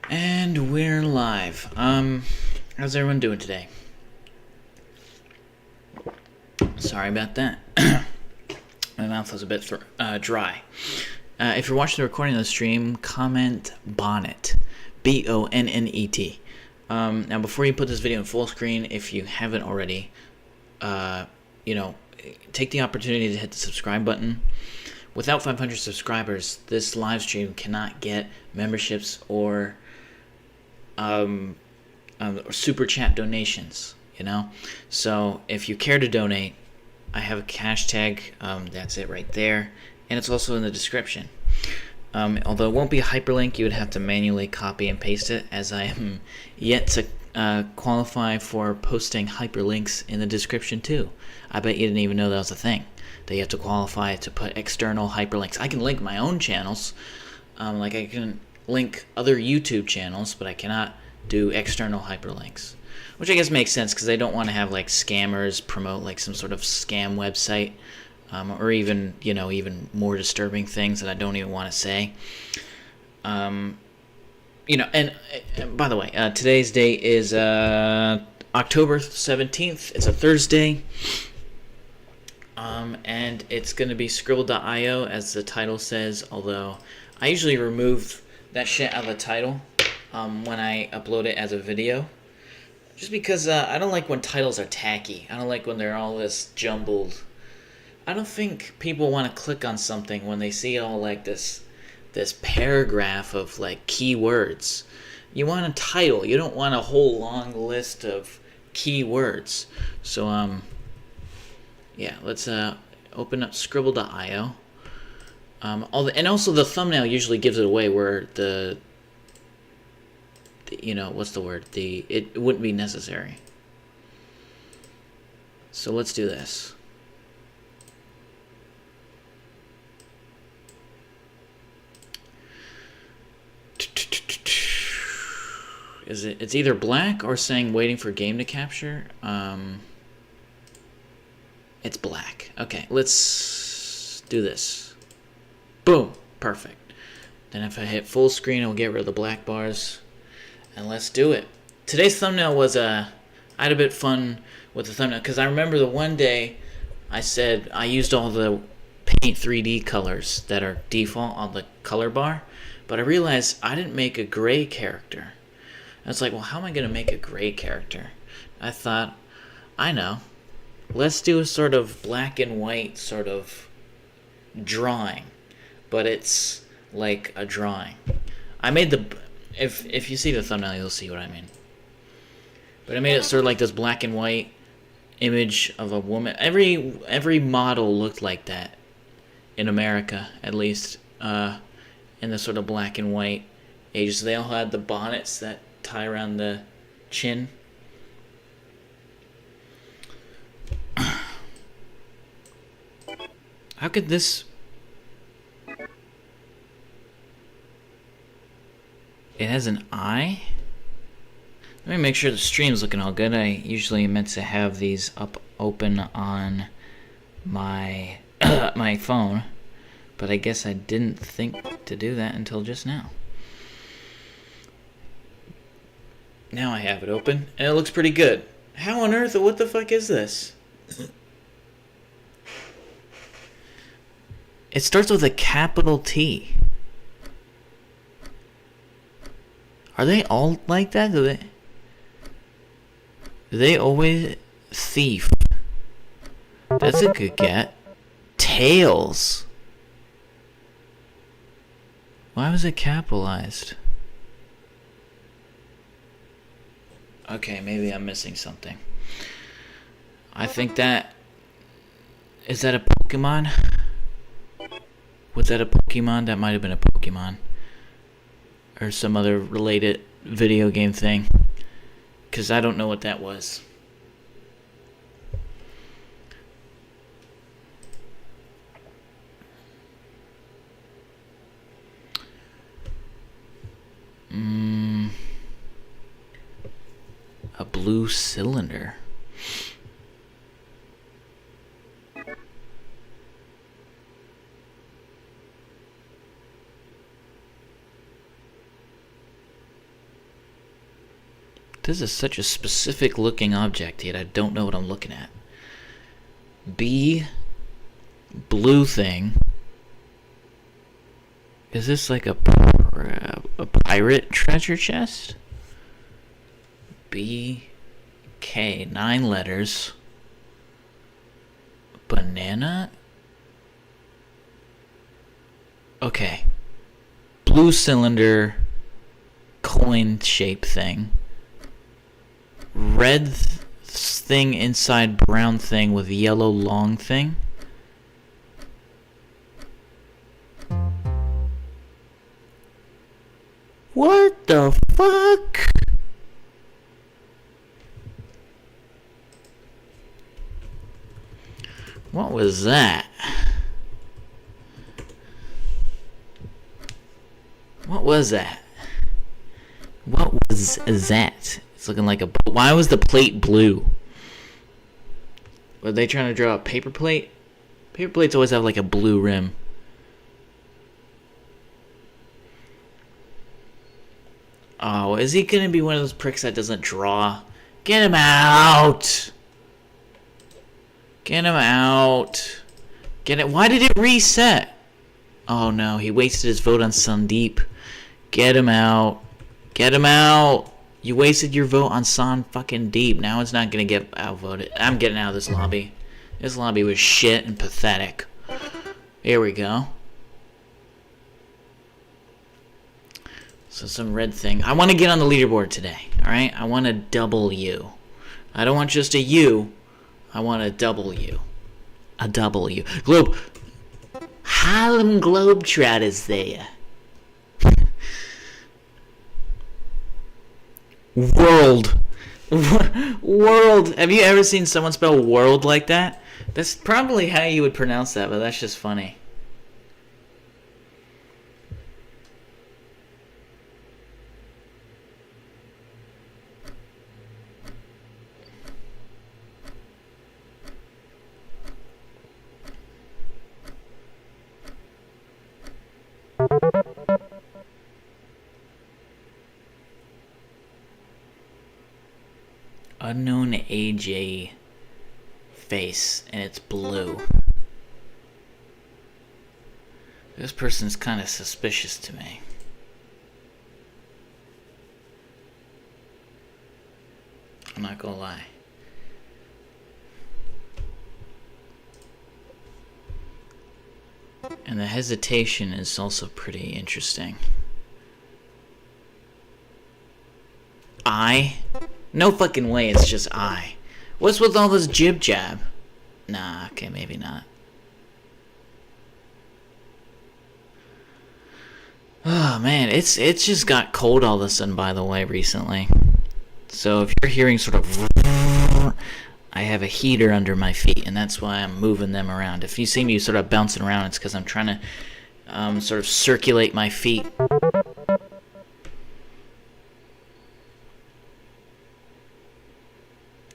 And we're live. How's everyone doing today? Sorry about that. My mouth was a bit dry. If you're watching the recording of the stream, comment bonnet. B-O-N-N-E-T. Now, before you put this video in full screen, if you haven't already, take the opportunity to hit the subscribe button. Without 500 subscribers, this live stream cannot get memberships or super chat donations, So if you care to donate, I have a cash tag. That's it right there, and it's also in the description. Although it won't be a hyperlink, you would have to manually copy and paste it, as I am yet to qualify for posting hyperlinks in the description too. I bet you didn't even know that was a thing. That you have to qualify to put external hyperlinks. I can link my own channels, like I can link other YouTube channels, but I cannot do external hyperlinks. Which I guess makes sense, because they don't want to have like scammers promote like some sort of scam website, or even even more disturbing things that I don't even want to say. And by the way, today's date is October 17th. It's a Thursday. And it's going to be Scribble.io, as the title says, although I usually remove that shit out of the title when I upload it as a video. Just because I don't like when titles are tacky. I don't like when they're all this jumbled. I don't think people want to click on something when they see all like this paragraph of like keywords. You want a title. You don't want a whole long list of keywords. So yeah, let's open up Scribble.io. And also the thumbnail usually gives it away, where the what's the word? It wouldn't be necessary. So let's do this. It's either black or saying waiting for game to capture. It's black. Okay, let's do this. Boom. Perfect. Then if I hit full screen, I'll get rid of the black bars. And let's do it. Today's thumbnail was I had a bit fun with the thumbnail, because I remember the one day I said I used all the Paint 3D colors that are default on the color bar, but I realized I didn't make a gray character. I was like, well, how am I going to make a gray character? I thought, I know. Let's do a sort of black and white sort of drawing, but it's like a drawing. I made if you see the thumbnail, you'll see what I mean. But I made it sort of like this black and white image of a woman. Every model looked like that in America, at least, in the sort of black and white ages. They all had the bonnets that tie around the chin. How could this... It has an eye? Let me make sure the stream's looking all good. I usually meant to have these open on my my phone, but I guess I didn't think to do that until just now. Now I have it open, and it looks pretty good. How on earth, what the fuck is this? It starts with a capital T. Are they all like that? Do they always... Thief. That's a good get. Tails. Why was it capitalized? Okay, maybe I'm missing something. I think that... Is that a Pokemon? Was that a Pokemon? That might have been a Pokemon. Or some other related video game thing. Because I don't know what that was. A blue cylinder. This is such a specific looking object, yet I don't know what I'm looking at. B, blue thing. Is this like a pirate treasure chest? B, K, 9 letters. Banana? Okay. Blue cylinder, coin shape thing. Red thing inside brown thing with yellow long thing. What the fuck? What was that? What was that? What was that? It's looking like a... Why was the plate blue? Were they trying to draw a paper plate? Paper plates always have like a blue rim. Oh, is he gonna be one of those pricks that doesn't draw? Get him out! Get him out! Get it? Why did it reset? Oh no, he wasted his vote on Sandeep. Get him out. Get him out! You wasted your vote on San fucking Deep. Now it's not gonna get outvoted. I'm getting out of this lobby. This lobby was shit and pathetic. Here we go. So some red thing. I want to get on the leaderboard today. Alright? I want a W. I don't want just a U. I want a W. A W. Globe. Harlem Globetrotters there. World. World. Have you ever seen someone spell world like that? That's probably how you would pronounce that, but that's just funny. Unknown AJ face, and it's blue. This person's kind of suspicious to me. I'm not gonna lie. And the hesitation is also pretty interesting. No fucking way, it's just I. What's with all this jib jab? Nah, okay, maybe not. Oh man, it's just got cold all of a sudden, by the way, recently. So if you're hearing sort of, I have a heater under my feet, and that's why I'm moving them around. If you see me sort of bouncing around, it's because I'm trying to sort of circulate my feet.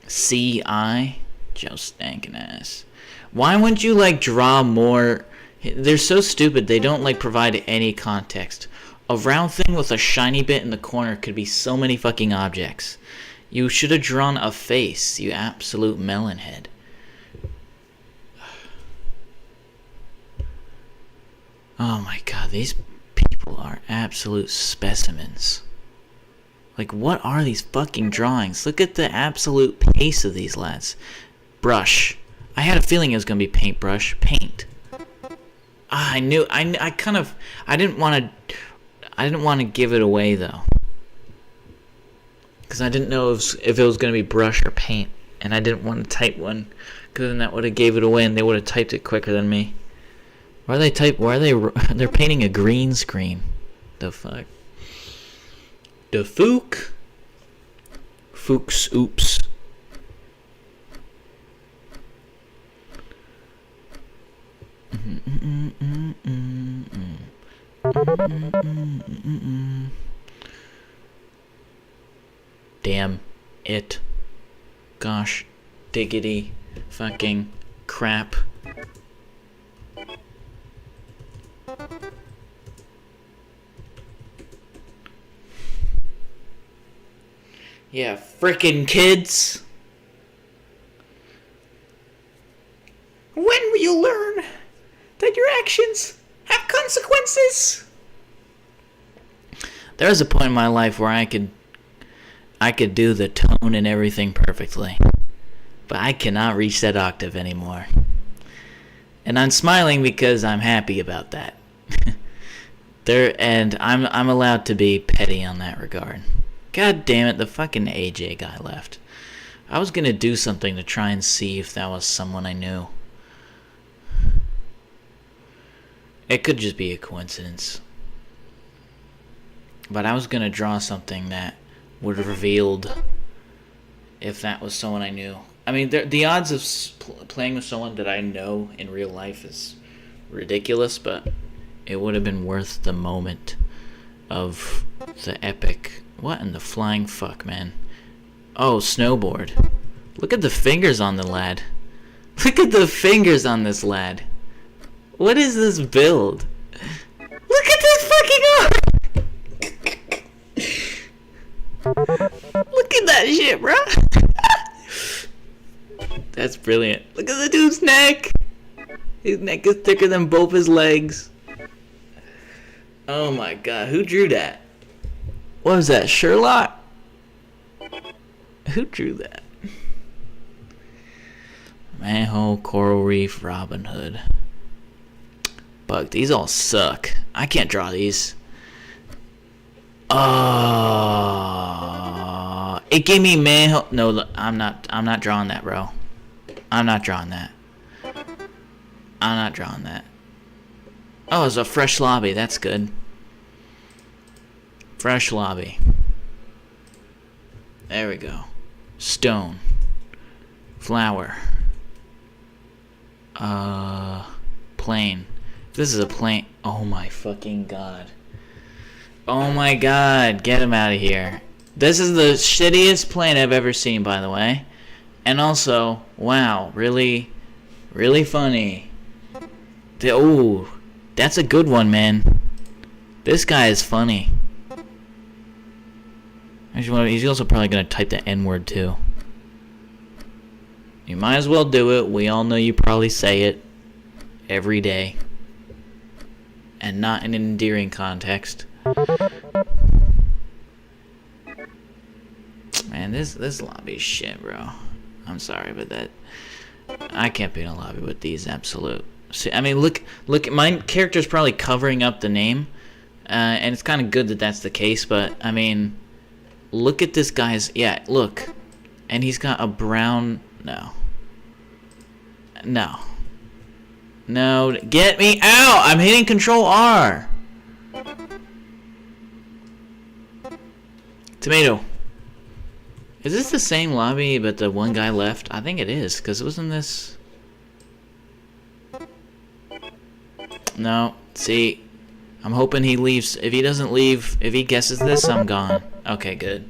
C.I. Joe Stankin' ass. Why wouldn't you like draw more? They're so stupid. They don't like provide any context. A round thing with a shiny bit in the corner could be so many fucking objects. You should have drawn a face, you absolute melon head. Oh my god, these people are absolute specimens. Like, what are these fucking drawings? Look at the absolute pace of these lads. Brush. I had a feeling it was gonna be paintbrush. Paint. I knew. I didn't want to give it away though, because I didn't know if it was gonna be brush or paint, and I didn't want to type one, because then that would have gave it away, and they would have typed it quicker than me. Why are they They're painting a green screen. The fuck. The fook. Fooks, oops. Damn it. Gosh. Diggity. Fucking crap. Yeah, frickin' kids. When will you learn that your actions have consequences? There was a point in my life where I could do the tone and everything perfectly. But I cannot reach that octave anymore. And I'm smiling because I'm happy about that. And I'm allowed to be petty on that regard. God damn it, the fucking AJ guy left. I was gonna do something to try and see if that was someone I knew. It could just be a coincidence. But I was gonna draw something that would have revealed if that was someone I knew. I mean, the odds of playing with someone that I know in real life is ridiculous, but it would have been worth the moment of the epic. What in the flying fuck, man? Oh, snowboard. Look at the fingers on the lad. Look at the fingers on this lad. What is this build? Look at this fucking arm! Look at that shit, bro. That's brilliant. Look at the dude's neck. His neck is thicker than both his legs. Oh my god, who drew that? What was that, Sherlock? Who drew that? Manhole, coral reef, Robin Hood. Fuck, these all suck. I can't draw these. It gave me manhole. No, I'm not drawing that, bro. I'm not drawing that. I'm not drawing that. Oh, it's a fresh lobby. That's good. Fresh lobby. There we go. Stone. Flower. Plane. This is a plane. Oh my fucking god. Oh my god. Get him out of here. This is the shittiest plane I've ever seen, by the way. And also, wow, really, really funny. Oh, that's a good one, man. This guy is funny. He's also probably going to type the N-word, too. You might as well do it. We all know you probably say it every day. And not in an endearing context. Man, this lobby is shit, bro. I'm sorry, but that... I can't be in a lobby with these absolute... See, I mean, look, my character's probably covering up the name. And it's kind of good that that's the case, but, I mean... Look at this guy's... Yeah, look. And he's got a brown... No. No. No. Get me out! I'm hitting Control R! Tomato. Is this the same lobby but the one guy left? I think it is, because it wasn't this... No. See... I'm hoping he leaves. If he doesn't leave, if he guesses this, I'm gone. Okay, good.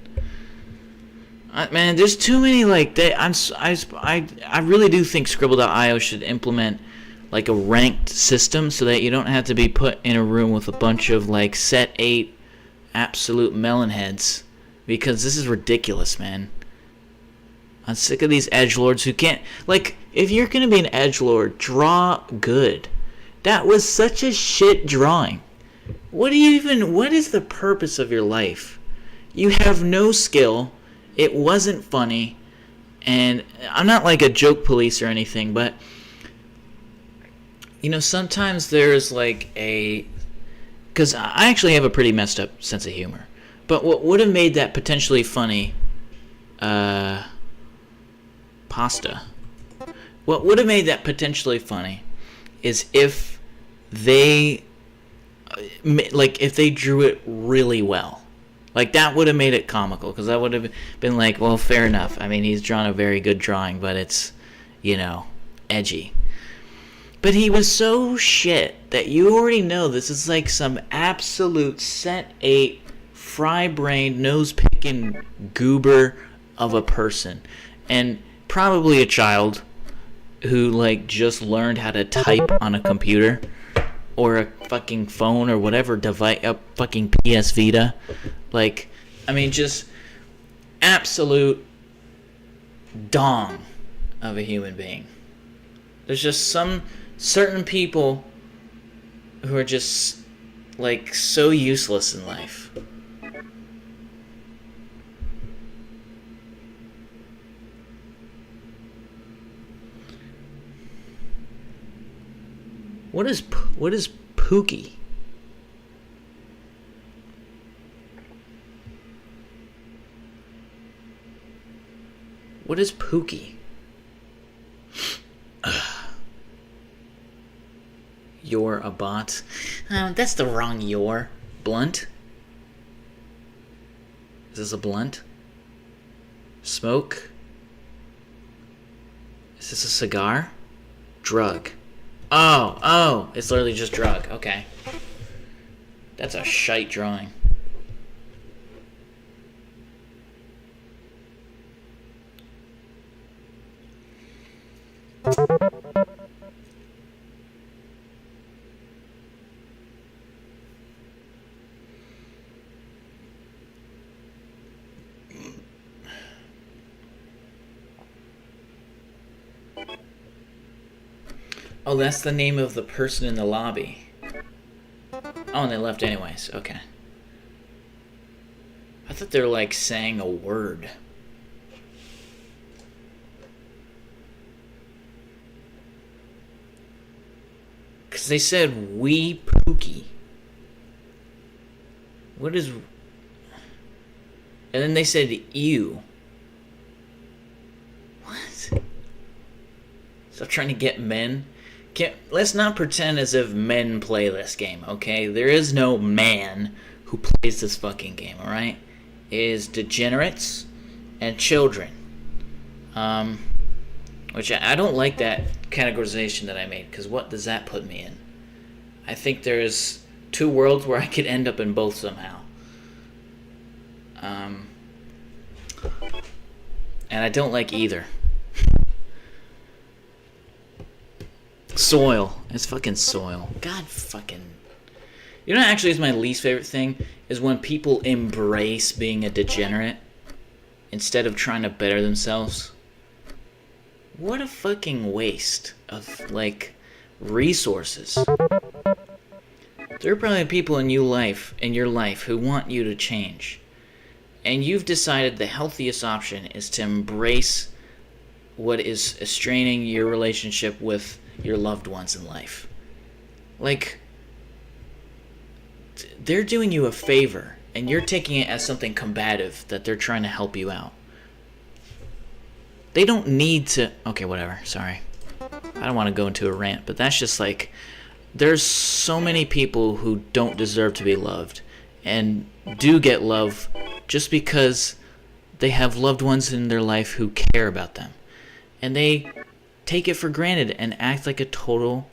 Man, there's too many, like, I really do think Scribble.io should implement, like, a ranked system so that you don't have to be put in a room with a bunch of, like, set 8 absolute melon heads. Because this is ridiculous, man. I'm sick of these edgelords who can't... Like, if you're gonna be an edgelord, draw good. That was such a shit drawing. What is the purpose of your life? You have no skill. It wasn't funny. And I'm not like a joke police or anything, but you know, sometimes there's like a... Because I actually have a pretty messed up sense of humor. But what would have made that potentially funny... Pasta. What would have made that potentially funny is if they... Like, if they drew it really well. Like, that would have made it comical, because that would have been like, well, fair enough. I mean, he's drawn a very good drawing, but it's, you know, edgy. But he was so shit that you already know this is like some absolute set 8, fry-brained, nose-picking goober of a person. And probably a child who, like, just learned how to type on a computer. Or a fucking phone or whatever device, a fucking PS Vita. Like, I mean, just... absolute dong of a human being. There's just some certain people who are just like so useless in life. What is Pookie? What is Pookie? You're a bot. That's the wrong you're. Blunt? Is this a blunt? Smoke? Is this a cigar? Drug. Oh, it's literally just drug. Okay. That's a shite drawing. Oh, that's the name of the person in the lobby. Oh, and they left anyways. Okay. I thought they were like saying a word. Because they said, "We Pookie." What is... And then they said, "You." What? Stop trying to get men. Let's not pretend as if men play this game, okay? There is no man who plays this fucking game, alright? It is degenerates and children. Which I don't like that categorization that I made, because what does that put me in? I think there's two worlds where I could end up in both somehow. And I don't like either. Soil. It's fucking soil. God fucking... You know what actually is my least favorite thing? Is when people embrace being a degenerate instead of trying to better themselves. What a fucking waste of, like, resources. There are probably people in your life who want you to change. And you've decided the healthiest option is to embrace what is estraining your relationship with your loved ones in life. Like, they're doing you a favor, and you're taking it as something combative that they're trying to help you out. They don't need to... Okay, whatever. Sorry. I don't want to go into a rant, but that's just like... There's so many people who don't deserve to be loved, and do get love just because they have loved ones in their life who care about them. And they take it for granted and act like a total,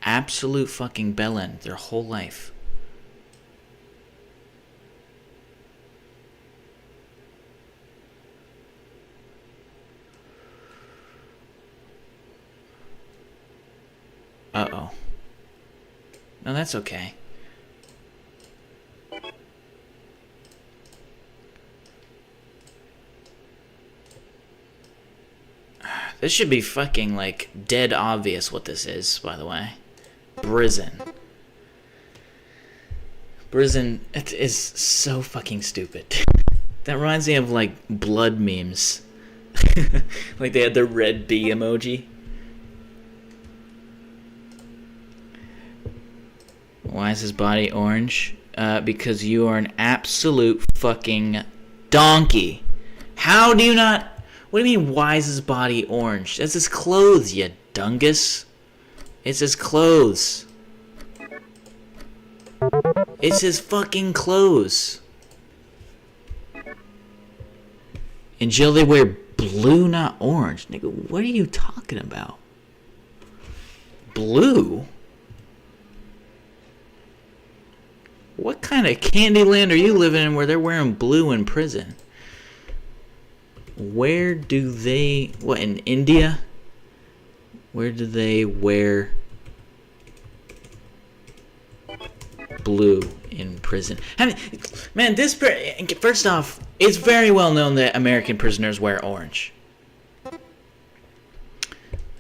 absolute fucking bellend their whole life. Uh-oh. No, that's okay. This should be fucking, like, dead obvious what this is, by the way. Prison. Prison is so fucking stupid. That reminds me of, like, blood memes. Like, they had the red bee emoji. Why is his body orange? Because you are an absolute fucking donkey. How do you not... What do you mean, why is his body orange? That's his clothes, you dungus. It's his clothes. It's his fucking clothes. In jail they wear blue, not orange. Nigga, what are you talking about? Blue? What kind of Candyland are you living in where they're wearing blue in prison? Where do they... What, in India? Where do they wear blue in prison? I mean, man, this... First off, It's very well known that American prisoners wear orange.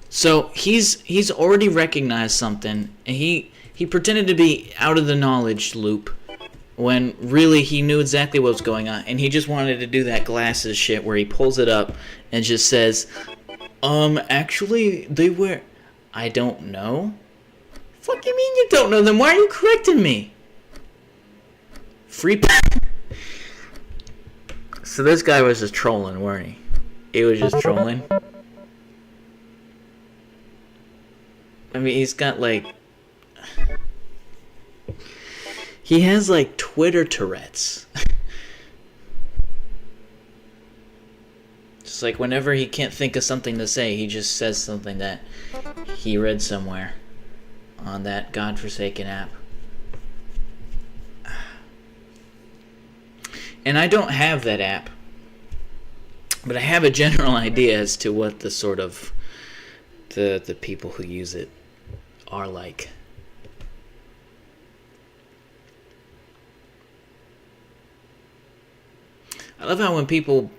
So he's already recognized something, and he pretended to be out of the knowledge loop when really he knew exactly what was going on, and he just wanted to do that glasses shit where he pulls it up and just says, actually they wear. I don't know. Fuck you mean you don't know? Then why are you correcting me? Free. So this guy was just trolling, weren't he? He was just trolling. I mean, he's got like... He has like Twitter Tourette's. Just like whenever he can't think of something to say, he just says something that he read somewhere on that godforsaken app. And I don't have that app, but I have a general idea as to what the sort of the people who use it are like. I love how when people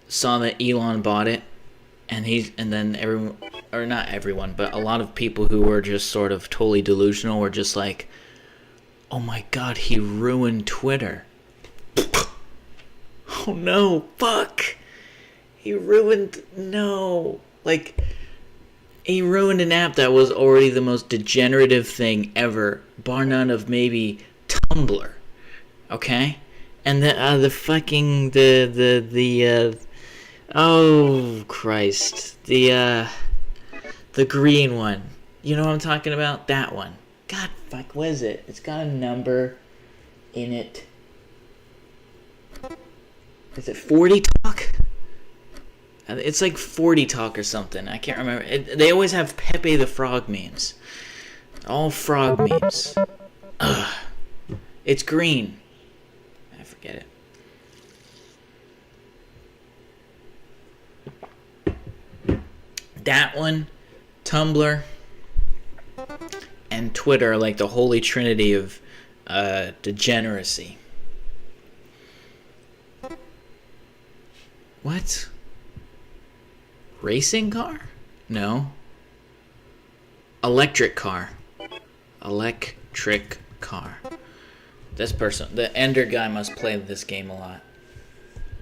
saw that Elon bought it, and then everyone, or not everyone, but a lot of people who were just sort of totally delusional were just like, oh my god, he ruined Twitter. Oh no, fuck. He ruined an app that was already the most degenerative thing ever, bar none of maybe Tumblr. Okay? And oh Christ. The green one. You know what I'm talking about? That one. God fuck, what is it? It's got a number in it. Is it 40 Talk? It's like 40 Talk or something. I can't remember. They always have Pepe the Frog memes. All frog memes. Ugh. It's green. I forget it. That one, Tumblr, and Twitter are like the holy trinity of degeneracy. What? Racing car? No. Electric car. Electric car. This person, the Ender guy, must play this game a lot.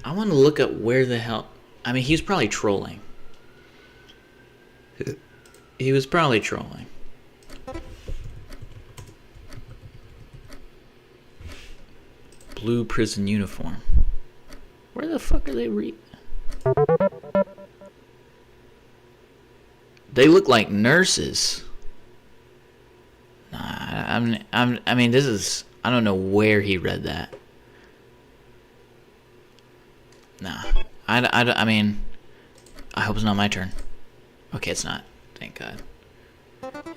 I want to look up where the hell... I mean, he's probably trolling. He was probably trolling. Blue prison uniform. Where the fuck are they They look like nurses. Nah, I mean, this is... I don't know where he read that. Nah. I mean... I hope it's not my turn. Okay, it's not. Thank God.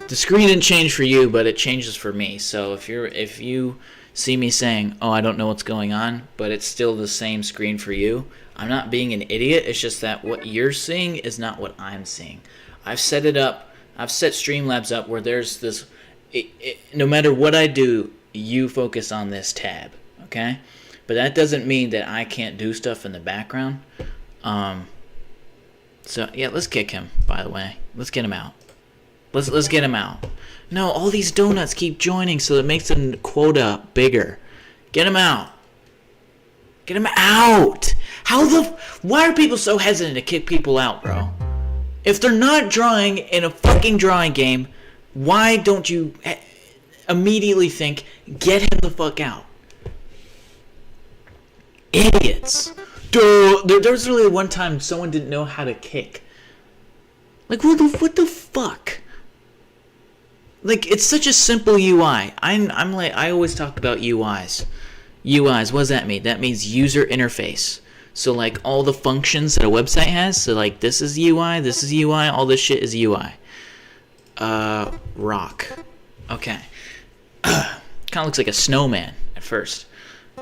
The screen didn't change for you, but it changes for me. So if you see me saying, oh, I don't know what's going on, but it's still the same screen for you, I'm not being an idiot. It's just that what you're seeing is not what I'm seeing. I've set it up. I've set Streamlabs up where there's this... no matter what I do, you focus on this tab, okay? But that doesn't mean that I can't do stuff in the background. So yeah, let's kick him. By the way, let's get him out. Let's get him out. No, all these donuts keep joining, so it makes the quota bigger. Get him out. Get him out. Why are people so hesitant to kick people out, bro? If they're not drawing in a fucking drawing game, why don't you immediately think, get him the fuck out? Idiots. Dude, there was really one time someone didn't know how to kick. Like, what the fuck? Like, it's such a simple UI. I'm like, I always talk about UIs. UIs, what does that mean? That means user interface. So, like, all the functions that a website has, so, like, this is UI, all this shit is UI. Rock. Okay. Kind of looks like a snowman at first.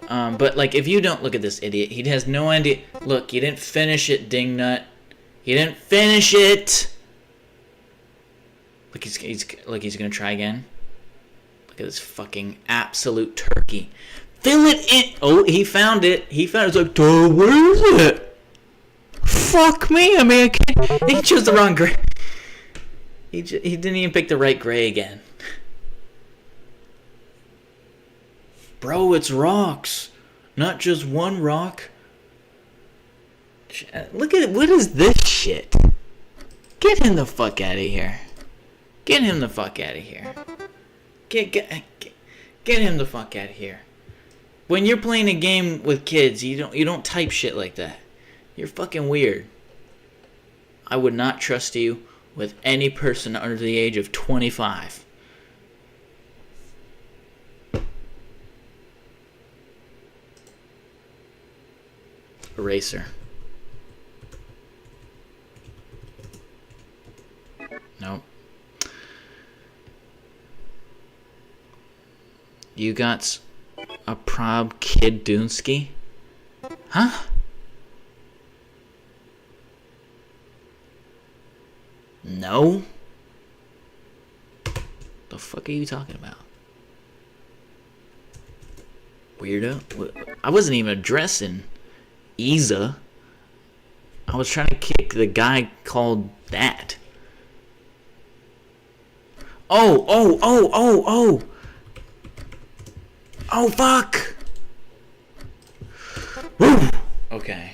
But, like, if you don't look at this idiot, he has no idea. Look, you didn't finish it, dingnut. You didn't finish it! Look, he's gonna try again. Look at this fucking absolute turkey. Fill it in. Oh, he found it. He found it. It's like, duh, where is it? Fuck me. I mean, I can't. He chose the wrong gray. He didn't even pick the right gray again. Bro, it's rocks. Not just one rock. Look at it. What is this shit? Get him the fuck out of here. Get him the fuck out of here. Get him the fuck out of here. When you're playing a game with kids, you don't type shit like that. You're fucking weird. I would not trust you with any person under the age of 25. Eraser. Nope. You got a prob kidDoonski? Huh? No? The fuck are you talking about? Weirdo? I wasn't even addressing Isa. I was trying to kick the guy called that. Oh, fuck! Woo! Okay.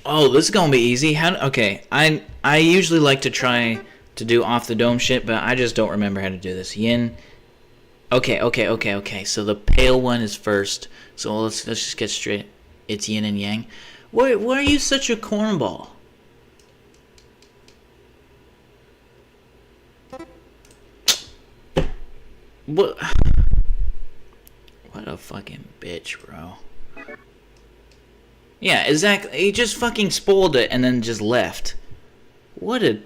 Oh, this is gonna be easy. Okay, I usually like to try to do off the dome shit, but I just don't remember how to do this. Yin. Okay. So the pale one is first. So let's just get straight. It's yin and yang. Why are you such a cornball? What a fucking bitch, bro. Yeah, exactly. He just fucking spoiled it and then just left. What a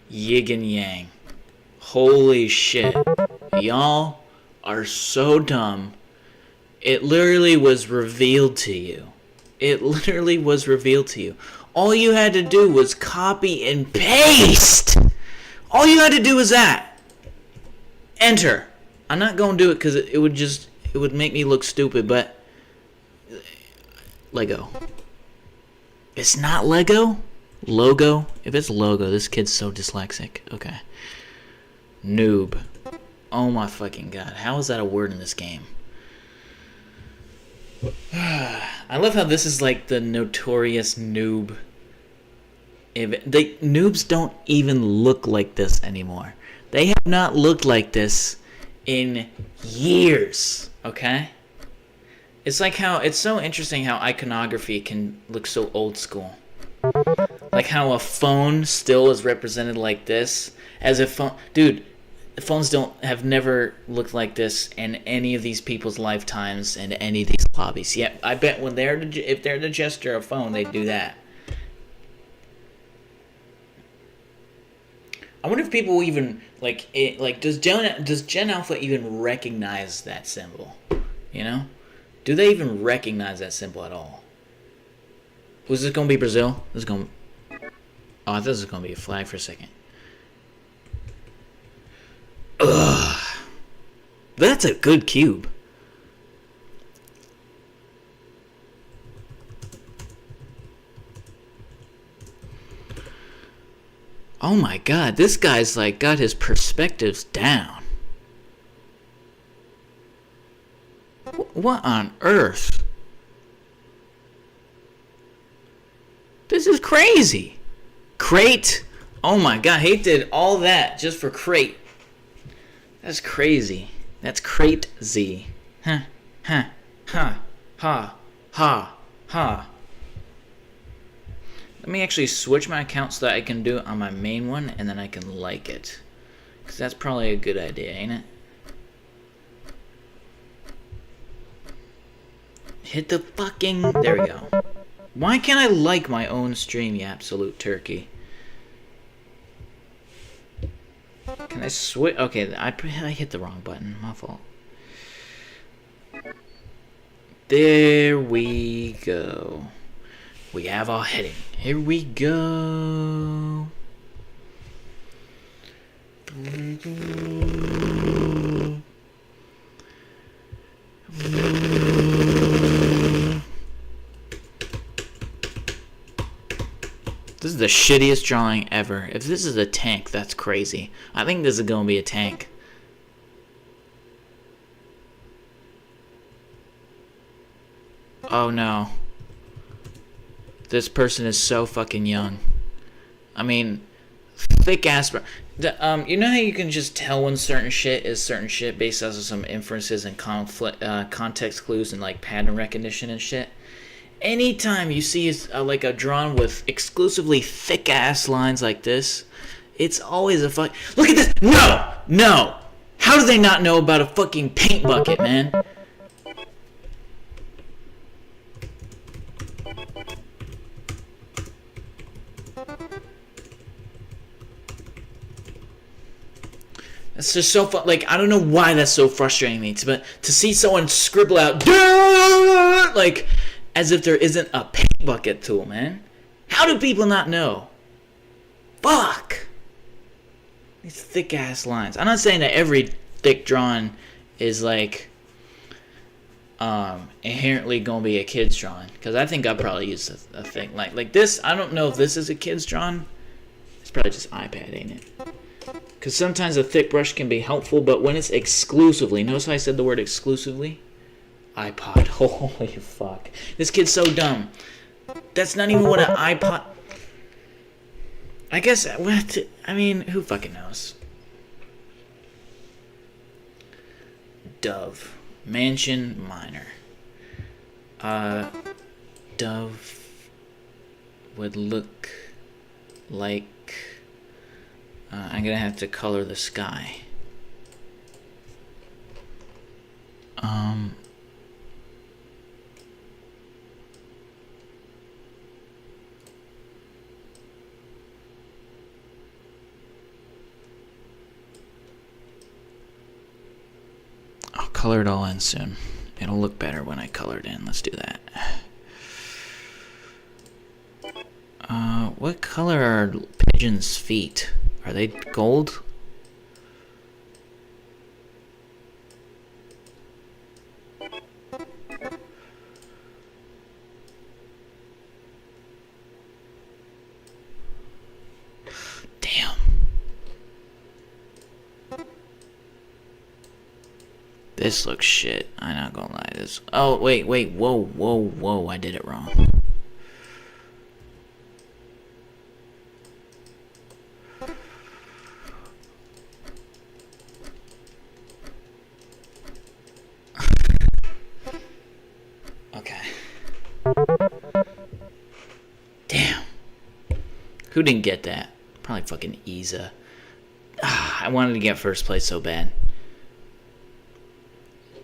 Yig and yang. Holy shit. Y'all are so dumb. It literally was revealed to you. It literally was revealed to you. All you had to do was copy and paste. All you had to do was that. Enter. I'm not going to do it because it would make me look stupid, but Lego. It's not Lego? Logo? If it's logo, this kid's so dyslexic. Okay. Noob. Oh my fucking god. How is that a word in this game? I love how this is like the notorious noob. Noobs don't even look like this anymore. They have not looked like this in years. Okay? It's like how it's so interesting how iconography can look so old school. Like how a phone still is represented like this, as if dude, phones have never looked like this in any of these people's lifetimes in any of these hobbies. Yeah, I bet when if they're to gesture a phone, they do that. I wonder if people even does Gen Alpha even recognize that symbol? You know, do they even recognize that symbol at all? Was this gonna be Brazil? This is gonna. Oh, I thought this was gonna be a flag for a second. Ugh. That's a good cube. Oh my god, this guy's like got his perspectives down. What on earth? This is crazy. Crate? Oh my god, he did all that just for crate. That's crazy. That's crate-Z. Ha. Let me actually switch my account so that I can do it on my main one, and then I can like it. Because that's probably a good idea, ain't it? Hit the fucking... There we go. Why can't I like my own stream, you absolute turkey? Can I switch? Okay, I hit the wrong button. My fault. There we go. We have our heading. Here we go. This is the shittiest drawing ever. If this is a tank, that's crazy. I think this is gonna be a tank. Oh no. This person is so fucking young. I mean, thick ass. You know how you can just tell when certain shit is certain shit based off of some inferences and context clues and like pattern recognition and shit? Anytime you see like a drawing with exclusively thick ass lines like this, it's always a fuck. Look at this! No! No! How do they not know about a fucking paint bucket, man? It's just so fun. Like, I don't know why that's so frustrating me, but to see someone scribble out, like, as if there isn't a paint bucket tool, man. How do people not know? Fuck! These thick ass lines. I'm not saying that every thick drawing is like inherently gonna be a kid's drawing, because I think I'll probably use a thing like this. I don't know if this is a kid's drawing. It's probably just iPad, ain't it? Because sometimes a thick brush can be helpful, but when it's exclusively, notice how I said the word exclusively? iPod. Holy fuck. This kid's so dumb. That's not even what an iPod... I guess, I mean, who fucking knows? Dove. Mansion minor. Dove would look like... I'm gonna have to color the sky. I'll color it all in soon. It'll look better when I color it in. Let's do that. What color are pigeons' feet? Are they gold? Damn. This looks shit. I'm not gonna lie. This. Oh, wait. Whoa. I did it wrong. Damn. Who didn't get that? Probably fucking Isa. I wanted to get first place so bad.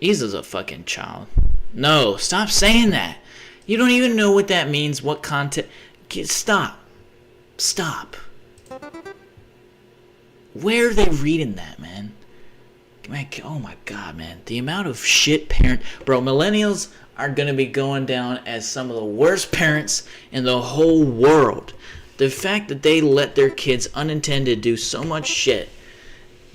Isa's a fucking child. No, stop saying that. You don't even know what that means, what content. Stop. Stop. Where are they reading that, man? Oh my god, man. The amount of shit parent... Bro, millennials are going to be going down as some of the worst parents in the whole world. The fact that they let their kids unintended do so much shit.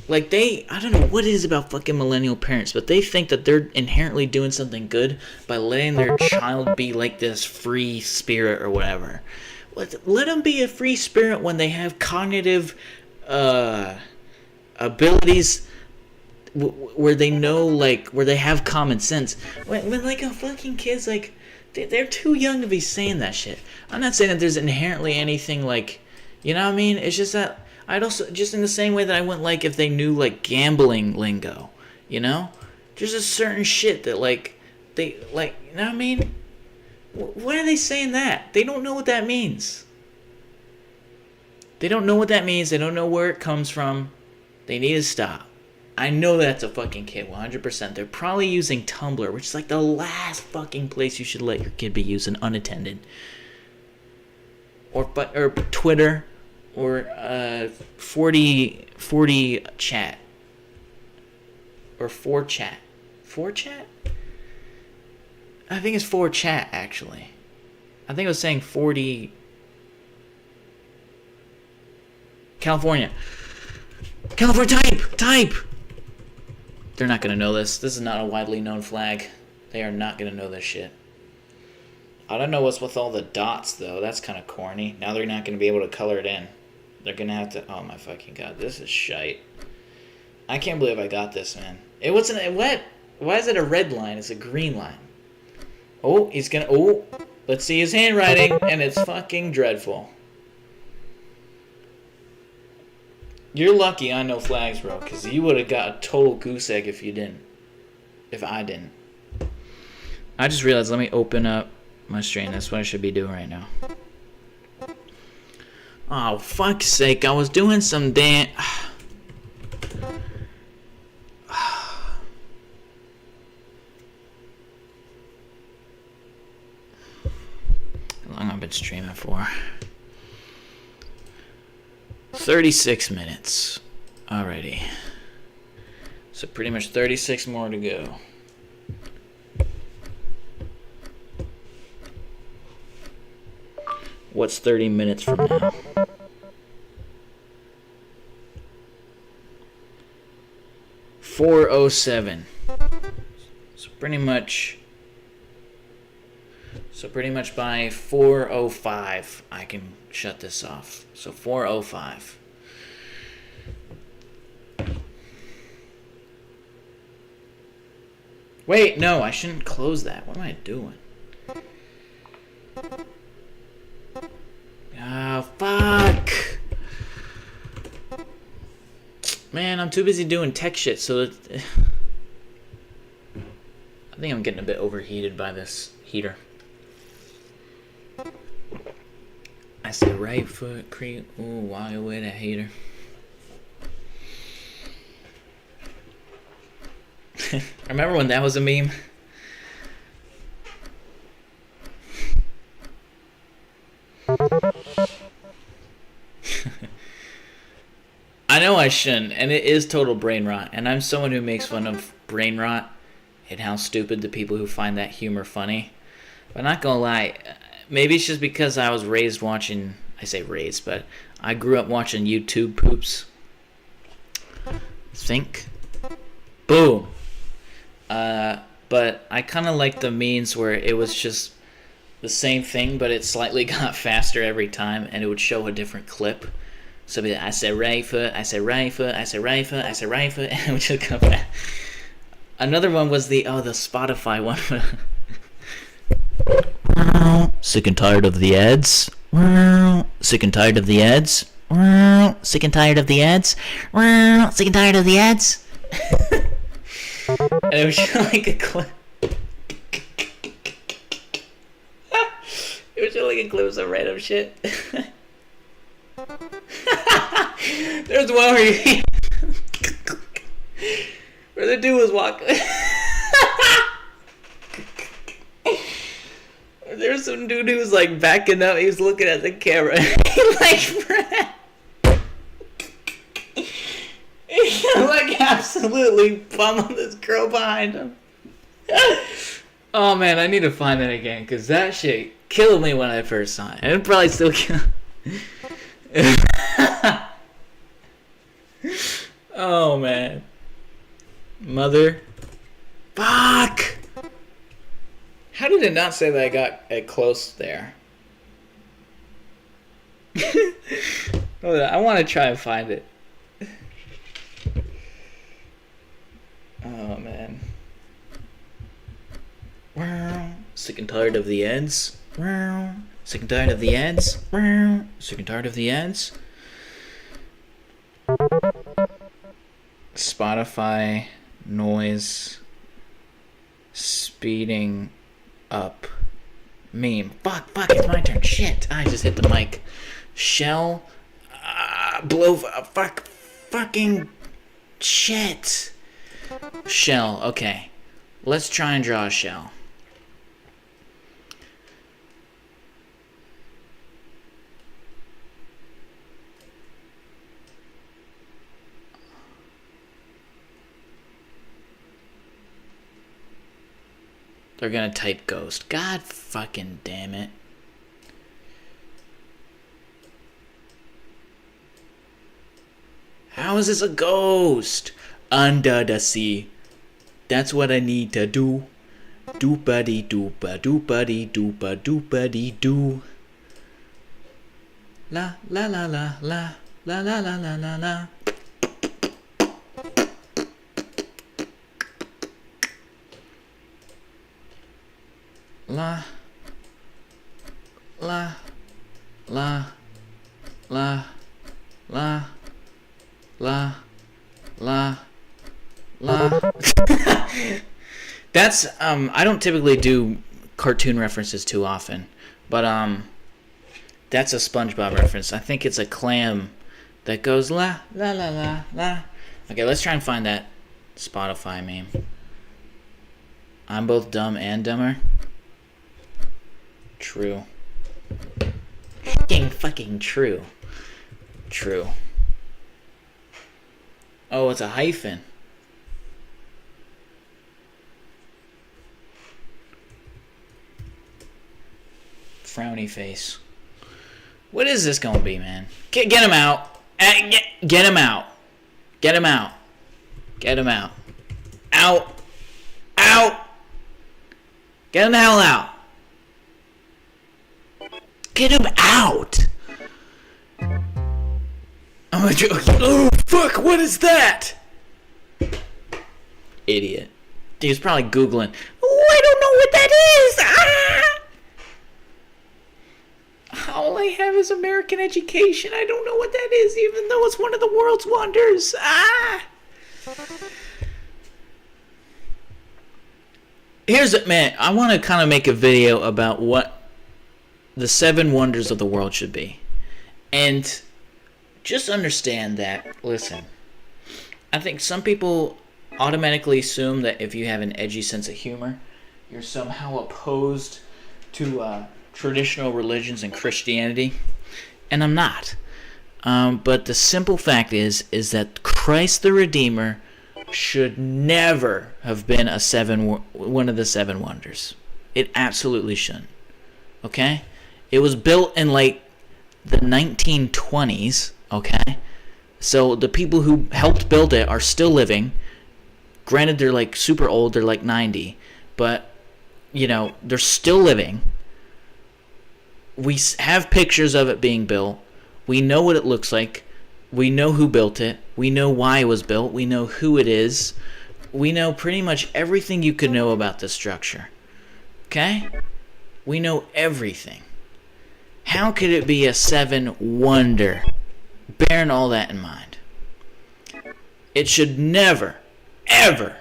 Like, I don't know what it is about fucking millennial parents, but they think that they're inherently doing something good by letting their child be like this free spirit or whatever. Let them be a free spirit when they have cognitive abilities where they know, like, where they have common sense. When like, a fucking kid's, like, they're too young to be saying that shit. I'm not saying that there's inherently anything, like, you know what I mean? It's just that I'd also, just in the same way that I wouldn't like if they knew, like, gambling lingo, you know? There's a certain shit that, like, they, like, you know what I mean? Why are they saying that? They don't know what that means. They don't know what that means. They don't know where it comes from. They need to stop. I know that's a fucking kid, 100%. They're probably using Tumblr, which is like the last fucking place you should let your kid be using unattended. or Twitter, or 40 chat, or 4chat. 4chat? I think it's 4chat actually. I think it was saying 40 California. Type. They're not gonna know this. This is not a widely known flag. They are not gonna know this shit. I don't know what's with all the dots though. That's kind of corny. Now they're not gonna be able to color it in. They're gonna have to. Oh my fucking god, this is shite. I can't believe I got this, man. It wasn't what? Why is it a red line? It's a green line. Oh, he's gonna. Oh, let's see his handwriting, and it's fucking dreadful. You're lucky I know flags, bro, because you would have got a total goose egg if you didn't. If I didn't. I just realized, let me open up my stream. That's what I should be doing right now. Oh, fuck's sake. I was doing some damn... How long I've been streaming for? 36 minutes. Alrighty. So pretty much 36 more to go. What's 30 minutes from now? $4:07. So pretty much by 4:05 I can shut this off. So 4:05. Wait, no, I shouldn't close that. What am I doing? Oh, fuck. Man, I'm too busy doing tech shit, so I think I'm getting a bit overheated by this heater. I say right foot creep. Ooh, why away that hater? Remember when that was a meme? I know I shouldn't, and it is total brain rot, and I'm someone who makes fun of brain rot and how stupid the people who find that humor funny. But I'm not gonna lie, maybe it's just because I was raised watching, I say raised, but I grew up watching YouTube poops. Think. Boom. But I kind of like the memes where it was just the same thing, but it slightly got faster every time, and it would show a different clip. So I said right foot, I said right foot, I said right foot, I said right foot, and it would just come back. Another one was the Spotify one. Sick and tired of the ads. Sick and tired of the ads. Sick and tired of the ads. Sick and tired of the ads. And it was just like a clip. It was just like a clip of some random shit. There's one where the dude was walking. There was some dude who was like backing up. He was looking at the camera. He like absolutely pummeled this girl behind him. Oh man, I need to find that again, because that shit killed me when I first saw it. And it probably still kills. Oh man. Mother. Fuck! How did it not say that I got it close there? Hold on, I want to try and find it. Oh man. Sick and tired of the ads. Sick and tired of the ads. Sick and tired of the ads. Spotify noise speeding up meme. Fuck, it's my turn. Shit, I just hit the mic. Shell blow fucking shit. Shell, okay. Let's try and draw a shell. They're gonna type ghost. God fucking damn it. How is this a ghost? Under the sea. That's what I need to do. Doopity doopa doopity doopa doopity doo. La la la la la la la la la la la. La la la la la la la la. That's I don't typically do cartoon references too often, but that's a SpongeBob reference. I think it's a clam that goes la la la la la. Okay, let's try and find that Spotify meme. I'm both dumb and dumber. True. Fucking true. True. Oh, it's a hyphen. Frowny face. What is this gonna be, man? Get him out. Get him out. Get him out. Get him out. Out. Out. Get him the hell out. Get him out. I'm a joke. Oh, fuck, what is that? Idiot. He's probably Googling. Oh, I don't know what that is. All I have is American education. I don't know what that is, even though it's one of the world's wonders. Here's it, man. I want to kind of make a video about what the 7 wonders of the world should be. And just understand that, listen, I think some people automatically assume that if you have an edgy sense of humor, you're somehow opposed to traditional religions and Christianity, and I'm not. But the simple fact is that Christ the Redeemer should never have been one of the 7 wonders. It absolutely shouldn't. Okay? It was built in like the 1920s. Okay? So the people who helped build it are still living. Granted, they're like super old. They're like 90. But, you know, they're still living. We have pictures of it being built. We know what it looks like. We know who built it. We know why it was built. We know who it is. We know pretty much everything you could know about this structure. Okay? We know everything. How could it be a 7 wonder? Bearing all that in mind. It should never, ever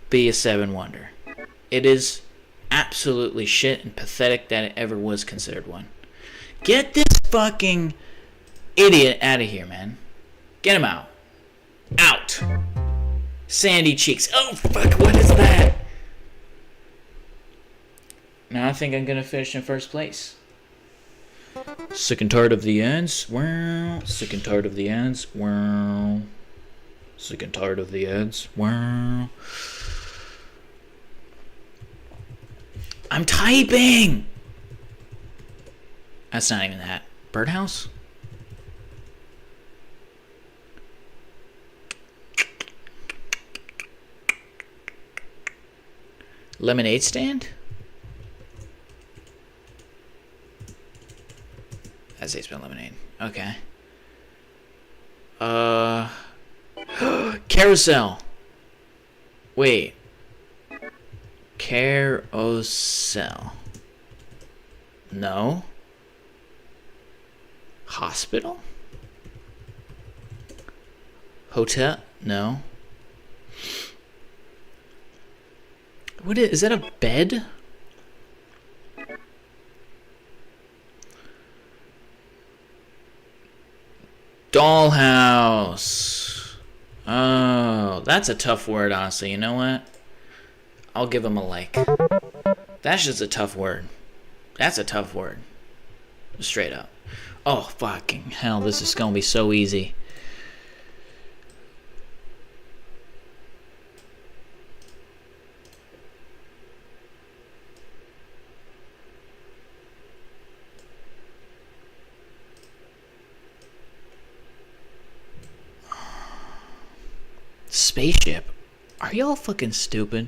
be a 7 wonder. It is absolutely shit and pathetic that it ever was considered one. Get this fucking idiot out of here, man. Get him out. Out. Sandy cheeks. Oh, fuck, what is that? Now I think I'm going to finish in first place. Sick and tired of the ends. Wow. Sick and tired of the ends. Wow. Sick and tired of the ends. Wow. I'm typing! That's not even that. Birdhouse? Lemonade stand? That's how you spell lemonade. Okay. Carousel. Wait. Carousel. No. Hospital? Hotel? No. What is that, a bed? Dollhouse. Oh, that's a tough word, honestly. You know what? I'll give him a like. That's just a tough word. That's a tough word. Straight up. Oh, fucking hell. This is going to be so easy. spaceship. Are y'all fucking stupid?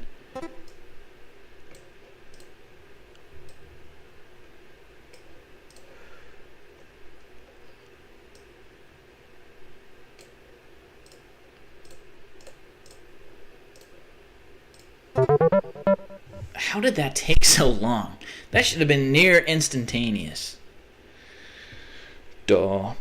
How did that take so long? That should have been near instantaneous. Did No,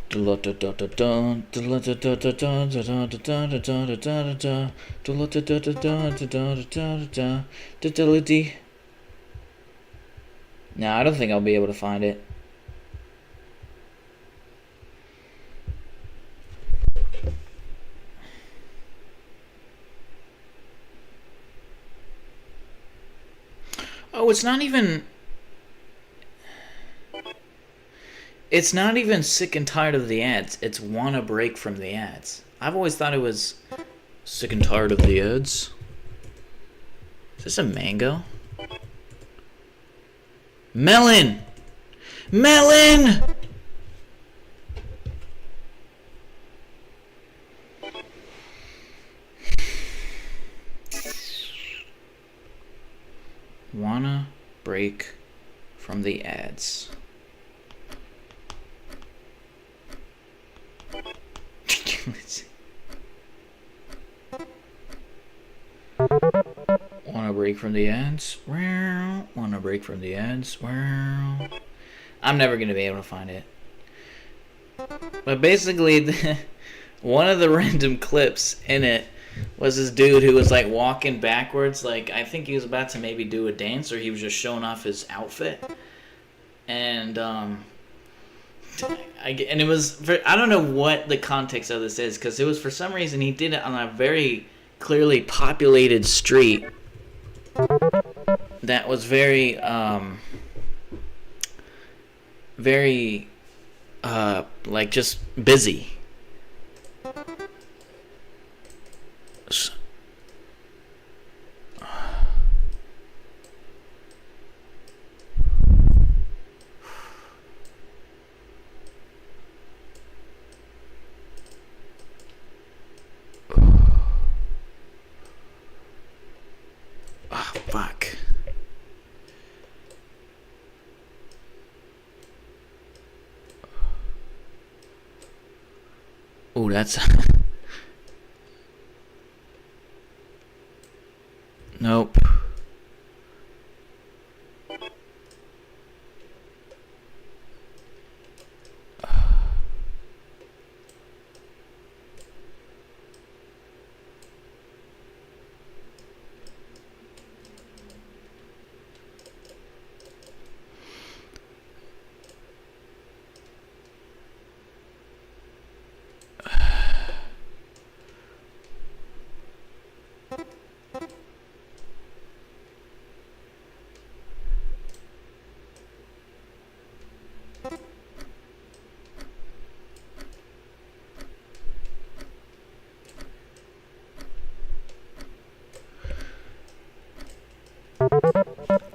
I don't think I'll be able to find it. Oh, it's not even sick and tired of the ads. It's want a break from the ads. I've always thought it was sick and tired of the ads. Is this a mango? Melon! Melon! Wanna break from the ads. Wanna break from the ads? Wanna break from the ads? I'm never gonna be able to find it. But basically, one of the random clips in it was this dude who was like walking backwards, like I think he was about to maybe do a dance, or he was just showing off his outfit, and it was I don't know what the context of this is, because it was for some reason he did it on a very clearly populated street that was very like just busy. Oh, fuck. Oh, that's... Nope.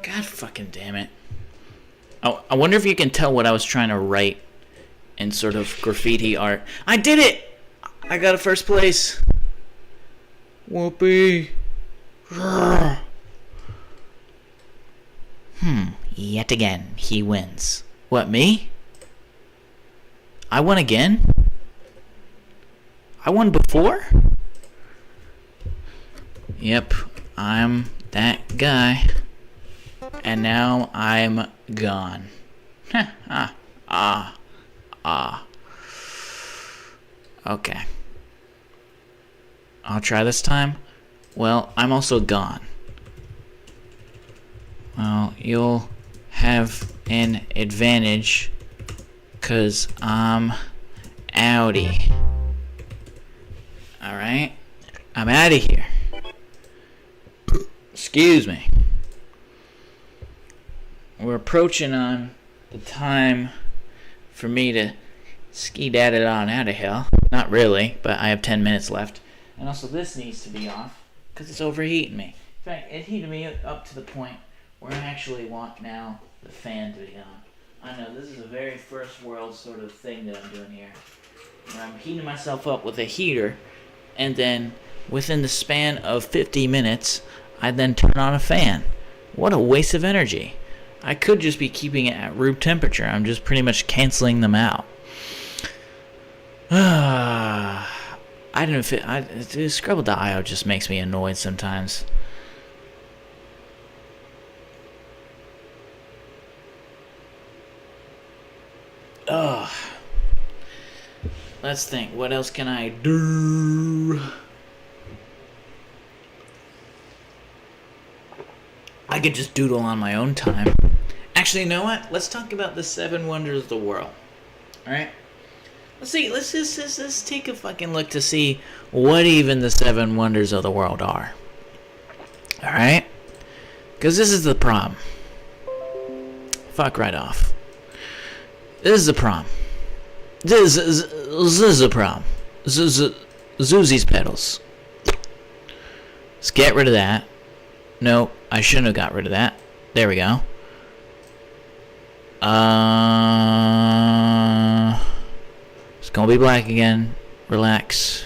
God fucking damn it. Oh, I wonder if you can tell what I was trying to write in sort of graffiti art. I did it! I got a first place. Whoopee. Yet again, he wins. What, me? I won again? I won before? Yep, I'm that guy. And now I'm gone. Okay. I'll try this time. Well, I'm also gone. Well, you'll have an advantage, 'cause I'm outie. Alright? I'm out of here. Excuse me. We're approaching on the time for me to ski-daddle on out of hell. Not really, but I have 10 minutes left. And also this needs to be off, because it's overheating me. In fact, it heated me up to the point where I actually want now the fan to be on. I know, this is a very first world sort of thing that I'm doing here. Where I'm heating myself up with a heater, and then within the span of 50 minutes, I then turn on a fan. What a waste of energy. I could just be keeping it at room temperature. I'm just pretty much canceling them out. I don't know Scrabble.io just makes me annoyed sometimes. Let's think. What else can I do? I could just doodle on my own time. Actually, you know what? Let's talk about the 7 wonders of the world. Alright? Let's see. Let's just take a fucking look to see what even the 7 wonders of the world are. Alright? Because this is the problem. Fuck right off. This is the problem. This is the problem. Zoozy's pedals. Let's get rid of that. No, I shouldn't have got rid of that. There we go. It's gonna be black again. Relax.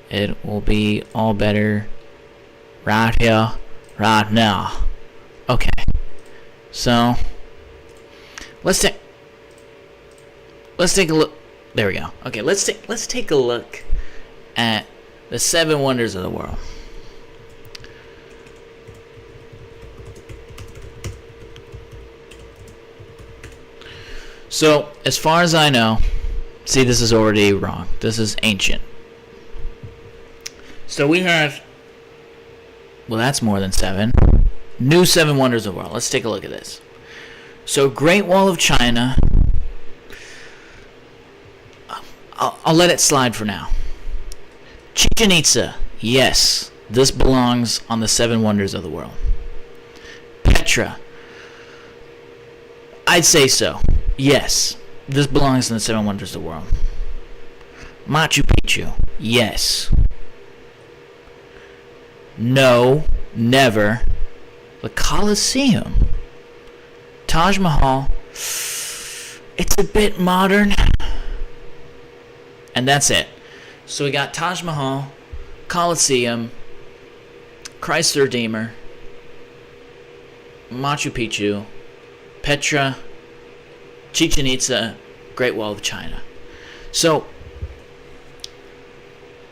It will be all better right here, right now. Okay. So let's take a look. There we go. Okay, let's take a look at the 7 wonders of the world. So, as far as I know, see, this is already wrong. This is ancient. So we have, well, that's more than 7. New 7 wonders of the world. Let's take a look at this. So, Great Wall of China. I'll let it slide for now. Chichen Itza. Yes, this belongs on the 7 wonders of the world. Petra. I'd say so. Yes, this belongs in the 7 wonders of the world. Machu Picchu. Yes. No, never. The Colosseum. Taj Mahal. It's a bit modern. And that's it. So we got Taj Mahal, Colosseum, Christ the Redeemer, Machu Picchu, Petra, Chichen Itza, Great Wall of China. So,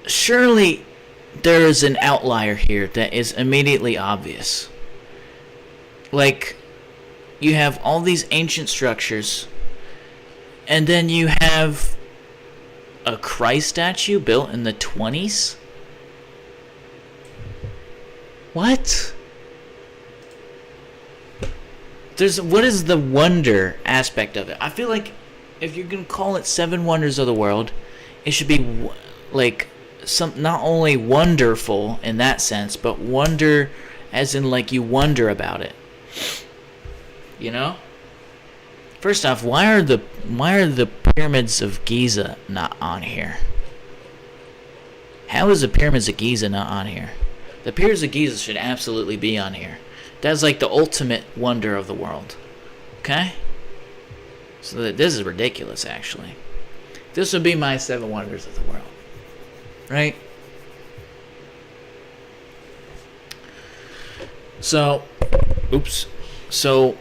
surely there is an outlier here that is immediately obvious. Like, you have all these ancient structures, and then you have a Christ statue built in the 20s? What? What is the wonder aspect of it? I feel like if you're gonna call it 7 wonders of the world, it should be like not only wonderful in that sense, but wonder as in like you wonder about it. You know? First off, why are the pyramids of Giza not on here? How is the pyramids of Giza not on here? The pyramids of Giza should absolutely be on here. That's like the ultimate wonder of the world. Okay? So this is ridiculous, actually. This would be my 7 wonders of the world. Right? So, oops. So,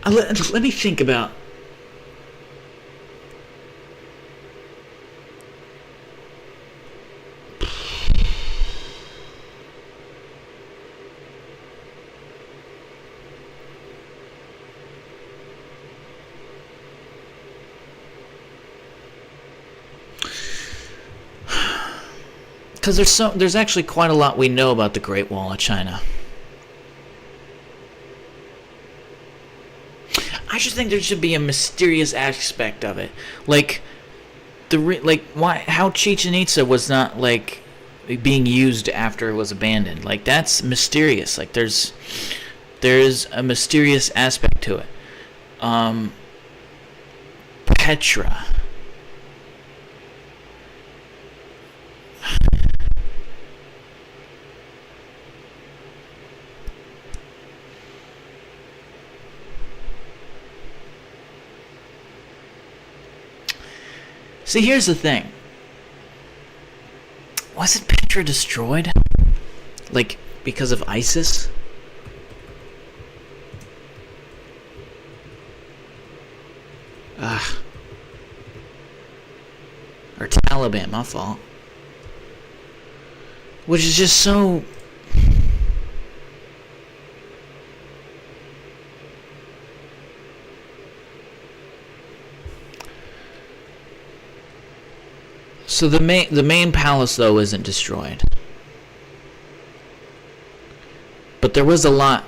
let me think about. Because there's actually quite a lot we know about the Great Wall of China. I just think there should be a mysterious aspect of it, like how Chichen Itza was not like being used after it was abandoned. Like that's mysterious. Like there's a mysterious aspect to it. Petra. See, here's the thing. Wasn't Petra destroyed? Like, because of ISIS? Or Taliban, my fault. Which is just so... So the main palace, though, isn't destroyed. But there was a lot...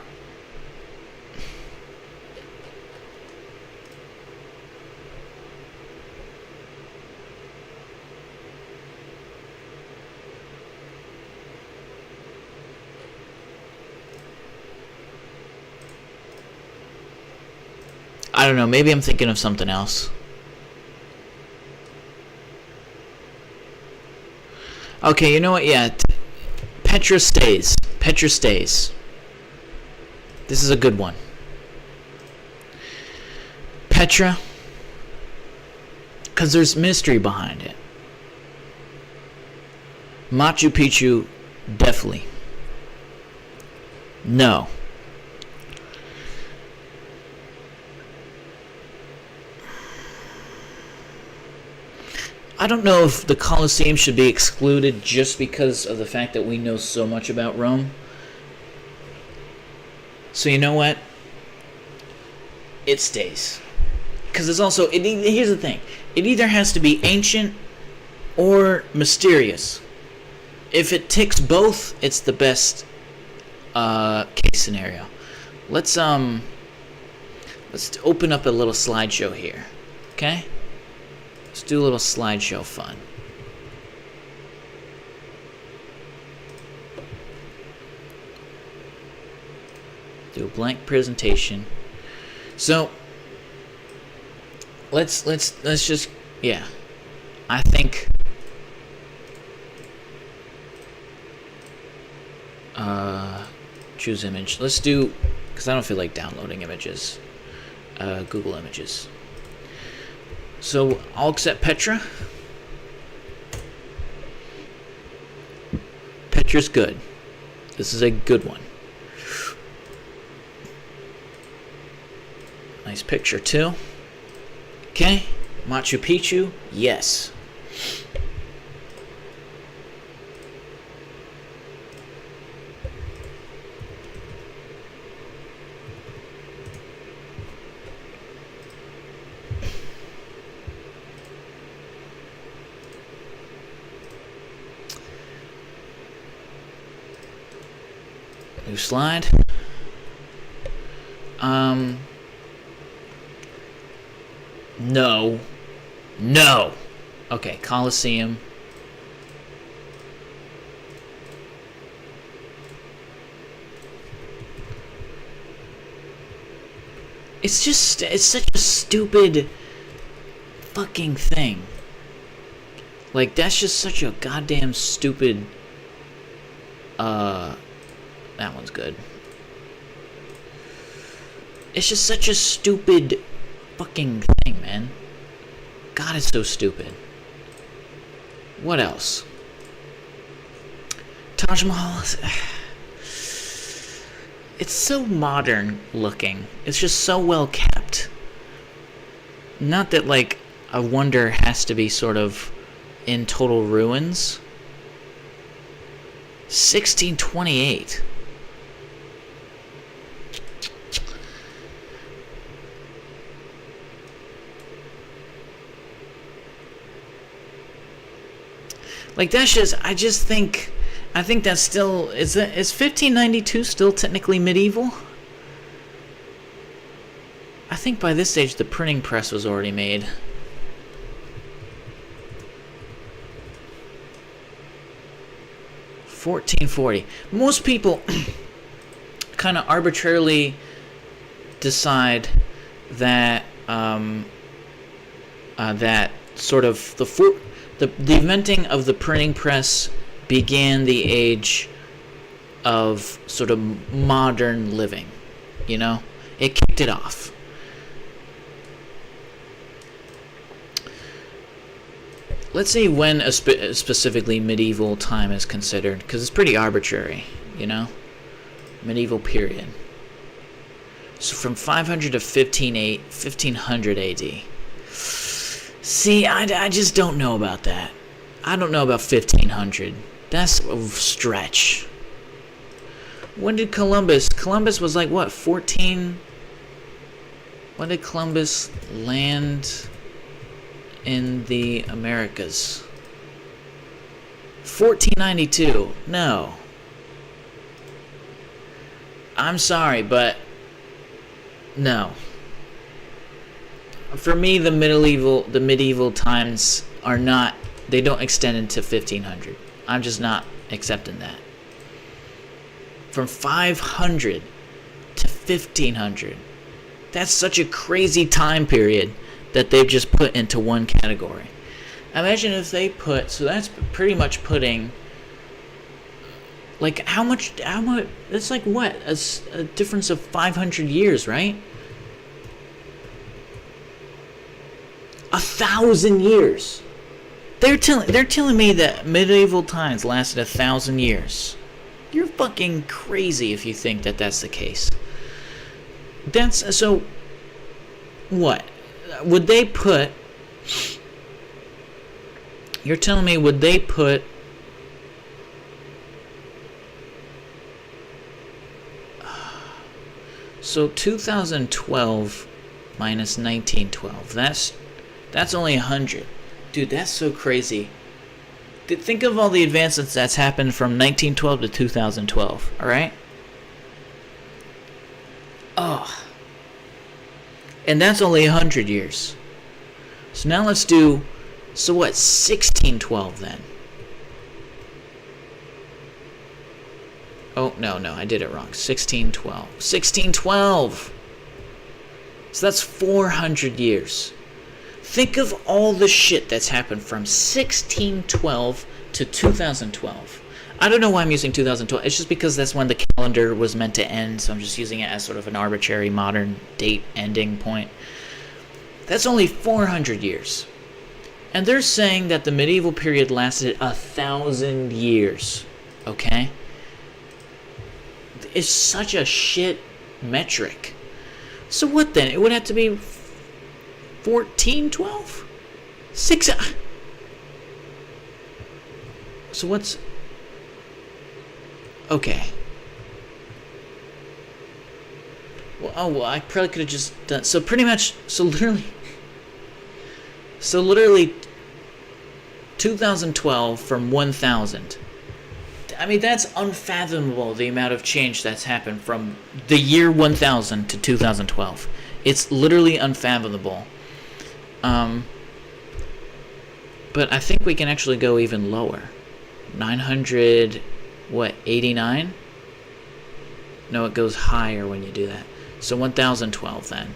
I don't know, maybe I'm thinking of something else. Okay, you know what? Yeah, Petra stays. Petra stays. This is a good one. Petra, because there's mystery behind it. Machu Picchu, definitely. No. I don't know if the Colosseum should be excluded just because of the fact that we know so much about Rome. So you know what? It stays. Because it's also... here's the thing. It either has to be ancient or mysterious. If it ticks both, it's the best case scenario. Let's open up a little slideshow here. Okay? Let's do a little slideshow fun. Do a blank presentation. So let's just, yeah. I think choose image. Let's do, because I don't feel like downloading images. Google Images. So I'll accept Petra. Petra's good. This is a good one. Nice picture too. Okay. Machu Picchu, yes. New slide. No. No. Okay, Colosseum. It's just, it's such a stupid fucking thing. Like, that's just such a goddamn stupid, that one's good. It's just such a stupid fucking thing, man. God, it's so stupid. What else? Taj Mahal. It's so modern looking. It's just so well kept. Not that, like, a wonder has to be sort of in total ruins. 1628. Like, that's just, I think that's still, is 1592 still technically medieval? I think by this stage the printing press was already made. $1440. Most people kind of arbitrarily decide that that sort of the inventing of the printing press began the age of sort of modern living. You know, it kicked it off. let's see when specifically medieval time is considered, because it's pretty arbitrary, you know? Medieval period. So from 500 to 1500 AD. See, I just don't know about that. I don't know about 1500. That's a stretch. When did Columbus was like, what, 14? When did Columbus land in the Americas? 1492. No. I'm sorry, but no. For me, the medieval times are not, they don't extend into 1500. I'm just not accepting that. From 500 to 1500. That's such a crazy time period that they've just put into one category. Imagine if they put, so that's pretty much putting, like, how much, that's like what? A difference of 500 years, right? 1,000 years. They're telling me that medieval times lasted 1,000 years. You're fucking crazy if you think that that's the case. That's, so, what? Would they put, you're telling me, would they put, so 2012 minus 1912, that's only 100. Dude, that's so crazy. Think of all the advancements that's happened from 1912 to 2012, alright? Oh. And that's only 100 years. So now let's do, so what, 1612 then? Oh, no, I did it wrong. 1612. 1612! So that's 400 years. Think of all the shit that's happened from 1612 to 2012. I don't know why I'm using 2012. It's just because that's when the calendar was meant to end, so I'm just using it as sort of an arbitrary modern date ending point. That's only 400 years. And they're saying that the medieval period lasted 1,000 years. Okay? It's such a shit metric. So what then? It would have to be 1412? 6. So what's... Okay. Well, I probably could have just done... So pretty much... So literally 2012 from 1000. I mean, that's unfathomable, the amount of change that's happened from the year 1000 to 2012. It's literally unfathomable. But I think we can actually go even lower. 900, what, 89? No, it goes higher when you do that. So 1012 then.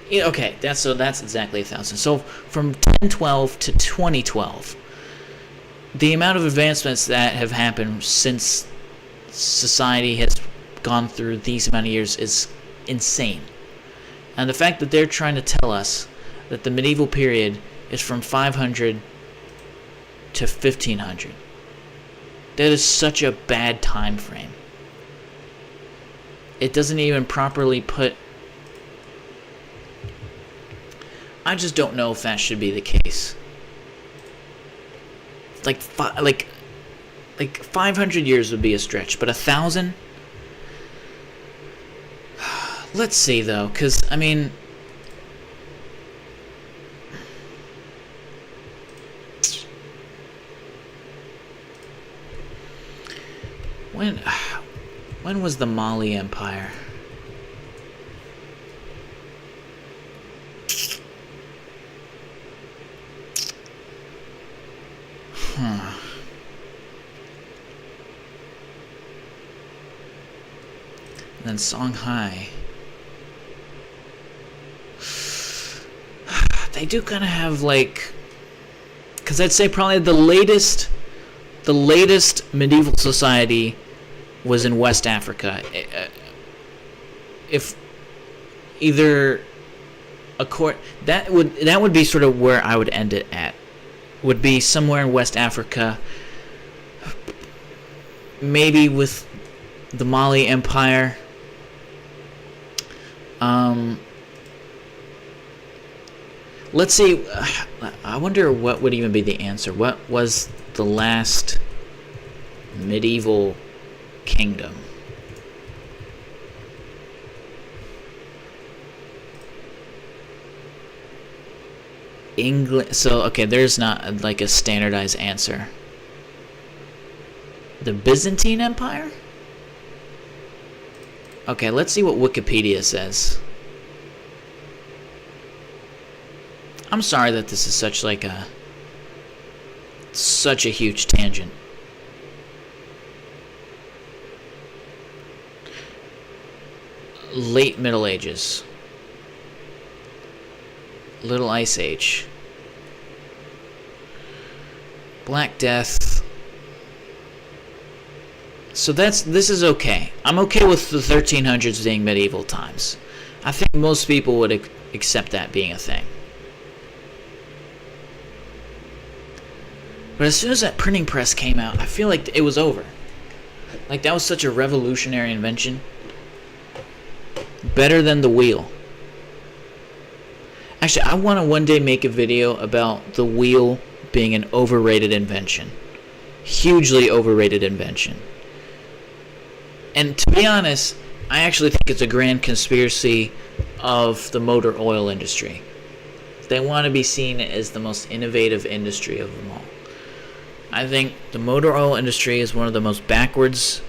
Yeah, okay, that's exactly 1,000. So from 1012 to 2012, the amount of advancements that have happened since society has gone through these amount of years is insane. And the fact that they're trying to tell us that the medieval period is from 500 to 1500. That is such a bad time frame. It doesn't even properly put... I just don't know if that should be the case. Like 500 years would be a stretch, but 1,000? Let's see, though, because, I mean... When was the Mali Empire? And then Songhai. They do kind of have, like... Because I'd say probably the latest medieval society was in West Africa. If either a court... That would be sort of where I would end it at. would be somewhere in West Africa, maybe with the Mali Empire. Let's see. I wonder what would even be the answer. What was the last medieval kingdom? England. So, okay, there's not like a standardized answer. The Byzantine Empire? Okay, let's see what Wikipedia says. I'm sorry that this is such a huge tangent. Late Middle Ages. Little Ice Age. Black Death. So this is okay. I'm okay with the 1300s being medieval times. I think most people would accept that being a thing. But as soon as that printing press came out, I feel like it was over. Like, that was such a revolutionary invention. Better than the wheel. Actually, I want to one day make a video about the wheel being an overrated invention. Hugely overrated invention. And to be honest, I actually think it's a grand conspiracy of the motor oil industry. They want to be seen as the most innovative industry of them all. I think the motor oil industry is one of the most backwards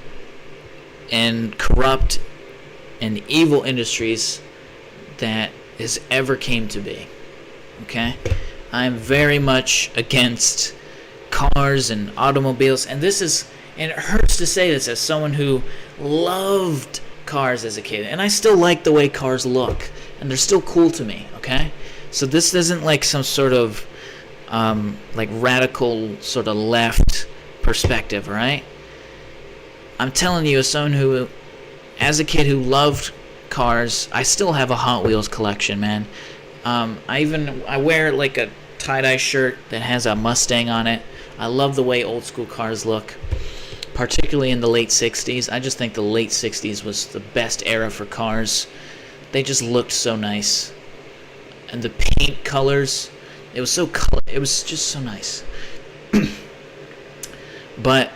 and corrupt and evil industries that has ever came to be. Okay? I'm very much against cars and automobiles, and it hurts to say this as someone who loved cars as a kid, and I still like the way cars look, and they're still cool to me, okay? So this isn't like some sort of like radical sort of left perspective, right? I'm telling you, as someone who, as a kid who loved cars, I still have a Hot Wheels collection, man. I wear like a tie-dye shirt that has a Mustang on it. I love the way old school cars look, particularly in the late 60s. I just think the late 60s was the best era for cars. They just looked so nice. And the paint colors, it was just so nice. But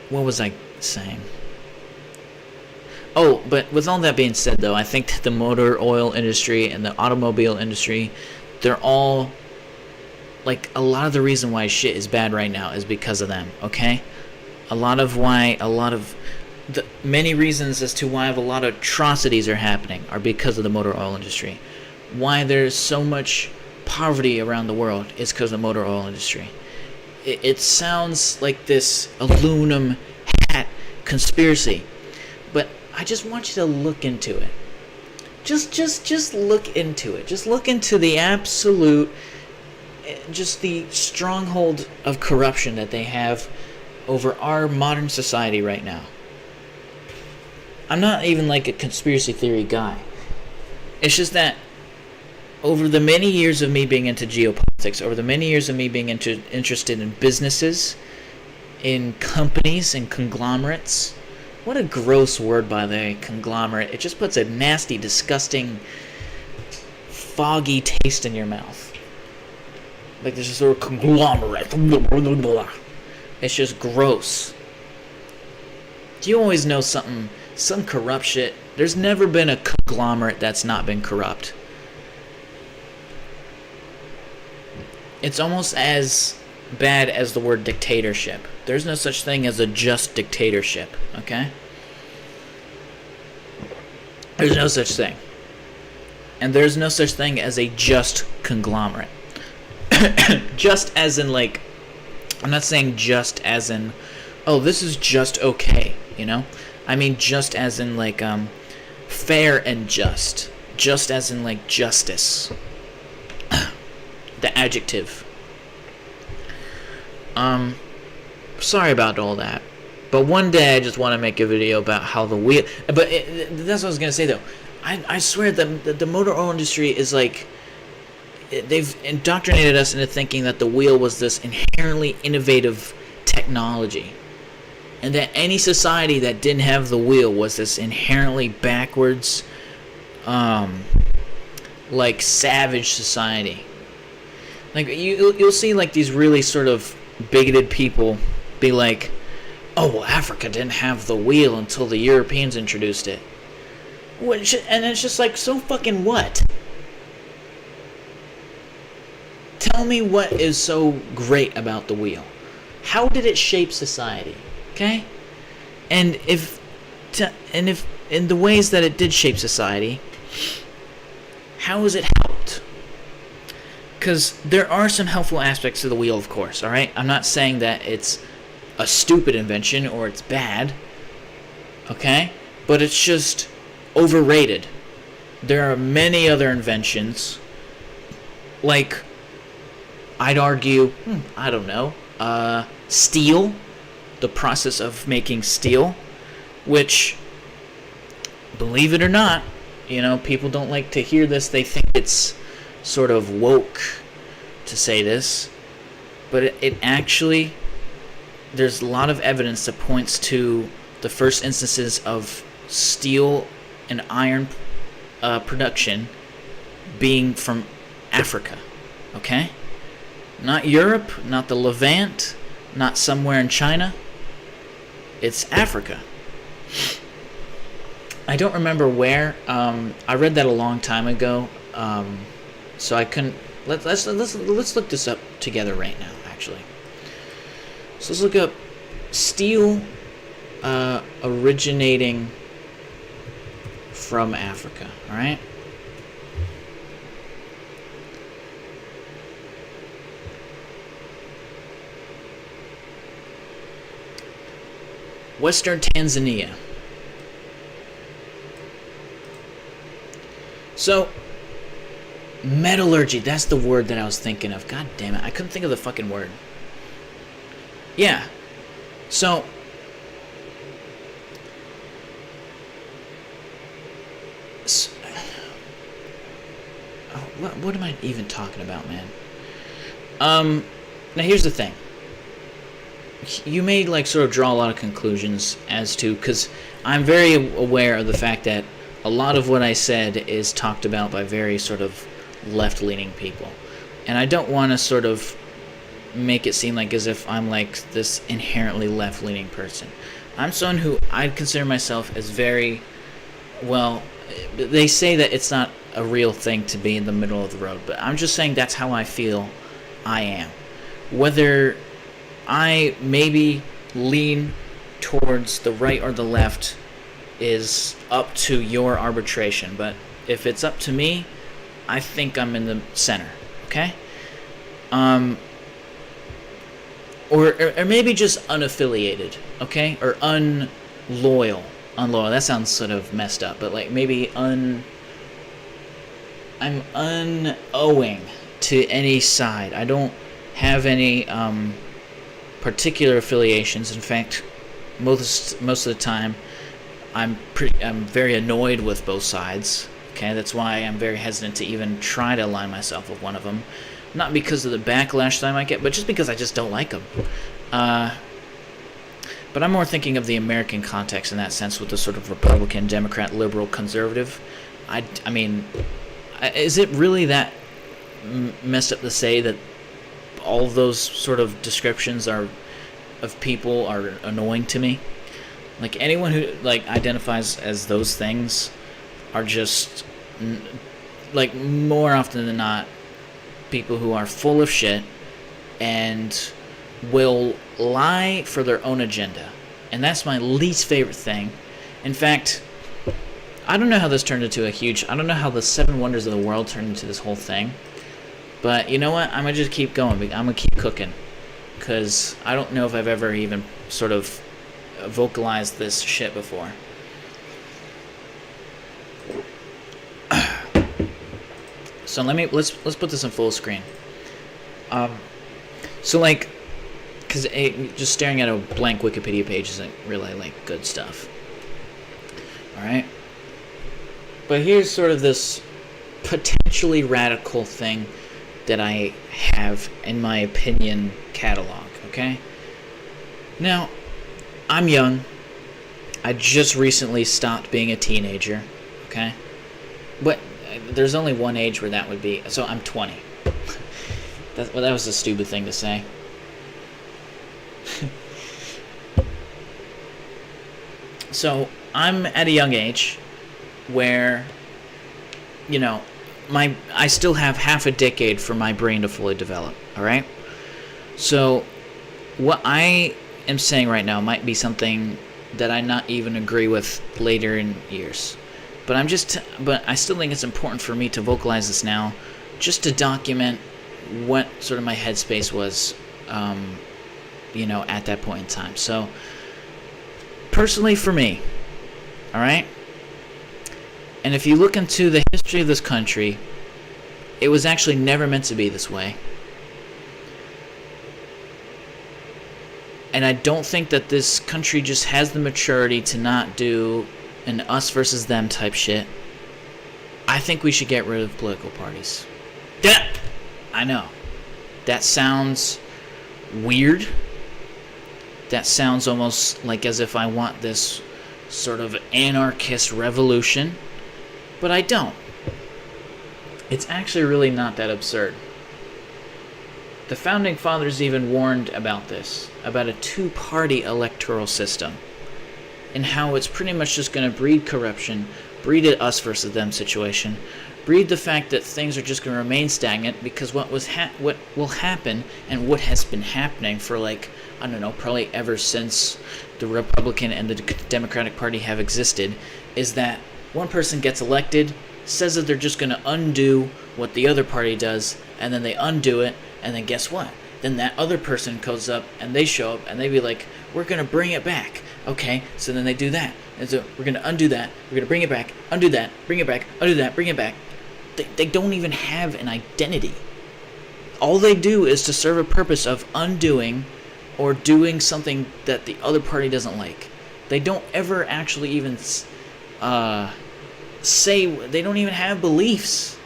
what was I saying? Oh, but with all that being said, though, I think that the motor oil industry and the automobile industry, they're all, like, a lot of the reason why shit is bad right now is because of them, okay? Many reasons as to why a lot of atrocities are happening are because of the motor oil industry. Why there's so much poverty around the world is because of the motor oil industry. It sounds like this aluminum hat conspiracy, but I just want you to look into it. Just look into it. Just look into the absolute, just the stronghold of corruption that they have over our modern society right now. I'm not even like a conspiracy theory guy. It's just that over the many years of me being into geopolitics, over the many years of me being interested in businesses, in companies and conglomerates. What a gross word, by the way, conglomerate. It just puts a nasty, disgusting, foggy taste in your mouth. Like there's a sort of conglomerate. It's just gross. Do you always know some corrupt shit? There's never been a conglomerate that's not been corrupt. It's almost as bad as the word dictatorship. There's no such thing as a just dictatorship, okay? There's no such thing. And there's no such thing as a just conglomerate. Just as in, like, I'm not saying just as in, oh, this is just okay, you know? I mean just as in, like, fair and just. Just as in, like, justice. The adjective. Sorry about all that. But one day I just want to make a video about how the wheel... But that's what I was going to say, though. I swear that the motor oil industry is like... they've indoctrinated us into thinking that the wheel was this inherently innovative technology, and that any society that didn't have the wheel was this inherently backwards, like savage society. Like you'll see like these really sort of bigoted people be like, "Oh, well, Africa didn't have the wheel until the Europeans introduced it." And it's just like, so fucking what? Tell me what is so great about the wheel. How did it shape society? Okay? And if in the ways that it did shape society, how has it helped? Because there are some helpful aspects to the wheel, of course, alright? I'm not saying that it's a stupid invention or it's bad, okay? But it's just overrated. There are many other inventions, like, I'd argue, I don't know, steel, the process of making steel, which, believe it or not, you know, people don't like to hear this. They think it's sort of woke to say this, but it actually, there's a lot of evidence that points to the first instances of steel and iron production being from Africa, okay? Not Europe, not the Levant, not somewhere in China. It's Africa. I don't remember where. I read that a long time ago, so I couldn't. Let's look this up together right now. Actually, so let's look up steel originating from Africa. All right. Western Tanzania. So, metallurgy, that's the word that I was thinking of. God damn it, I couldn't think of the fucking word. Yeah. So, what am I even talking about, man? Now here's the thing. You may like sort of draw a lot of conclusions as to, because I'm very aware of the fact that a lot of what I said is talked about by very sort of left-leaning people, and I don't want to sort of make it seem like as if I'm like this inherently left-leaning person. I'm someone who I'd consider myself as very, well, they say that it's not a real thing to be in the middle of the road, but I'm just saying that's how I feel I am. Whether I maybe lean towards the right or the left is up to your arbitration, but if it's up to me, I think I'm in the center, okay? Or maybe just unaffiliated, okay? Or unloyal. That sounds sort of messed up, but like maybe I'm unowing to any side. I don't have any particular affiliations. In fact, most of the time, I'm very annoyed with both sides. Okay, that's why I'm very hesitant to even try to align myself with one of them. Not because of the backlash that I might get, but just because I just don't like them. But I'm more thinking of the American context in that sense, with the sort of Republican, Democrat, liberal, conservative. I mean, is it really that messed up to say that all of those sort of descriptions of people are annoying to me? Like, anyone who like identifies as those things are just like, more often than not, people who are full of shit and will lie for their own agenda. And that's my least favorite thing. In fact, I don't know how this turned into I don't know how the 7 wonders of the world turned into this whole thing. But you know what? I'm going to just keep going. I'm going to keep cooking. Because I don't know if I've ever even sort of vocalized this shit before. So let's put this in full screen. So like, because just staring at a blank Wikipedia page isn't really like good stuff. All right. But here's sort of this potentially radical thing that I have in my opinion catalog, okay? Now, I'm young. I just recently stopped being a teenager, okay? But there's only one age where that would be. So I'm 20. That was a stupid thing to say. So I'm at a young age where, you know, I still have half a decade for my brain to fully develop, all right? So what I am saying right now might be something that I not even agree with later in years. But I still think it's important for me to vocalize this now, just to document what sort of my headspace was, at that point in time. So, personally for me, all right? And if you look into the history of this country, it was actually never meant to be this way. And I don't think that this country just has the maturity to not do an us versus them type shit. I think we should get rid of political parties. Yeah, I know. That sounds weird. That sounds almost like as if I want this sort of anarchist revolution. But I don't. It's actually really not that absurd. The Founding Fathers even warned about this, about a two-party electoral system, and how it's pretty much just going to breed corruption, breed an us versus them situation, breed the fact that things are just going to remain stagnant, because what will happen, and what has been happening for probably ever since the Republican and the Democratic Party have existed, is that one person gets elected, says that they're just going to undo what the other party does, and then they undo it, and then guess what? Then that other person goes up, and they show up, and they be like, we're going to bring it back. Okay, so then they do that. And so we're going to undo that, we're going to bring it back, undo that, bring it back, undo that, bring it back. They don't even have an identity. All they do is to serve a purpose of undoing or doing something that the other party doesn't like. They don't ever actually even say, they don't even have beliefs.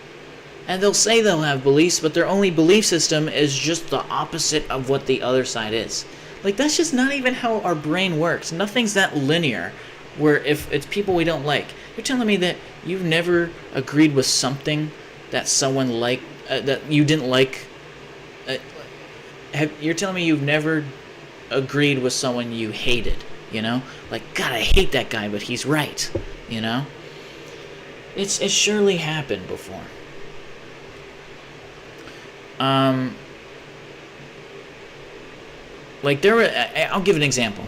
And they'll say they'll have beliefs, but their only belief system is just the opposite of what the other side is. Like, that's just not even how our brain works. Nothing's that linear, where if it's people we don't like. You're telling me that you've never agreed with something that someone liked, that you didn't like? You're telling me you've never agreed with someone you hated, you know? Like, God, I hate that guy, but he's right, you know? It's surely happened before. I'll give an example.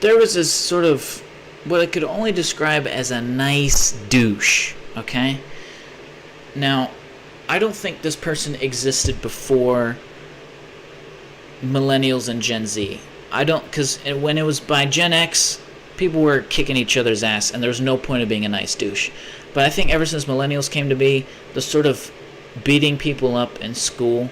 There was this sort of, what I could only describe as a nice douche, okay? Now, I don't think this person existed before millennials and Gen Z. Because when it was by Gen X, people were kicking each other's ass, and there was no point of being a nice douche. But I think ever since millennials came to be, the sort of beating people up in school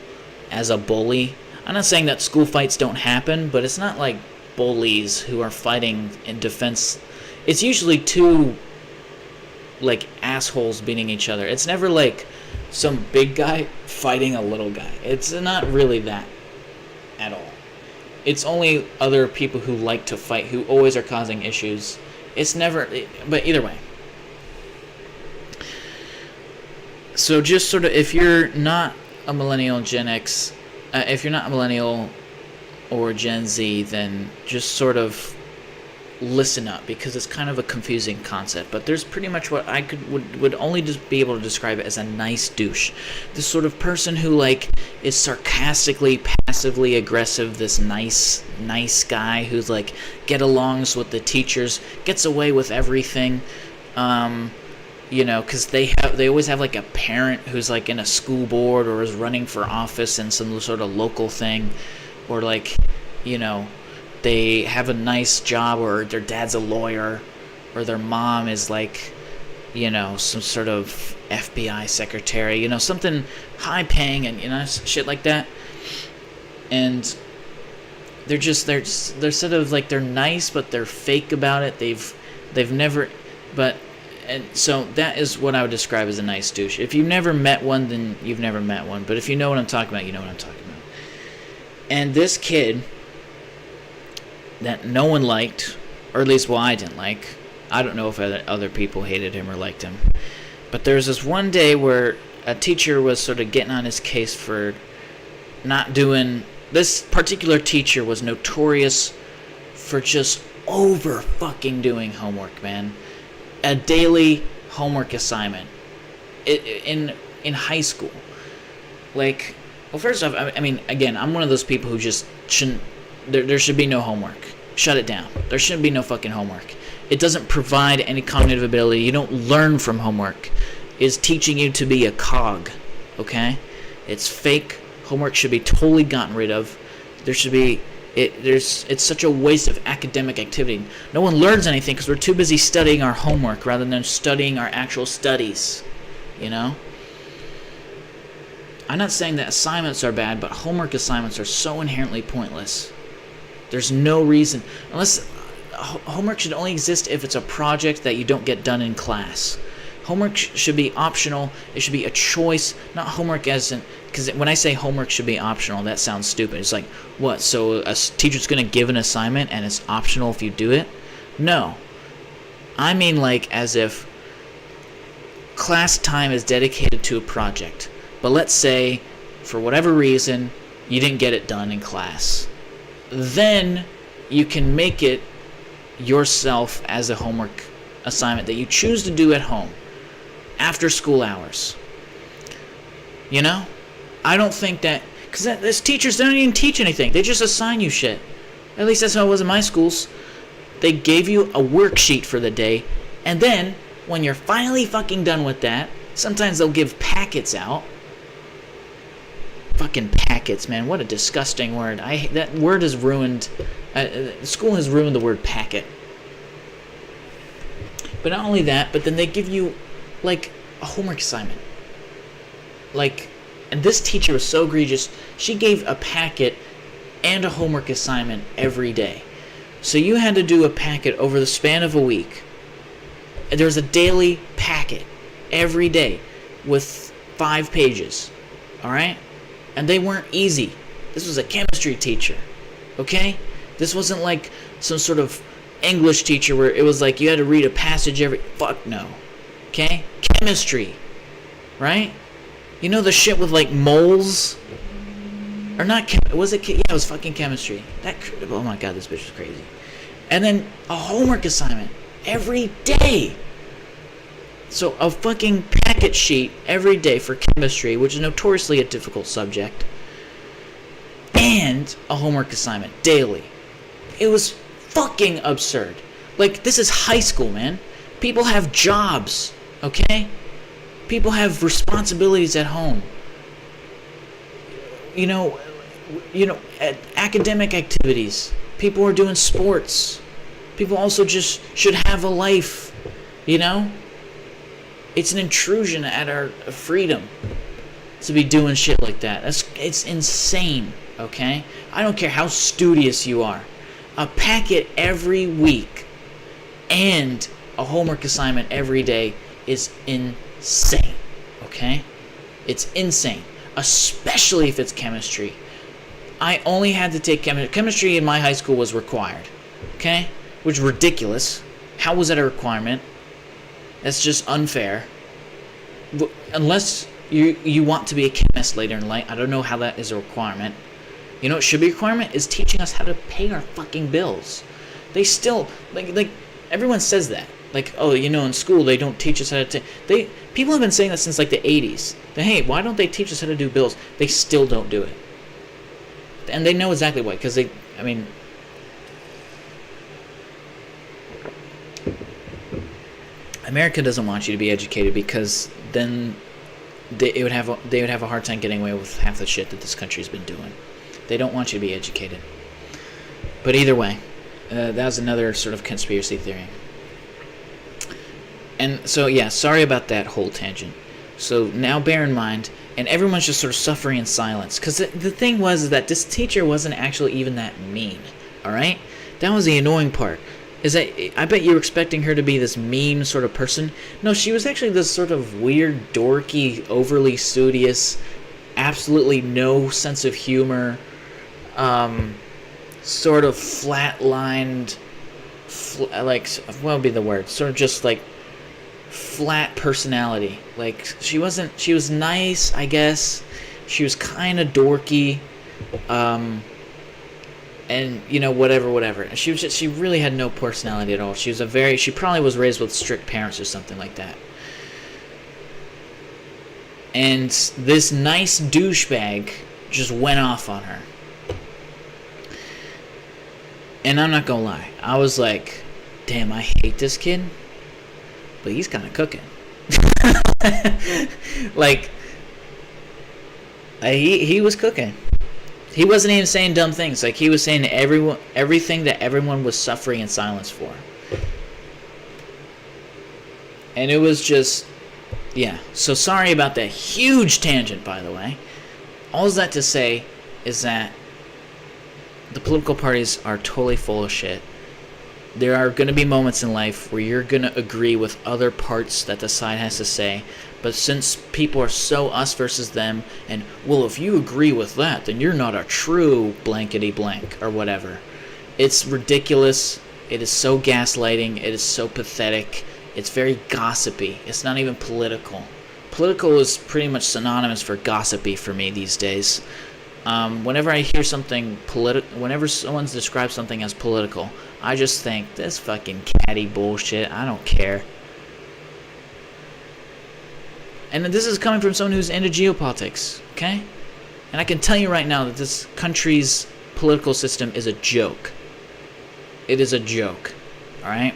as a bully. I'm not saying that school fights don't happen, but it's not like bullies who are fighting in defense. It's usually two, assholes beating each other. It's never like some big guy fighting a little guy. It's not really that at all. It's only other people who like to fight, who always are causing issues. It's never, but either way. So just sort of, if you're not a millennial Gen X, if you're not a millennial or Gen Z, then just sort of listen up, because it's kind of a confusing concept. But there's pretty much what I would only just be able to describe it as a nice douche. This sort of person who is sarcastically, passively aggressive, this nice guy who's get-alongs with the teachers, gets away with everything. Because they always have a parent who's in a school board or is running for office in some sort of local thing, or they have a nice job, or their dad's a lawyer, or their mom is some sort of FBI secretary, something high paying, and shit like that. And they're sort of they're nice, but they're fake about it. They've never, but And so that is what I would describe as a nice douche. If you've never met one, then you've never met one. But if you know what I'm talking about, you know what I'm talking about. And this kid that no one liked, or at least, well, I didn't like. I don't know if other people hated him or liked him. But there was this one day where a teacher was sort of getting on his case for not doing... This particular teacher was notorious for just over fucking doing homework, man. A daily homework assignment in high school. Like, well, first off, I mean, again, I'm one of those people who just shouldn't... There should be no homework. Shut it down. There shouldn't be no fucking homework. It doesn't provide any cognitive ability. You don't learn from homework. It's teaching you to be a cog, okay? It's fake. Homework should be totally gotten rid of. There should be... It's such a waste of academic activity. No one learns anything because we're too busy studying our homework rather than studying our actual studies, you know? I'm not saying that assignments are bad, but homework assignments are so inherently pointless. There's no reason, unless homework should only exist if it's a project that you don't get done in class. Homework should be optional. It should be a choice, not homework as in... Because when I say homework should be optional, that sounds stupid. It's like, what? So a teacher's going to give an assignment and it's optional if you do it? No. I mean like as if class time is dedicated to a project. But let's say, for whatever reason, you didn't get it done in class. Then you can make it yourself as a homework assignment that you choose to do at home after school hours. You know? I don't think that... Because these teachers, they don't even teach anything. They just assign you shit. At least that's how it was in my schools. They gave you a worksheet for the day, and then, when you're finally fucking done with that, sometimes they'll give packets out. Fucking packets, man. What a disgusting word. That word has ruined... school has ruined the word packet. But not only that, but then they give you, like, a homework assignment. Like... And this teacher was so egregious, she gave a packet and a homework assignment every day. So you had to do a packet over the span of a week. There was a daily packet every day with 5 pages. Alright? And they weren't easy. This was a chemistry teacher. Okay? This wasn't like some sort of English teacher where it was like you had to read a passage every... Fuck no. Okay? Chemistry. Right? You know the shit with, like, moles? Or not, was it, yeah, it was fucking chemistry. Oh my god, this bitch is crazy. And then a homework assignment every day. So a fucking packet sheet every day for chemistry, which is notoriously a difficult subject. And a homework assignment daily. It was fucking absurd. Like, this is high school, man. People have jobs, okay? People have responsibilities at home. You know, academic activities. People are doing sports. People also just should have a life, you know? It's an intrusion at our freedom to be doing shit like that. It's insane, okay? I don't care how studious you are. A packet every week and a homework assignment every day is insane, okay? It's insane, especially if it's chemistry. I only had to take chemistry. Chemistry in my high school was required, okay? Which is ridiculous. How was that a requirement? That's just unfair. Unless you want to be a chemist later in life, I don't know how that is a requirement. You know what should be a requirement is teaching us how to pay our fucking bills. They still, like everyone says that. Like, oh, you know, in school they don't teach us how to... People have been saying that since like the 80s. That, hey, why don't they teach us how to do bills? They still don't do it. And they know exactly why. Because America doesn't want you to be educated because then they would have a hard time getting away with half the shit that this country's been doing. They don't want you to be educated. But either way, that was another sort of conspiracy theory. And so, yeah, sorry about that whole tangent. So now bear in mind, and everyone's just sort of suffering in silence. Because the thing was that this teacher wasn't actually even that mean, alright? That was the annoying part. is that I bet you were expecting her to be this mean sort of person. No, she was actually this sort of weird, dorky, overly studious, absolutely no sense of humor, sort of flat-lined, like, what would be the word? Sort of just like flat personality. Like, she was nice, I guess. She was kind of dorky. And, you know, whatever. She really had no personality at all. She probably was raised with strict parents or something like that. And this nice douchebag just went off on her. And I'm not gonna lie, I was like, damn, I hate this kid, but he's kind of cooking. Like, he was cooking. He wasn't even saying dumb things. Like, he was saying everything that everyone was suffering in silence for. And it was just, yeah. So sorry about that huge tangent, by the way. All that to say is that the political parties are totally full of shit. There are going to be moments in life where you're going to agree with other parts that the side has to say. But since people are so us versus them, and, well, if you agree with that, then you're not a true blankety blank, or whatever. It's ridiculous. It is so gaslighting. It is so pathetic. It's very gossipy. It's not even political. Political is pretty much synonymous for gossipy for me these days. Whenever I hear something whenever someone's described something as political, I just think, this fucking catty bullshit. I don't care. And this is coming from someone who's into geopolitics, okay? And I can tell you right now that this country's political system is a joke. It is a joke, all right?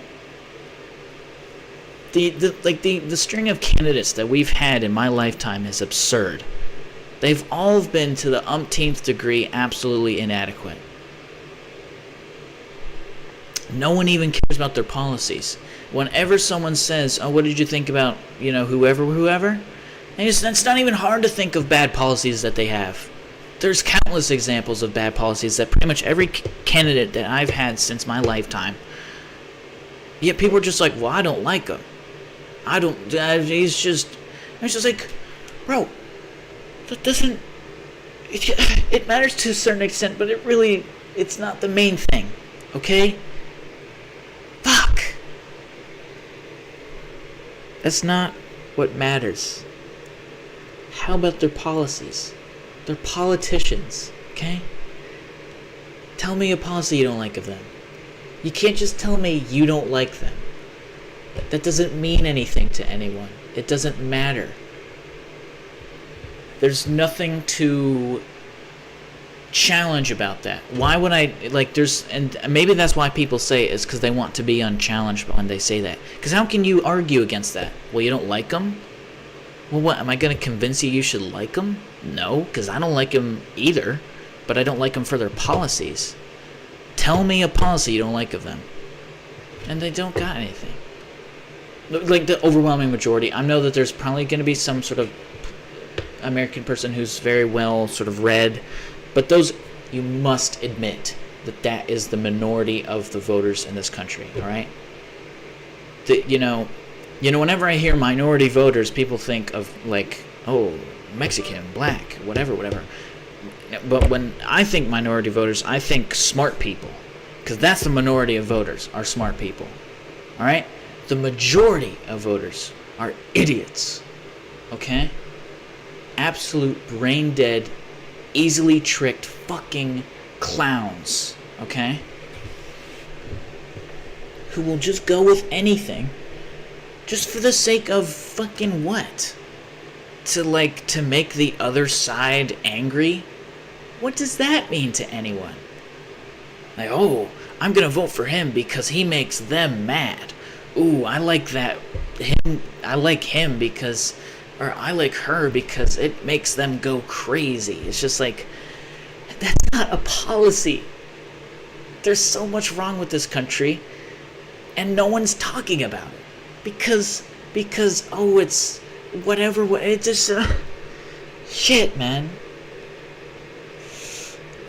The string of candidates that we've had in my lifetime is absurd. They've all been, to the umpteenth degree, absolutely inadequate. No one even cares about their policies. Whenever someone says, oh, what did you think about, you know, whoever, and it's not even hard to think of bad policies that they have. There's countless examples of bad policies that pretty much every candidate that I've had since my lifetime. Yet people are just like, well, I don't like him. It's just like, bro, that doesn't, it matters to a certain extent, but it's not the main thing, okay? Fuck. That's not what matters. How about their policies? They're politicians, okay? Tell me a policy you don't like of them. You can't just tell me you don't like them. That doesn't mean anything to anyone. It doesn't matter. There's nothing to challenge about that. Why would I, like, and maybe that's why people say it, is because they want to be unchallenged when they say that. Because how can you argue against that? Well, you don't like them? Well, what, am I going to convince you should like them? No, because I don't like them either, but I don't like them for their policies. Tell me a policy you don't like of them. And they don't got anything. Like, the overwhelming majority. I know that there's probably going to be some sort of American person who's very well sort of read, but those, you must admit that is the minority of the voters in this country, all right? You know, whenever I hear minority voters, people think of, like, oh, Mexican, black, whatever. But when I think minority voters, I think smart people, because that's the minority of voters, are smart people, all right? The majority of voters are idiots, okay? Absolute brain-dead, easily tricked fucking clowns, okay? Who will just go with anything just for the sake of fucking what? To make the other side angry? What does that mean to anyone? Like, oh, I'm gonna vote for him because he makes them mad. Ooh, I like that. I like him because, or I like her because it makes them go crazy. It's just like, that's not a policy. There's so much wrong with this country, and no one's talking about it. Because, oh, it's whatever, it's just, shit, man.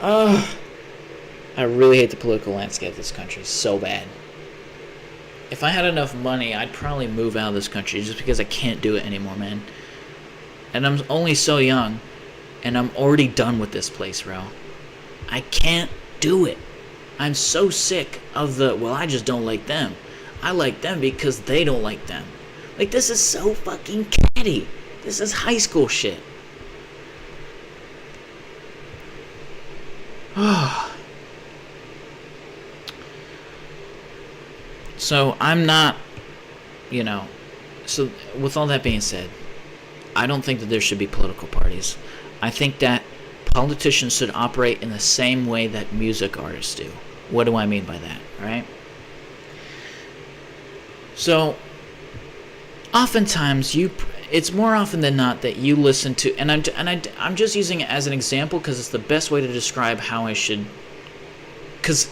Oh, I really hate the political landscape of this country so bad. if I had enough money, I'd probably move out of this country just because I can't do it anymore, man. And I'm only so young, and I'm already done with this place, bro. I can't do it. I'm so sick of well, I just don't like them. I like them because they don't like them. Like, this is so fucking catty. This is high school shit. So, I'm not, so with all that being said, I don't think that there should be political parties. I think that politicians should operate in the same way that music artists do. What do I mean by that, right? So, oftentimes it's more often than not that you listen to, and I'm just using it as an example because it's the best way to describe how I should, because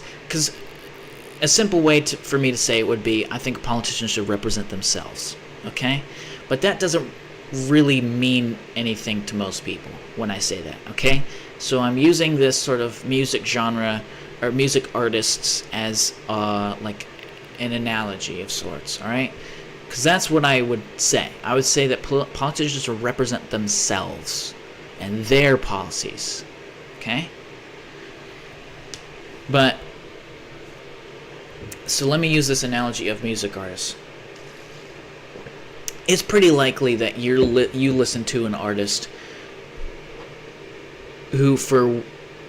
a simple way for me to say it would be, I think politicians should represent themselves, okay? But that doesn't really mean anything to most people when I say that, okay? So I'm using this sort of music genre or music artists as like an analogy of sorts, all right? Because that's what I would say. I would say that politicians should represent themselves and their policies, okay? But so let me use this analogy of music artists. It's pretty likely that you listen to an artist who, for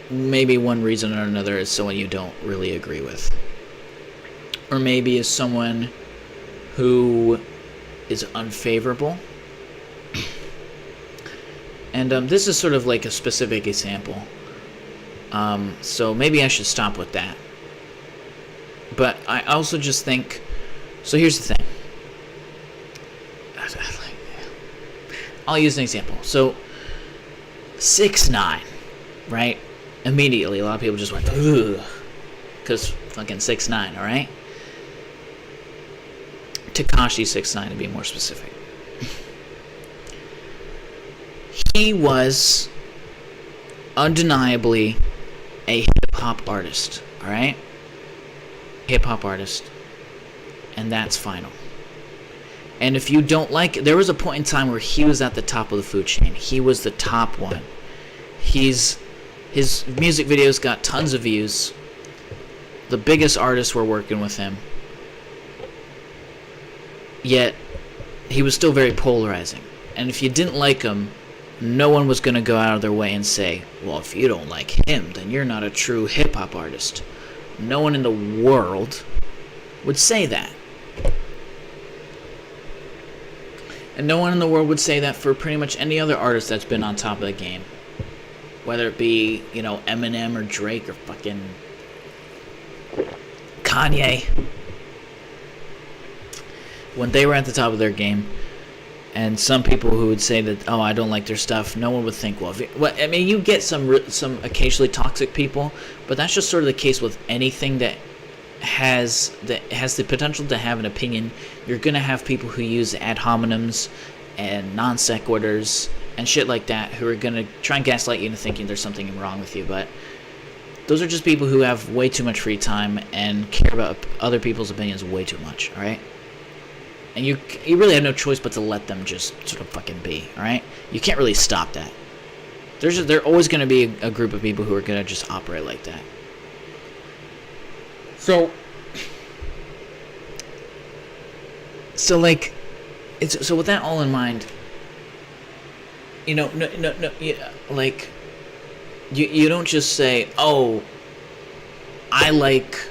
maybe one reason or another, is someone you don't really agree with. Or maybe is someone who is unfavorable. And this is sort of like a specific example. So maybe I should stop with that. But I also just think, so here's the thing. I'll use an example. So 6ix9ine, right? Immediately, a lot of people just went, ugh, because fucking 6ix9ine, all right? Tekashi 6ix9ine, to be more specific. He was undeniably a hip-hop artist, all right? Hip-hop artist. And that's final. And if you don't like it, there was a point in time where he was at the top of the food chain. He was the top one. His music videos got tons of views. The biggest artists were working with him. Yet, he was still very polarizing. And if you didn't like him, no one was going to go out of their way and say, well, if you don't like him, then you're not a true hip-hop artist. No one in the world would say that. And no one in the world would say that for pretty much any other artist that's been on top of the game. Whether it be, Eminem or Drake or fucking Kanye. When they were at the top of their game, and some people who would say that, oh, I don't like their stuff, no one would think, you get some occasionally toxic people, but that's just sort of the case with anything that has the potential to have an opinion. You're going to have people who use ad hominems and non sequiturs and shit like that who are going to try and gaslight you into thinking there's something wrong with you, but those are just people who have way too much free time and care about other people's opinions way too much, alright? And you really have no choice but to let them just sort of fucking be, alright? You can't really stop that. There's always going to be a group of people who are going to just operate like that. So with that all in mind, you don't just say, oh, I like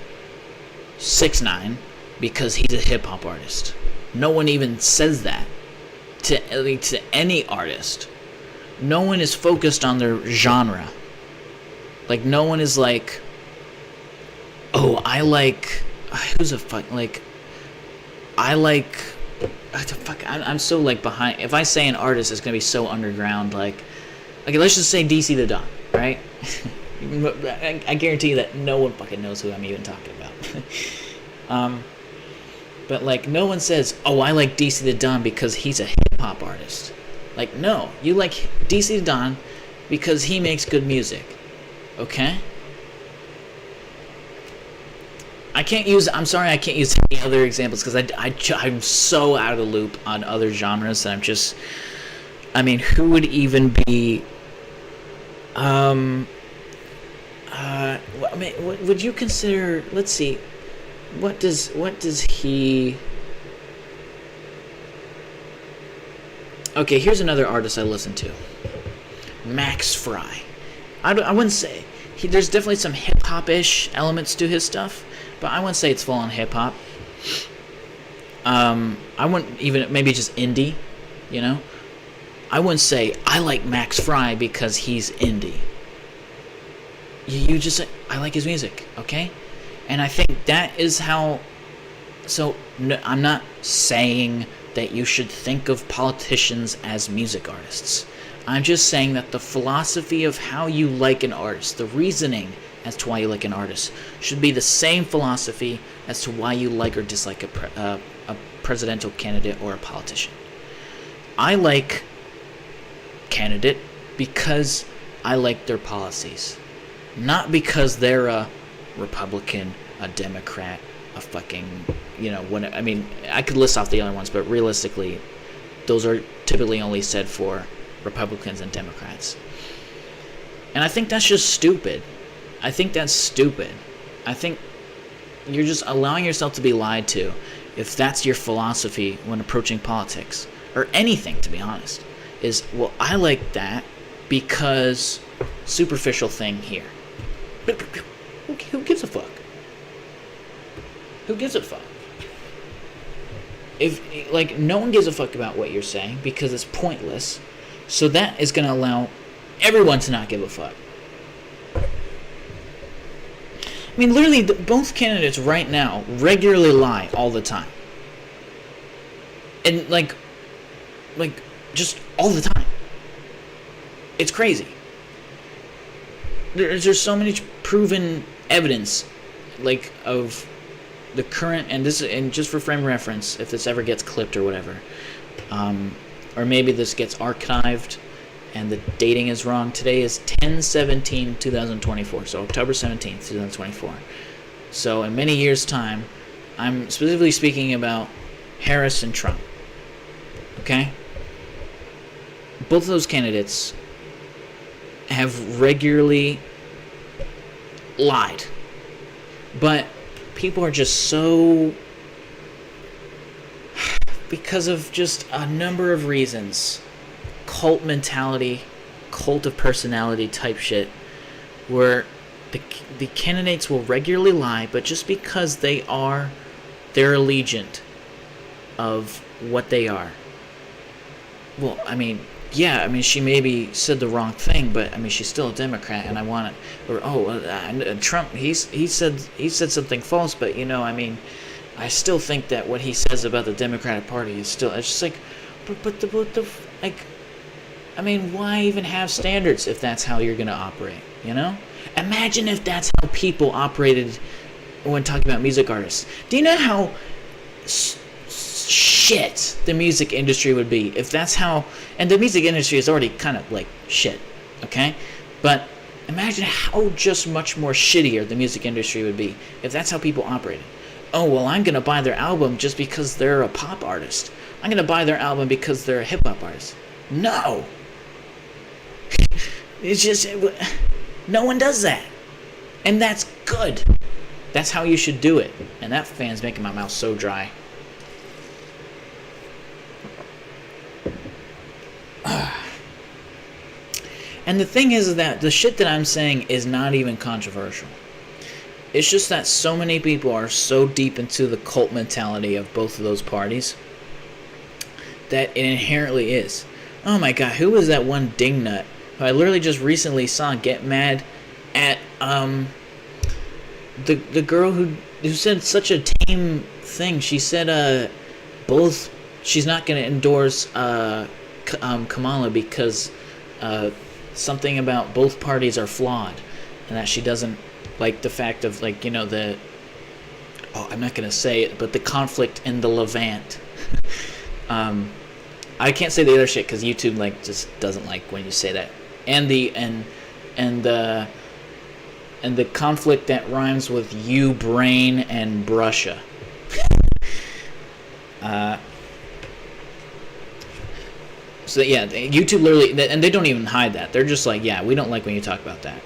6ix9ine because he's a hip-hop artist. No one even says that to any artist. No one is focused on their genre. Like, no one is like, oh, I like, I'm so, like, behind. If I say an artist, it's going to be so underground, like, okay, let's just say DC the Don, right? I guarantee you that no one fucking knows who I'm even talking about. But, like, no one says, oh, I like DC the Don because he's a hip-hop artist. Like, no, you like DC the Don because he makes good music, okay? I'm sorry I can't use other examples because I'm so out of the loop on other genres that I mean, who would even be? I mean, what would you consider? Let's see. What does he? Okay, here's another artist I listen to. Max Fry. I wouldn't say there's definitely some hip hop-ish elements to his stuff, but I wouldn't say it's full on hip hop. I wouldn't even maybe just indie, you know. I wouldn't say I like Max Fry because he's indie. You just say I like his music, okay? And I think that is how. So no, I'm not saying that you should think of politicians as music artists. I'm just saying that the philosophy of how you like an artist, the reasoning as to why you like an artist, should be the same philosophy as to why you like or dislike a presidential candidate or a politician. I like candidate because I like their policies, not because they're a Republican, a Democrat, a fucking, you know, when I mean, I could list off the other ones, but realistically, those are typically only said for Republicans and Democrats. And I think that's just stupid. I think that's stupid. I think you're just allowing yourself to be lied to if that's your philosophy when approaching politics, or anything, to be honest, is, well, I like that because superficial thing here. Who gives a fuck? Who gives a fuck? If, like, no one gives a fuck about what you're saying because it's pointless, so that is going to allow everyone to not give a fuck. I mean, literally, both candidates right now regularly lie all the time. And, like, just all the time. It's crazy. There's so many proven evidence, like, of the current, and just for frame reference, if this ever gets clipped or whatever, or maybe this gets archived and the dating is wrong. Today is 10/17/2024, so October 17th, 2024. So in many years' time, I'm specifically speaking about Harris and Trump. Okay? Both of those candidates have regularly lied. But people are just so, because of just a number of reasons, cult mentality, cult of personality type shit, where the candidates will regularly lie, but just because they're allegiant of what they are. Well, I mean, yeah, I mean, she maybe said the wrong thing, but I mean, she's still a Democrat, and I want it. Or Trump, he said something false, but you know, I mean, I still think that what he says about the Democratic Party is still. It's just like, but the like, I mean, why even have standards if that's how you're gonna operate? You know, imagine if that's how people operated when talking about music artists. Do you know how shit the music industry would be if that's how, and the music industry is already kind of like shit, okay? But imagine how just much more shittier the music industry would be if that's how people operated. Oh, well, I'm going to buy their album just because they're a pop artist. I'm going to buy their album because they're a hip-hop artist. No. It's just, no one does that. And that's good. That's how you should do it. And that fan's making my mouth so dry. And the thing is that the shit that I'm saying is not even controversial. It's just that so many people are so deep into the cult mentality of both of those parties that it inherently is. Oh my god, who was that one dingnut who I literally just recently saw get mad at the girl who said such a tame thing. She said she's not going to endorse Kamala because something about both parties are flawed, and that she doesn't like the fact of, like, you know, I'm not going to say it, but the conflict in the Levant. I can't say the other shit because YouTube, like, just doesn't like when you say that. And the conflict that rhymes with Ukraine and Russia. So yeah, YouTube literally, and they don't even hide that. They're just like, yeah, we don't like when you talk about that.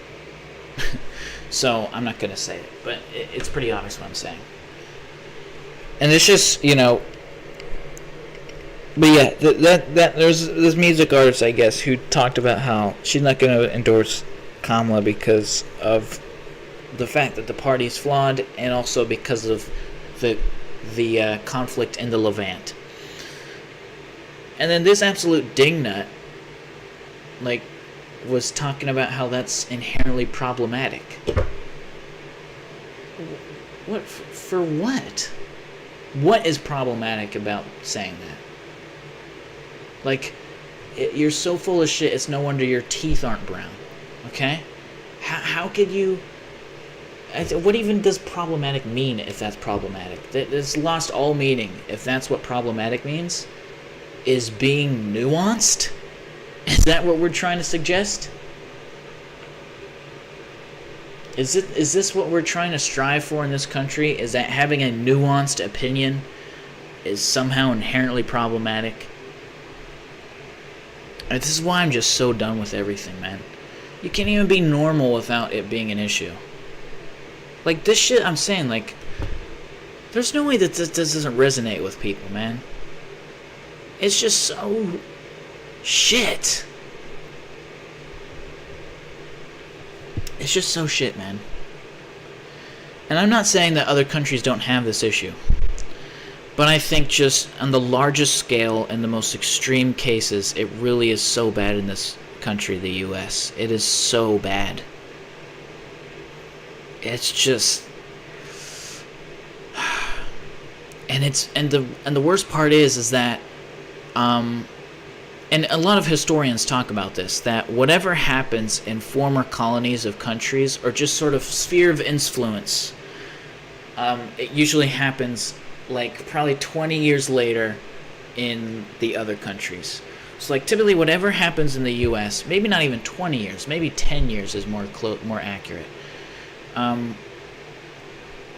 So I'm not gonna say it, but it's pretty obvious what I'm saying. And it's just, but yeah, that there's this music artist, I guess, who talked about how she's not gonna endorse Kamala because of the fact that the party's flawed, and also because of the conflict in the Levant. And then this absolute dingnut, was talking about how that's inherently problematic. What? For what? What is problematic about saying that? You're so full of shit, it's no wonder your teeth aren't brown. Okay? How could you... What even does problematic mean if that's problematic? It's lost all meaning if that's what problematic means. Is being nuanced? Is that what we're trying to suggest? Is this what we're trying to strive for in this country? Is that having a nuanced opinion is somehow inherently problematic? And this is why I'm just so done with everything, man. You can't even be normal without it being an issue. This shit I'm saying, there's no way that this doesn't resonate with people, man. It's just so shit. It's just so shit, man. And I'm not saying that other countries don't have this issue. But I think just on the largest scale and the most extreme cases, it really is so bad in this country, the US. It is so bad. It's just... And the worst part is that and a lot of historians talk about this, that whatever happens in former colonies of countries, or just sort of sphere of influence, it usually happens probably 20 years later in the other countries. So typically whatever happens in the US, maybe not even 20 years, maybe 10 years is more accurate.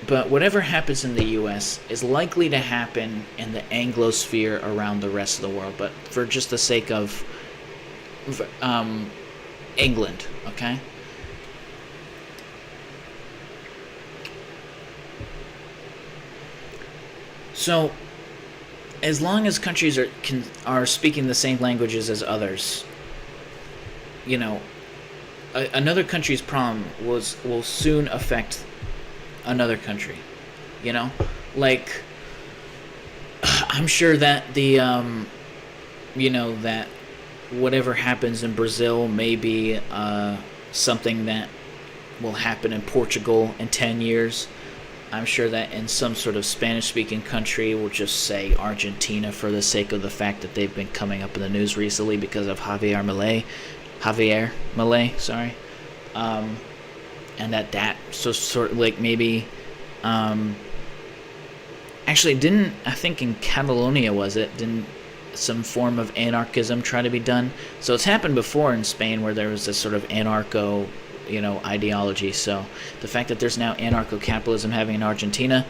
But whatever happens in the U.S. is likely to happen in the Anglosphere around the rest of the world, but for just the sake of England, okay? So, as long as countries are speaking the same languages as others, another country's problem will soon affect another country, I'm sure that that whatever happens in Brazil may be something that will happen in Portugal in 10 years. I'm sure that in some sort of Spanish-speaking country, we'll just say Argentina for the sake of the fact that they've been coming up in the news recently because of Javier Milei, sorry. And that so sort of maybe actually I think in Catalonia didn't some form of anarchism try to be done? So it's happened before in Spain where there was this sort of anarcho ideology. So the fact that there's now anarcho-capitalism having in Argentina,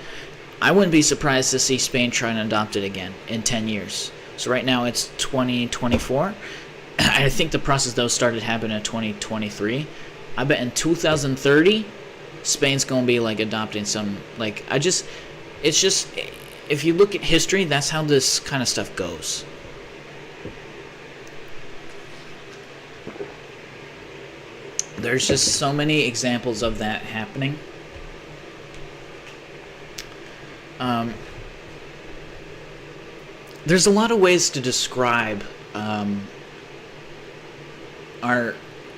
I wouldn't be surprised to see Spain try and adopt it again in 10 years. So right now it's 2024. I think the process though started happening in 2023. I bet in 2030, Spain's gonna be adopting some it's just if you look at history, that's how this kind of stuff goes. There's just so many examples of that happening. There's a lot of ways to describe our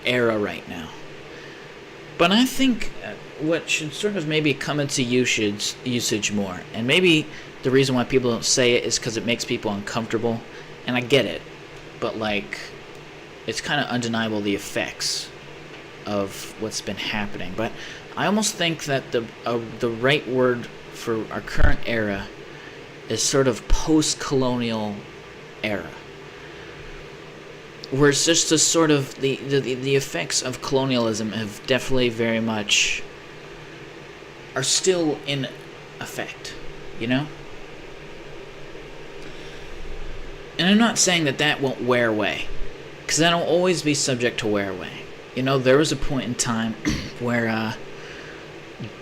era right now. But I think what should sort of maybe come into usage more, and maybe the reason why people don't say it is because it makes people uncomfortable, and I get it, but it's kind of undeniable the effects of what's been happening. But I almost think that the right word for our current era is sort of post-colonial era, where it's just a sort of the effects of colonialism have definitely very much are still in effect, And I'm not saying that that won't wear away, because that'll always be subject to wear away. You know, there was a point in time where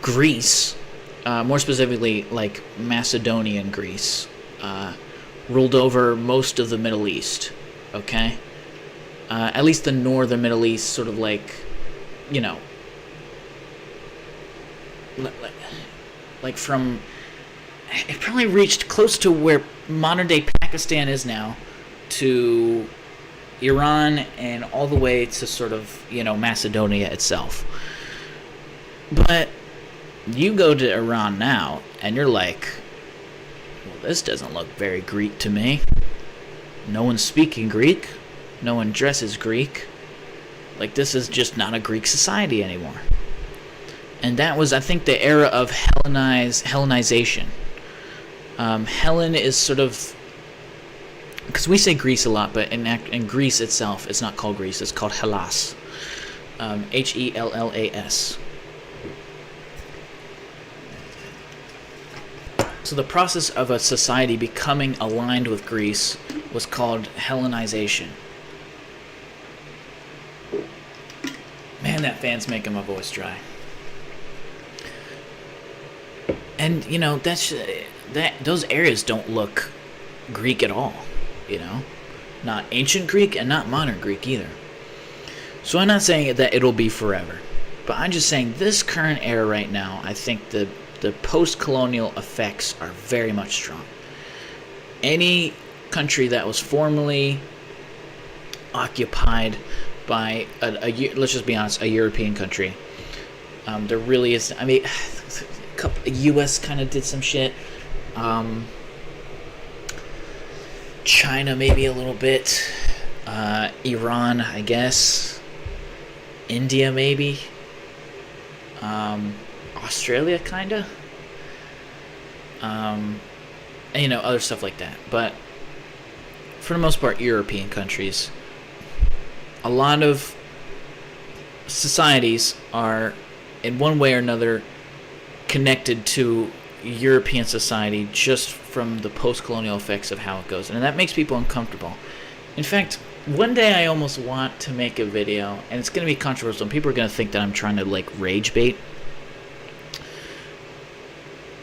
Greece, more specifically like Macedonian Greece, ruled over most of the Middle East, okay? At least the northern Middle East, sort of like, you know, like from, it probably reached close to where modern-day Pakistan is now, to Iran, and all the way to sort of, you know, Macedonia itself. But you go to Iran now, and you're like, well, this doesn't look very Greek to me. No one's speaking Greek. No one dresses Greek. Like, this is just not a Greek society anymore. And that was, I think, the era of Hellenization. Hellen is sort of, because we say Greece a lot, but in Greece itself, it's not called Greece, it's called Hellas. Hellas. So the process of a society becoming aligned with Greece was called Hellenization. Man, that fan's making my voice dry. And, you know, those areas don't look Greek at all, you know? Not ancient Greek and not modern Greek either. So I'm not saying that it'll be forever, but I'm just saying this current era right now, I think the post-colonial effects are very much strong. Any country that was formerly occupied by let's just be honest, a European country, there really is, I mean, the U.S. kind of did some shit. China maybe a little bit. Iran, I guess. India maybe. Australia kinda. And, you know, other stuff like that. But for the most part, European countries. A lot of societies are, in one way or another, connected to European society just from the post-colonial effects of how it goes. And that makes people uncomfortable. In fact, one day I almost want to make a video, and it's going to be controversial, and people are going to think that I'm trying to, like, rage bait.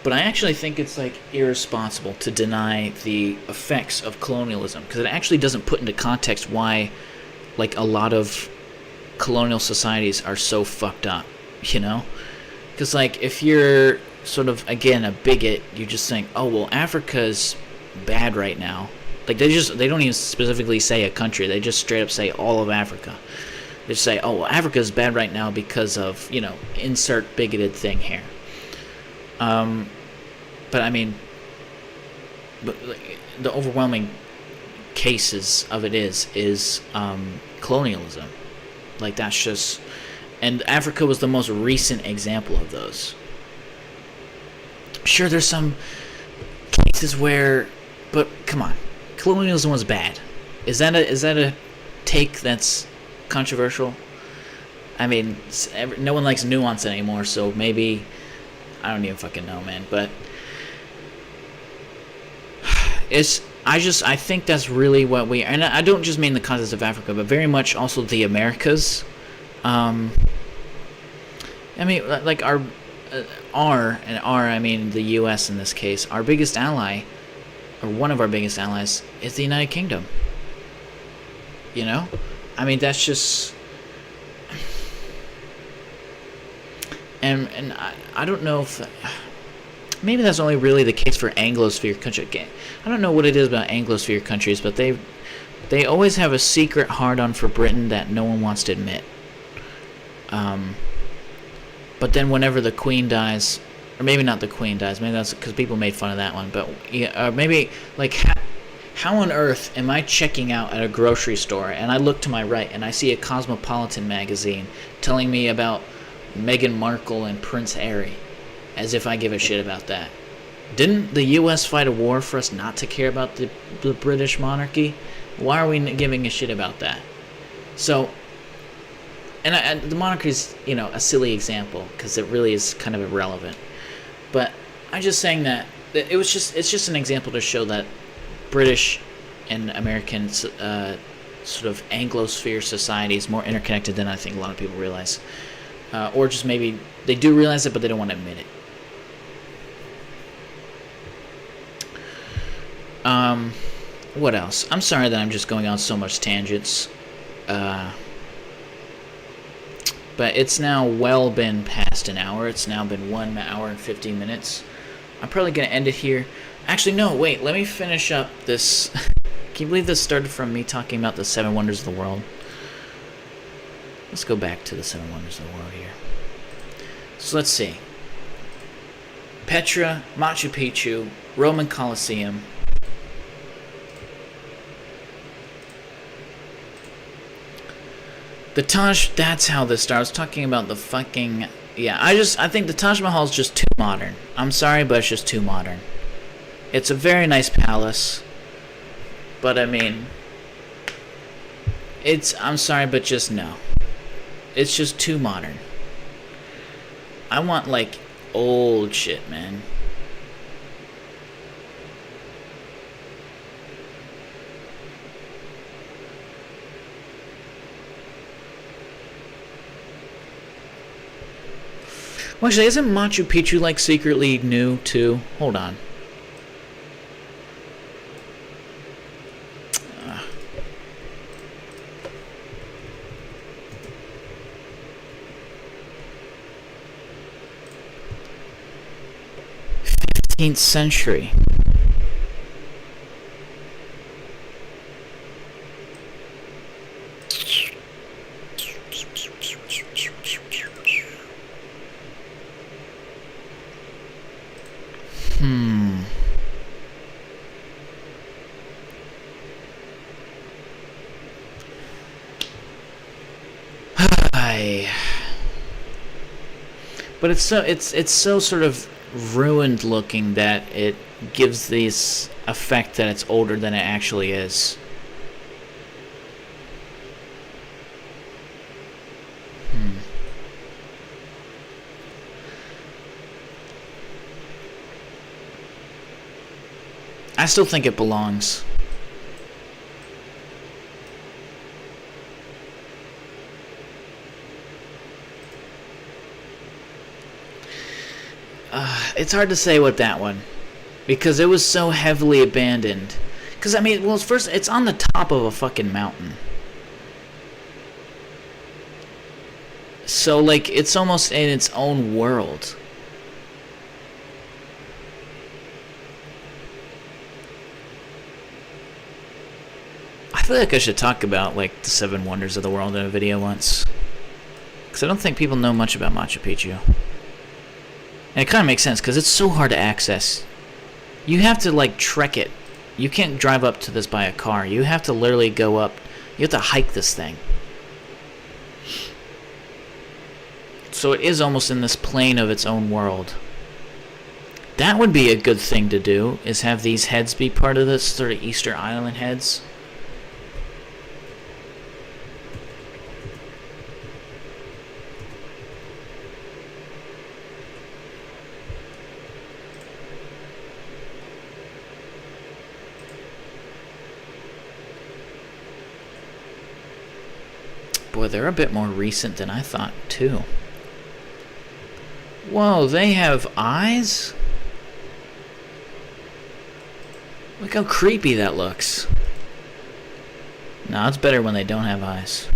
But I actually think it's, like, irresponsible to deny the effects of colonialism, because it actually doesn't put into context why, like, a lot of colonial societies are so fucked up, you know? Because, like, if you're sort of, again, a bigot, you just think, oh, well, Africa's bad right now. Like, they don't even specifically say a country. They just straight up say all of Africa. They just say, oh, well, Africa's bad right now because of, you know, insert bigoted thing here. But, I mean, the overwhelming cases of it is colonialism. Like, that's just... And Africa was the most recent example of those. Sure, there's some cases where... But, come on. Colonialism was bad. Is that a take that's controversial? I mean, no one likes nuance anymore, so maybe... I don't even fucking know, man. But... I think that's really what we... And I don't just mean the context of Africa, but very much also the Americas. I mean, like I mean the U.S. in this case, our biggest ally, or one of our biggest allies, is the United Kingdom. You know? I mean, that's just... And I don't know if... Maybe that's only really the case for Anglosphere countries. I don't know what it is about Anglosphere countries, but they always have a secret hard-on for Britain that no one wants to admit. But then whenever the Queen dies, or maybe not the Queen dies, maybe that's because people made fun of that one, but yeah, maybe, like, how on earth am I checking out at a grocery store and I look to my right and I see a Cosmopolitan magazine telling me about Meghan Markle and Prince Harry, as if I give a shit about that? Didn't the U.S. fight a war for us not to care about the British monarchy? Why are we giving a shit about that? So... And the monarchy is, you know, a silly example because it really is kind of irrelevant. But I'm just saying that it's just an example to show that British and American sort of Anglosphere society is more interconnected than I think a lot of people realize. Or just maybe they do realize it, but they don't want to admit it. What else? I'm sorry that I'm just going on so much tangents. But it's now well been past an hour. It's now been 1 hour and 15 minutes. I'm probably going to end it here. Actually, no, wait. Let me finish up this. Can you believe this started from me talking about the 7 wonders of the world? Let's go back to the 7 wonders of the world here. So let's see. Petra, Machu Picchu, Roman Colosseum. The Taj, that's how this started. I was talking about the fucking... Yeah, I think the Taj Mahal is just too modern. I'm sorry, but it's just too modern. It's a very nice palace. But, I mean... I'm sorry, but just no. It's just too modern. I want, like, old shit, man. Well, actually, isn't Machu Picchu, like, secretly new, too? Hold on. th century. But it's so sort of ruined looking that it gives this effect that it's older than it actually is. I still think it belongs. It's hard to say with that one, because it was so heavily abandoned. Because, I mean, well, first, it's on the top of a fucking mountain. So, like, it's almost in its own world. I feel like I should talk about, like, the 7 wonders of the world in a video once. Because I don't think people know much about Machu Picchu. And it kind of makes sense, because it's so hard to access. You have to, like, trek it. You can't drive up to this by a car. You have to literally go up. You have to hike this thing. So it is almost in this plane of its own world. That would be a good thing to do, is have these heads be part of this sort of Easter Island heads. Boy, they're a bit more recent than I thought, too. Whoa, they have eyes? Look how creepy that looks. No, it's better when they don't have eyes.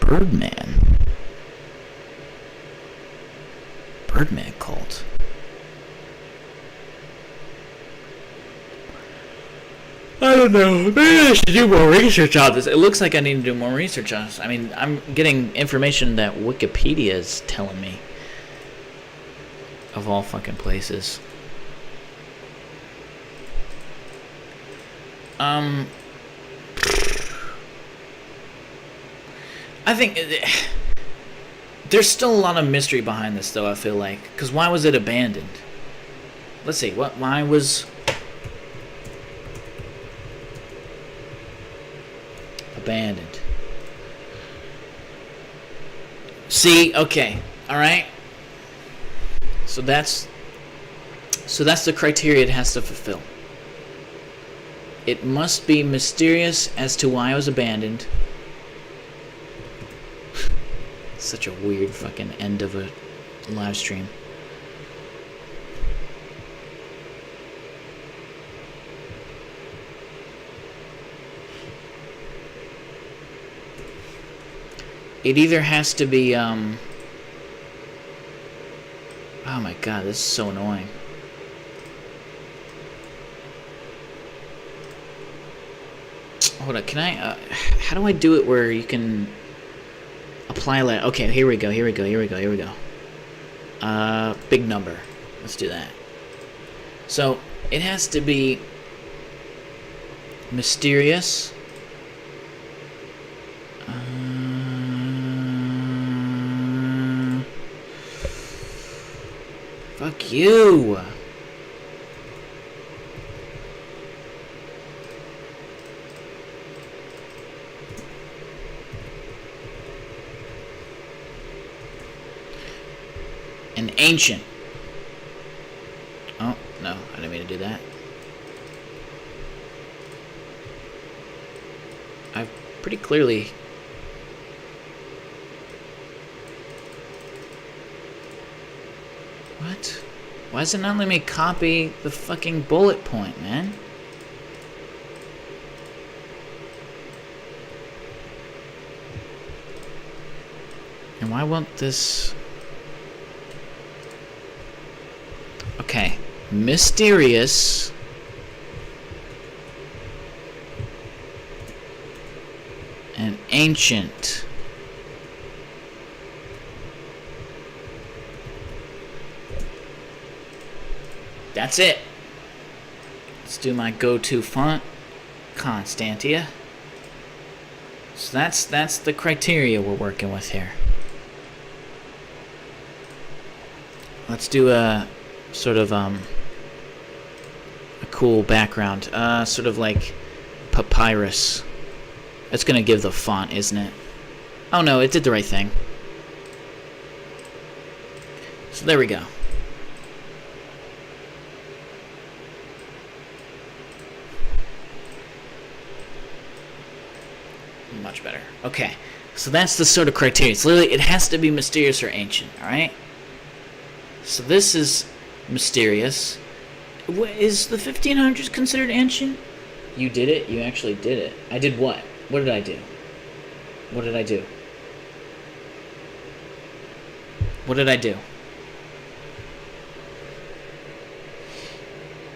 Birdman. Birdman cult. I don't know. Maybe I should do more research on this. It looks like I need to do more research on this. I mean, I'm getting information that Wikipedia is telling me. Of all fucking places. I think there's still a lot of mystery behind this, though, I feel like. Because why was it abandoned? Let's see. Why was... Abandoned. See, okay, all right. So that's the criteria it has to fulfill. It must be mysterious as to why it was abandoned. Such a weird fucking end of a live stream. It either has to be, oh my god, this is so annoying. Hold on, can I, how do I do it where you can apply, okay, here we go. Big number. Let's do that. So, it has to be mysterious. Fuck you! And ancient. Oh, no, I didn't mean to do that. I've pretty clearly... What? Why does it not let me copy the fucking bullet point, man? And why won't this... Okay. Mysterious. And ancient. That's it. Let's do my go-to font, Constantia. So that's the criteria we're working with here. Let's do a sort of a cool background, sort of like papyrus. That's gonna give the font, isn't it? Oh no, it did the right thing. So there we go. Much better. Okay, so that's the sort of criteria. It's literally, it has to be mysterious or ancient, alright? So this is mysterious. Is the 1500s considered ancient? You did it? You actually did it. I did what? What did I do? What did I do? What did I do?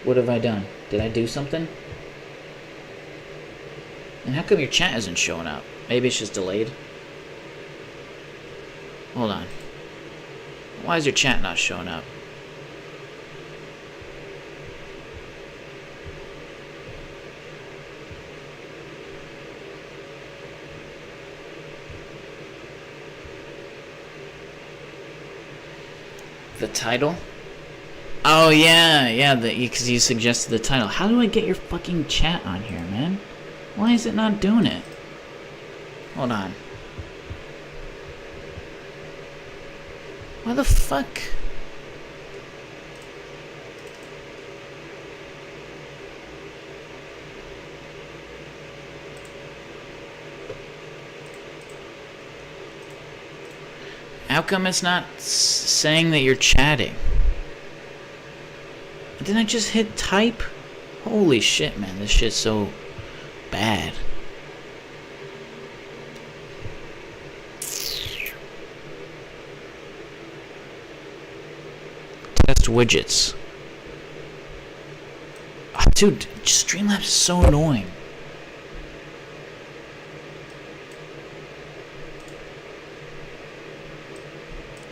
What have I done? Did I do something? And how come your chat isn't showing up? Maybe it's just delayed? Hold on. Why is your chat not showing up? The title? Oh yeah, because you suggested the title. How do I get your fucking chat on here, man? Why is it not doing it? Hold on. Why the fuck? How come it's not saying that you're chatting? Didn't I just hit type? Holy shit, man, this shit's so bad. Test widgets. Oh, dude, Streamlabs is so annoying.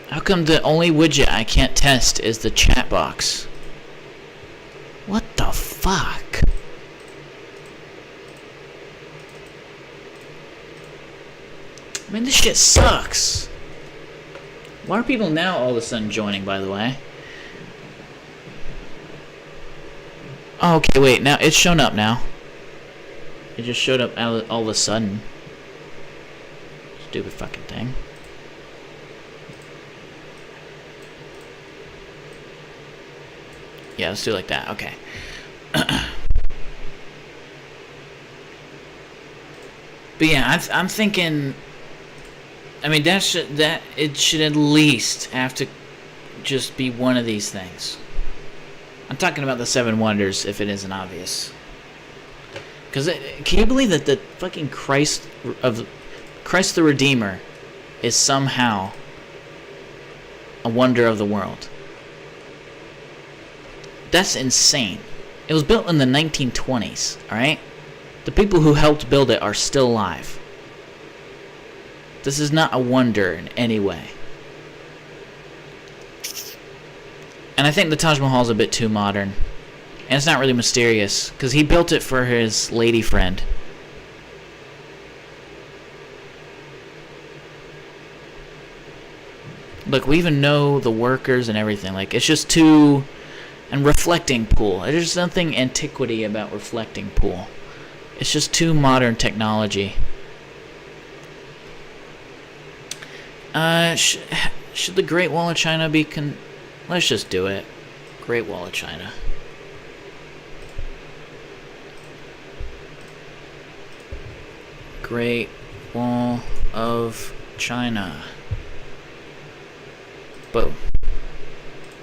How come the only widget I can't test is the chat box? What the fuck? I mean, this shit sucks. Why are people now all of a sudden joining, by the way? Oh, okay, wait, now it's shown up now. It just showed up all of a sudden. Stupid fucking thing. Yeah, let's do it like that. Okay. But yeah, I'm thinking. I mean, it should at least have to just be one of these things. I'm talking about the 7 wonders, if it isn't obvious. Because can you believe that the fucking Christ the Redeemer is somehow a wonder of the world? That's insane. It was built in the 1920s, alright? The people who helped build it are still alive. This is not a wonder in any way. And I think the Taj Mahal is a bit too modern. And it's not really mysterious, because he built it for his lady friend. Look, we even know the workers and everything. Like, it's just too... And reflecting pool. There's nothing antiquity about reflecting pool. It's just too modern technology. Should the Great Wall of China be Let's just do it. Great Wall of China. Great Wall of China. Boom.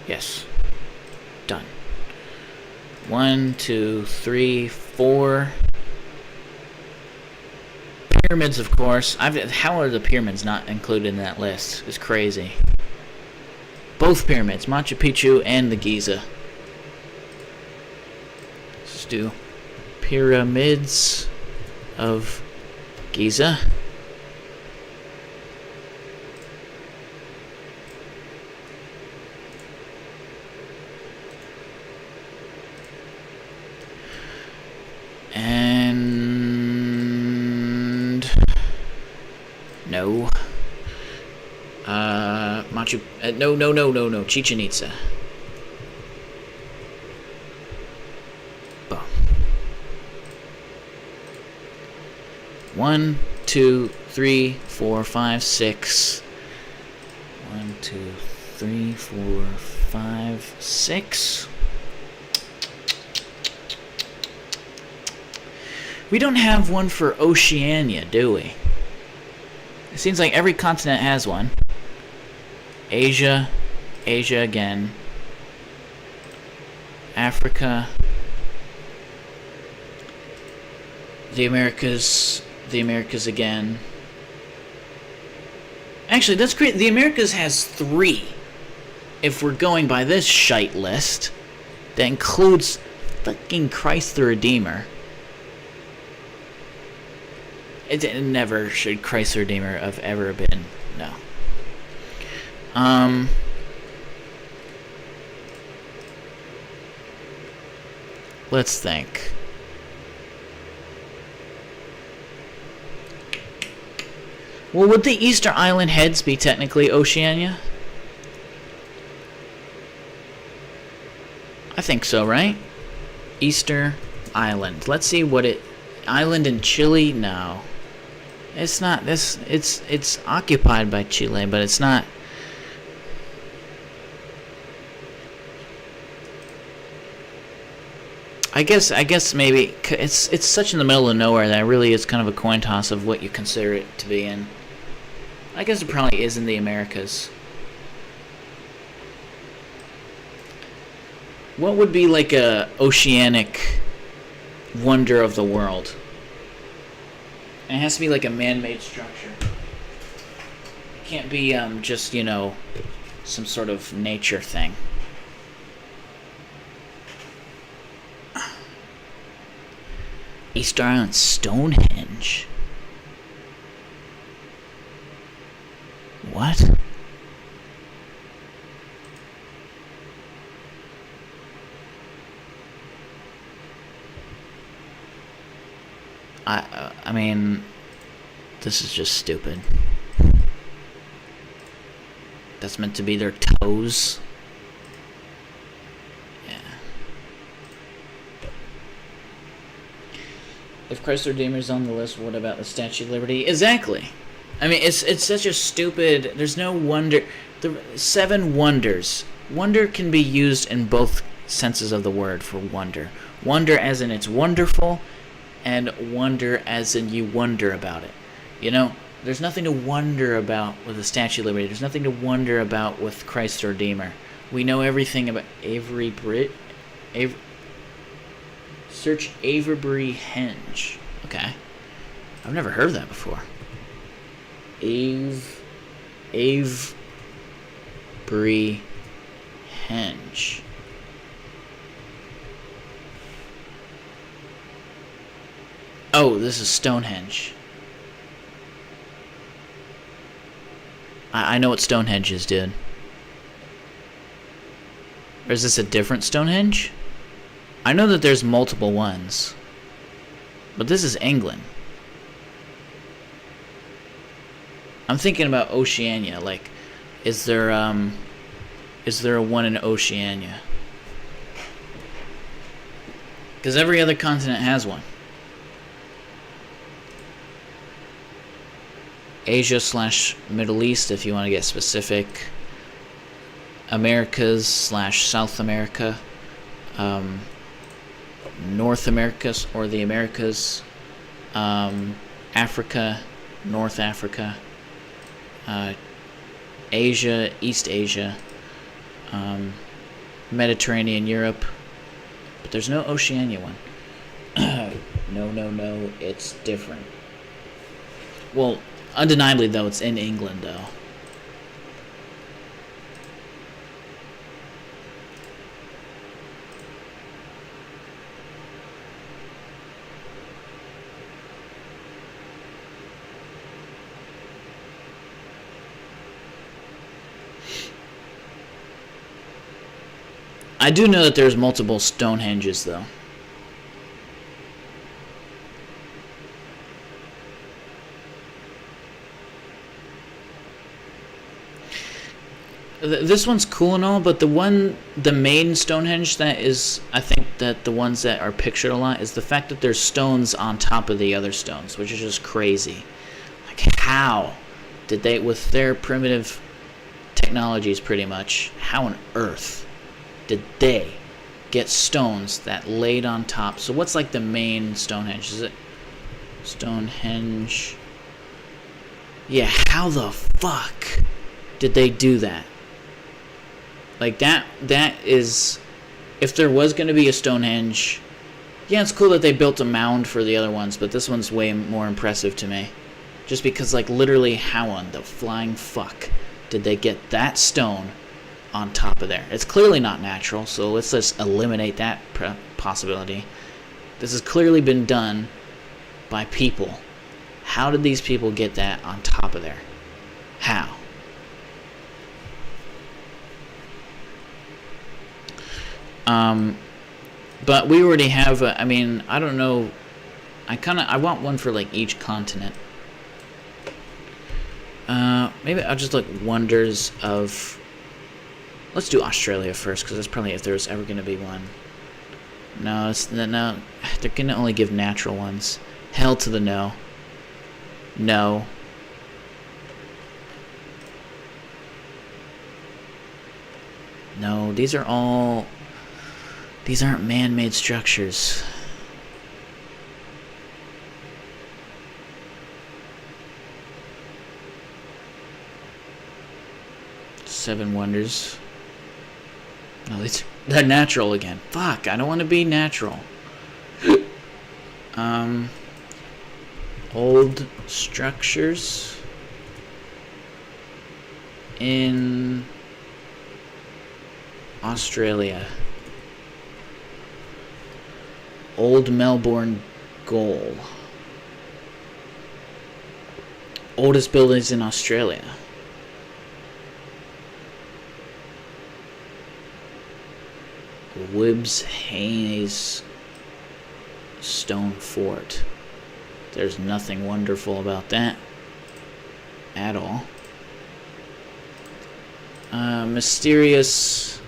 Yes. Done. 1, 2, 3, 4. Pyramids, of course. How are the pyramids not included in that list? It's crazy. Both pyramids, Machu Picchu and the Giza. Let's do pyramids of Giza. And no. No, Chichen Itza. Boom. 1, 2, 3, 4, 5, 6. 1, 2, 3, 4, 5, 6. We don't have one for Oceania, do we? It seems like every continent has one. Asia again. Africa. The Americas again. Actually, that's great. The Americas has 3. If we're going by this shite list, that includes fucking Christ the Redeemer. It never should Christ the Redeemer have ever been. No. Let's think. Well, would the Easter Island heads be technically Oceania? I think so, right? Easter Island. Let's see what it... Island in Chile? No. It's not this... It's occupied by Chile, but it's not... I guess maybe it's such in the middle of nowhere that it really is kind of a coin toss of what you consider it to be in. I guess it probably is in the Americas. What would be like a oceanic wonder of the world? And it has to be like a man-made structure. It can't be just, you know, some sort of nature thing. Easter Island Stonehenge. What? I mean, this is just stupid. That's meant to be their toes. Yeah. If Christ the Redeemer's on the list, what about the Statue of Liberty? Exactly. I mean, it's such a stupid. There's no wonder. The 7 wonders. Wonder can be used in both senses of the word for wonder. Wonder as in it's wonderful, and wonder as in you wonder about it. You know, there's nothing to wonder about with the Statue of Liberty. There's nothing to wonder about with Christ the Redeemer. We know everything about Avery search Avery Henge. Okay. I've never heard of that before. Avery Henge. Oh, this is Stonehenge. I know what Stonehenge is, dude. Or is this a different Stonehenge? I know that there's multiple ones. But this is England. I'm thinking about Oceania. Like, is there a one in Oceania? Because every other continent has one. Asia/Middle East, if you want to get specific. Americas/South America. North America or the Americas. Africa, North Africa. Asia, East Asia. Mediterranean, Europe. But there's no Oceania one. No, it's different. Well, undeniably, though, it's in England, though. I do know that there's multiple Stonehenges, though. This one's cool and all, but the main Stonehenge that is, I think that the ones that are pictured a lot is the fact that there's stones on top of the other stones, which is just crazy. Like, how did they, with their primitive technologies pretty much, how on earth did they get stones that laid on top? So what's like the main Stonehenge? Is it Stonehenge? Yeah, how the fuck did they do that? Like, that is, if there was going to be a Stonehenge, yeah, it's cool that they built a mound for the other ones, but this one's way more impressive to me. Just because, like, literally how on the flying fuck did they get that stone on top of there? It's clearly not natural, so let's just eliminate that possibility. This has clearly been done by people. How did these people get that on top of there? How? But we already have, I mean, I don't know, I want one for, like, each continent. Maybe I'll just look wonders of, let's do Australia first, because that's probably if there's ever going to be one. No, no, they're going to only give natural ones. Hell to the no. No. No, these aren't man-made structures. Seven wonders. No, they're natural again. Fuck, I don't want to be natural. Old structures in Australia. Old Melbourne Goal. Oldest buildings in Australia. Wibbs Hayes Stone Fort. There's nothing wonderful about that at all. Mysterious.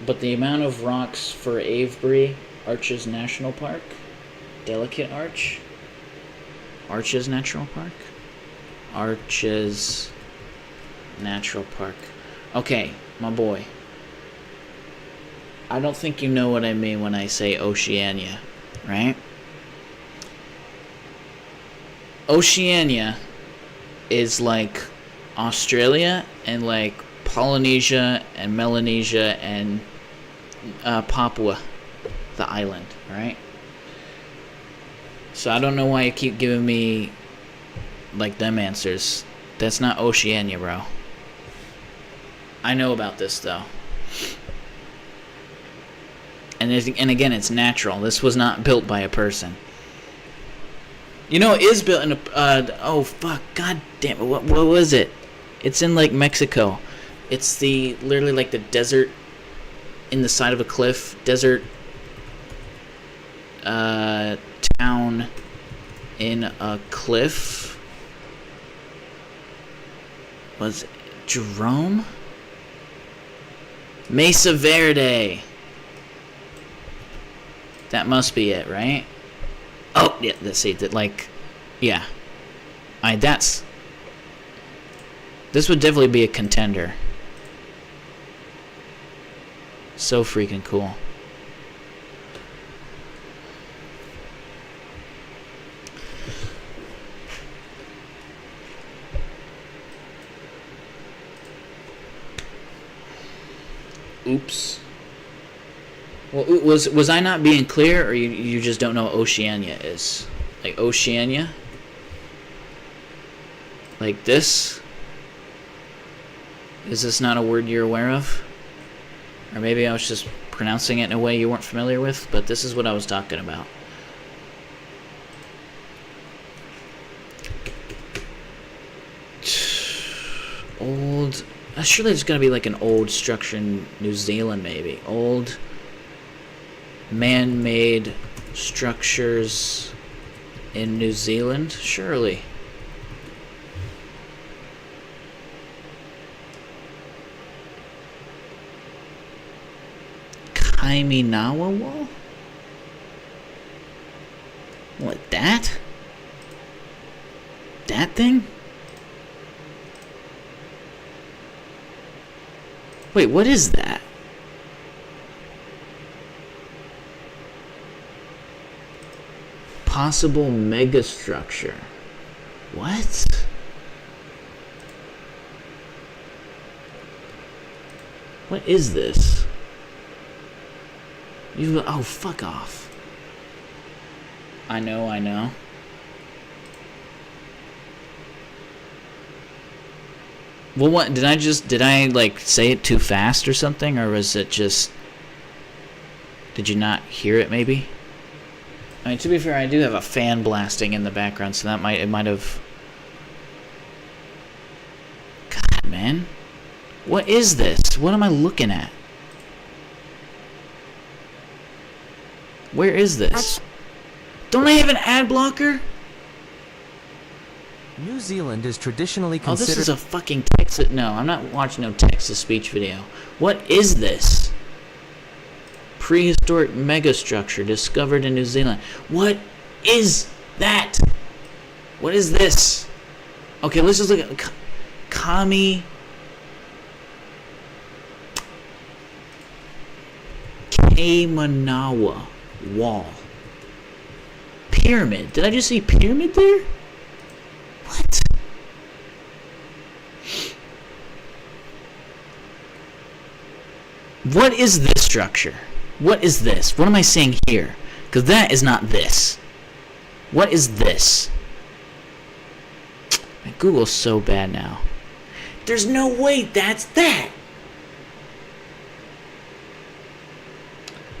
But the amount of rocks for Avebury Arches National Park. Delicate Arch. Arches Natural Park. Arches Natural Park. Okay, my boy. I don't think you know what I mean when I say Oceania, right? Oceania is like Australia and like Polynesia and Melanesia and Papua, the island, right? So I don't know why you keep giving me like them answers. That's not Oceania, bro. I know about this though. And again, it's natural. This was not built by a person. You know, it is built in a... oh, fuck. God damn it. What was it? It's in, like, Mexico. It's literally, like, the desert in the side of a cliff. Desert town in a cliff. Was it Jerome? Mesa Verde. That must be it, right? Oh, yeah, let's see. That, like, yeah. This would definitely be a contender. So freaking cool. Oops. Well, was I not being clear, or you just don't know what Oceania is? Like Oceania? Like this? Is this not a word you're aware of? Or maybe I was just pronouncing it in a way you weren't familiar with, but this is what I was talking about. Old... surely there's gotta be like an old structure in New Zealand, maybe. Old... man-made structures in New Zealand? Surely. Kaiminawa Wall? What, that? That thing? Wait, what is that? Possible megastructure. What? What is this? Oh, fuck off. I know. Well, what, did I like say it too fast or something, or was it just, did you not hear it maybe? I mean, to be fair, I do have a fan blasting in the background, so that it might have... God, man. What is this? What am I looking at? Where is this? Don't I have an ad blocker? New Zealand is traditionally considered... Oh, this is a fucking Texas... No, I'm not watching no text-to-speech video. What is this? Prehistoric megastructure discovered in New Zealand. What is that? What is this? Okay, let's just look at... Kaimanawa Wall. Pyramid. Did I just see pyramid there? What? What is this structure? What is this? What am I seeing here? Because that is not this. What is this? Man, Google's so bad now. There's no way that's that.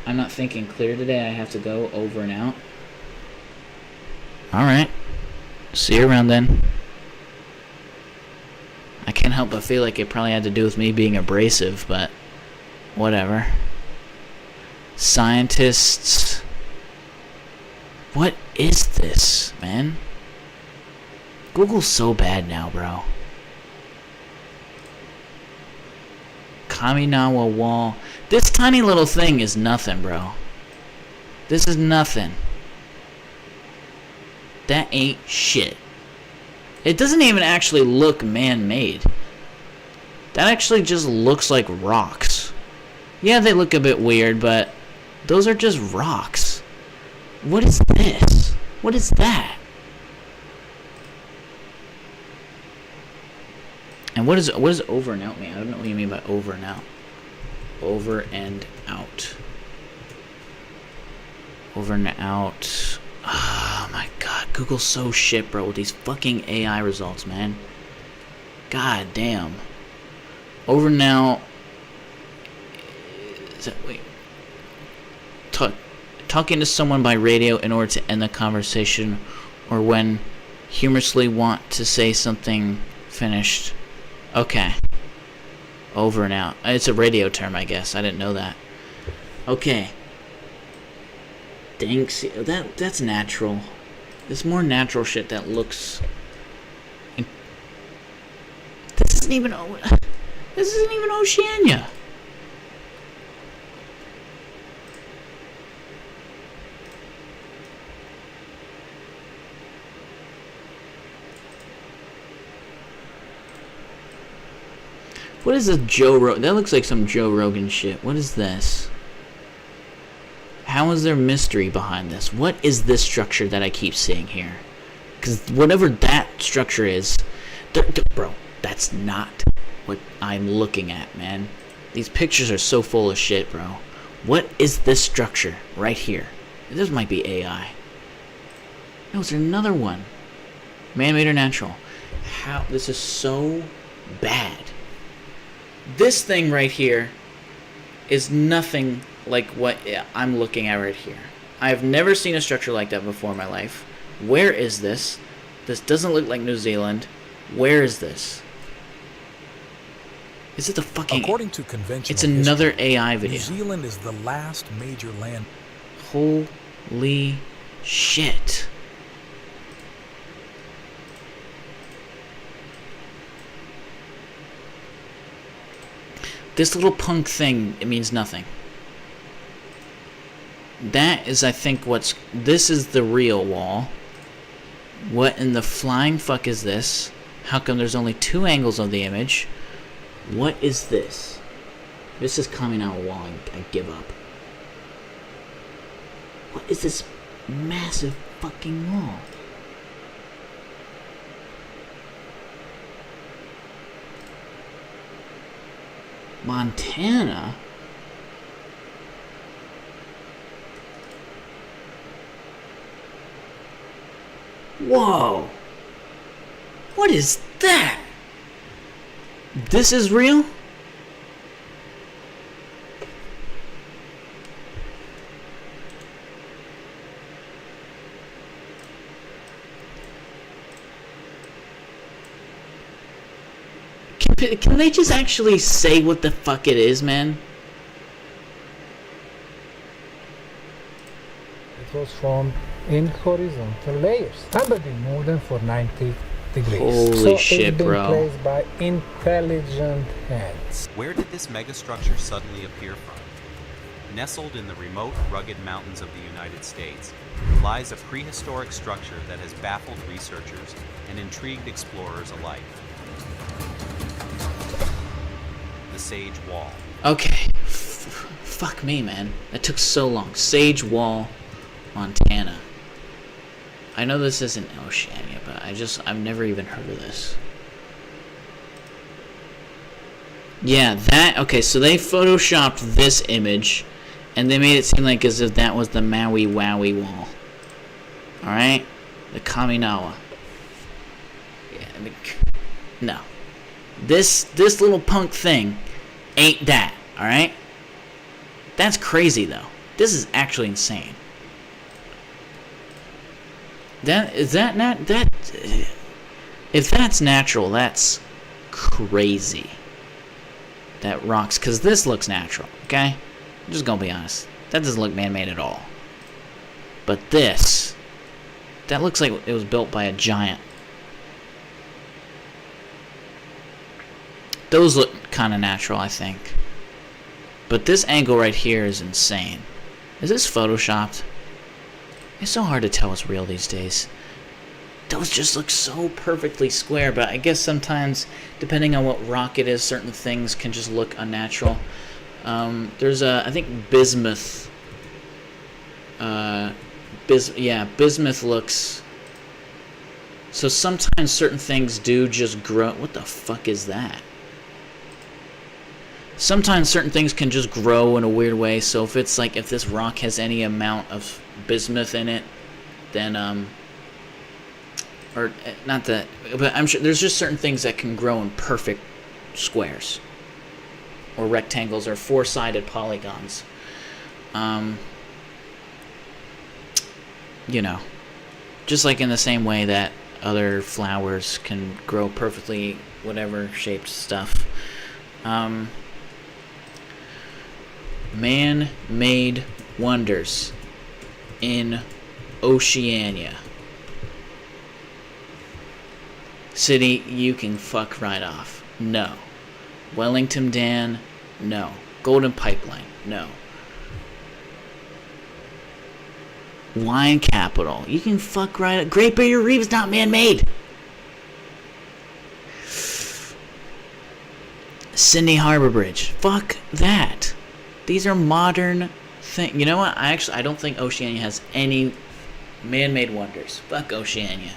I'm not thinking clear today. I have to go over and out. Alright. See you around then. I can't help but feel like it probably had to do with me being abrasive, but whatever. Scientists. What is this, man? Google's so bad now, bro. Kaminawa Wall. This tiny little thing is nothing, bro. This is nothing. That ain't shit. It doesn't even actually look man-made. That actually just looks like rocks. Yeah, they look a bit weird, but those are just rocks. What is this? What is that? And what does over and out mean? I don't know what you mean by over and out. Over and out. Over and out. Oh my god, Google's so shit, bro, with these fucking AI results, man. God damn. Over and out. Is that, wait. Talking to someone by radio in order to end the conversation, or when humorously want to say something finished. Okay. Over and out. It's a radio term, I guess. I didn't know that. Okay. Thanks. That's natural. There's more natural shit that looks. This isn't even Oceania. What is this Joe Rogan? That looks like some Joe Rogan shit. What is this? How is there mystery behind this? What is this structure that I keep seeing here? Because whatever that structure is, bro, that's not what I'm looking at, man. These pictures are so full of shit, bro. What is this structure right here? This might be AI. No, it's another one. Man-made or natural? How? This is so bad. This thing right here is nothing like what I'm looking at right here. I've never seen a structure like that before in my life. Where is this? This doesn't look like New Zealand. Where is this? Is it the fucking... According to conventional It's another history, AI video. New Zealand is the last major land... Holy shit. This little punk thing, it means nothing. That is, I think, this is the real wall. What in the flying fuck is this? How come there's only 2 angles of the image? What is this? This is coming out of a wall. I give up. What is this massive fucking wall? Montana? Whoa! What is that? This is real? Can they just actually say what the fuck it is, man? It was formed in horizontal layers, somebody more than for 90 degrees. Holy shit, it's been bro. placed by intelligent hands. Where did this megastructure suddenly appear from? Nestled in the remote, rugged mountains of the United States lies a prehistoric structure that has baffled researchers and intrigued explorers alike. The Sage Wall. Okay. Fuck me, man. That took so long. Sage Wall, Montana. I know this isn't Oceania, but I've never even heard of this. Yeah, okay, so they photoshopped this image, and they made it seem like as if that was the Maui Wowie Wall. Alright? The Kaminawa. Yeah, no. This little punk thing ain't that, alright? That's crazy, though. This is actually insane. If that's natural, that's crazy. That rocks, because this looks natural, okay? I'm just gonna be honest. That doesn't look man-made at all. But this, that looks like it was built by a giant. Those look kind of natural, I think. But this angle right here is insane. Is this photoshopped? It's so hard to tell what's real these days. Those just look so perfectly square, but I guess sometimes, depending on what rock it is, certain things can just look unnatural. There's I think bismuth. Bismuth looks... So sometimes certain things do just grow... What the fuck is that? Sometimes certain things can just grow in a weird way, so if it's like, if this rock has any amount of bismuth in it, then, or not that, but I'm sure there's just certain things that can grow in perfect squares or rectangles or four-sided polygons. You know, just like in the same way that other flowers can grow perfectly whatever shaped stuff. Man-made wonders in Oceania. City, you can fuck right off. No. Wellington Dan, no. Golden Pipeline, no. Wine capital, you can fuck right off. Great Barrier Reef's not man-made. Sydney Harbor Bridge, fuck that. These are modern things. You know what? I don't think Oceania has any man-made wonders. Fuck Oceania.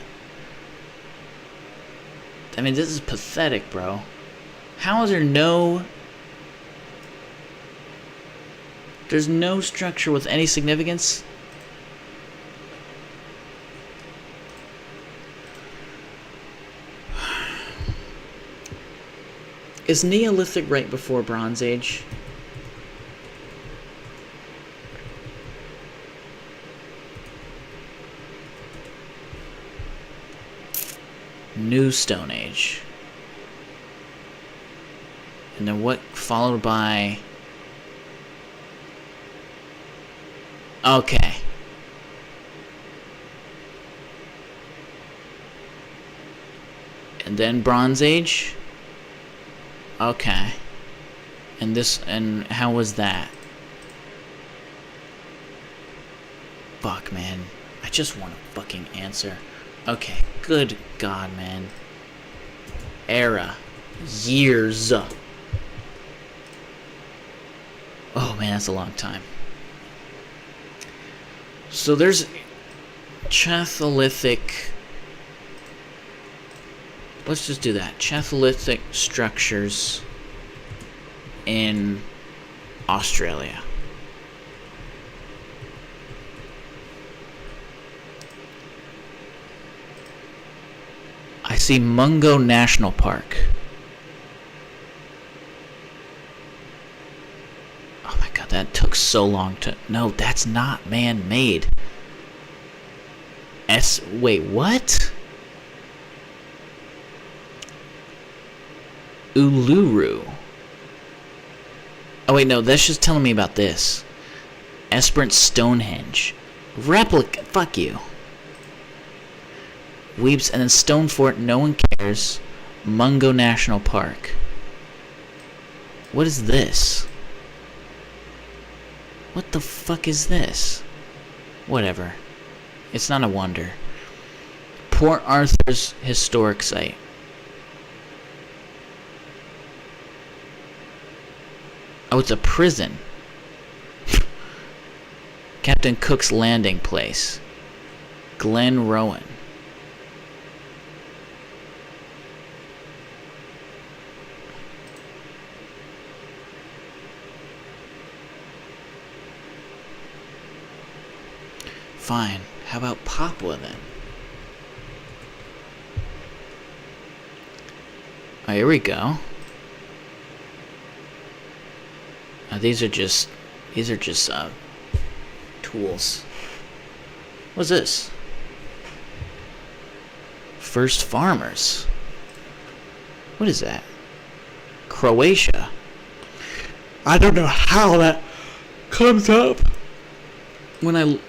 I mean, this is pathetic, bro. How is there no... There's no structure with any significance? Is Neolithic right before Bronze Age? New Stone Age. And then what followed by... Okay. And then Bronze Age? Okay. And this, and how was that? Fuck, man. I just want a fucking answer. Okay, good God, man. Era. Years. Oh, man, that's a long time. So there's Chalcolithic... Let's just do that. Chalcolithic structures in Australia. I see Mungo National Park. Oh my god, that took so long to... No, that's not man-made. Wait, what? Uluru. Oh wait, no, that's just telling me about this. Esperance Stonehenge. Replica... Fuck you. Weeps, and then Stone Fort, no one cares. Mungo National Park. What is this? What the fuck is this? Whatever. It's not a wonder. Port Arthur's Historic Site. Oh, it's a prison. Captain Cook's Landing Place. Glen Rowan. Fine. How about Papua then? Oh, here we go. These are just tools. What's this? First farmers. What is that? Croatia. I don't know how that comes up when I...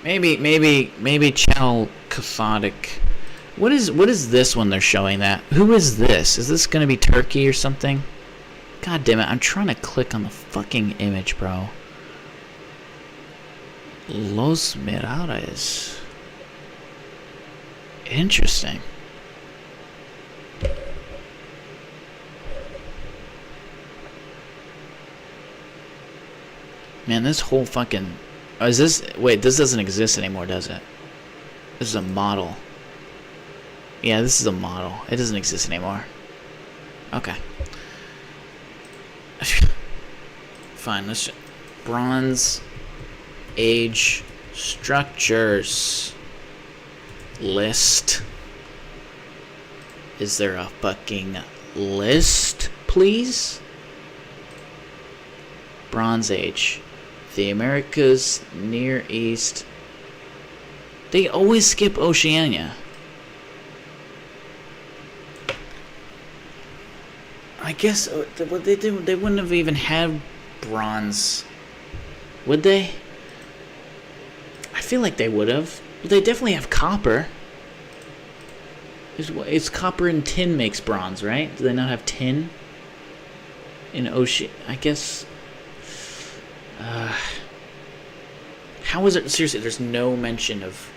Maybe Chalcothotic. What is this one they're showing that? Who is this? Is this gonna be Turkey or something? God damn it, I'm trying to click on the fucking image, bro. Los Mirares. Interesting. Man, this whole fucking... Oh, is this... Wait, this doesn't exist anymore, does it? This is a model. Yeah, this is a model. It doesn't exist anymore. Okay. Fine, let's... Bronze Age structures. List. Is there a fucking list, please? Bronze Age. The Americas, Near East. They always skip Oceania. I guess what they do, they wouldn't have even had bronze, would they? I feel like they would have. But they definitely have copper. It's copper and tin makes bronze, right? Do they not have tin in Ocean? I guess. How is it? Seriously, there's no mention of.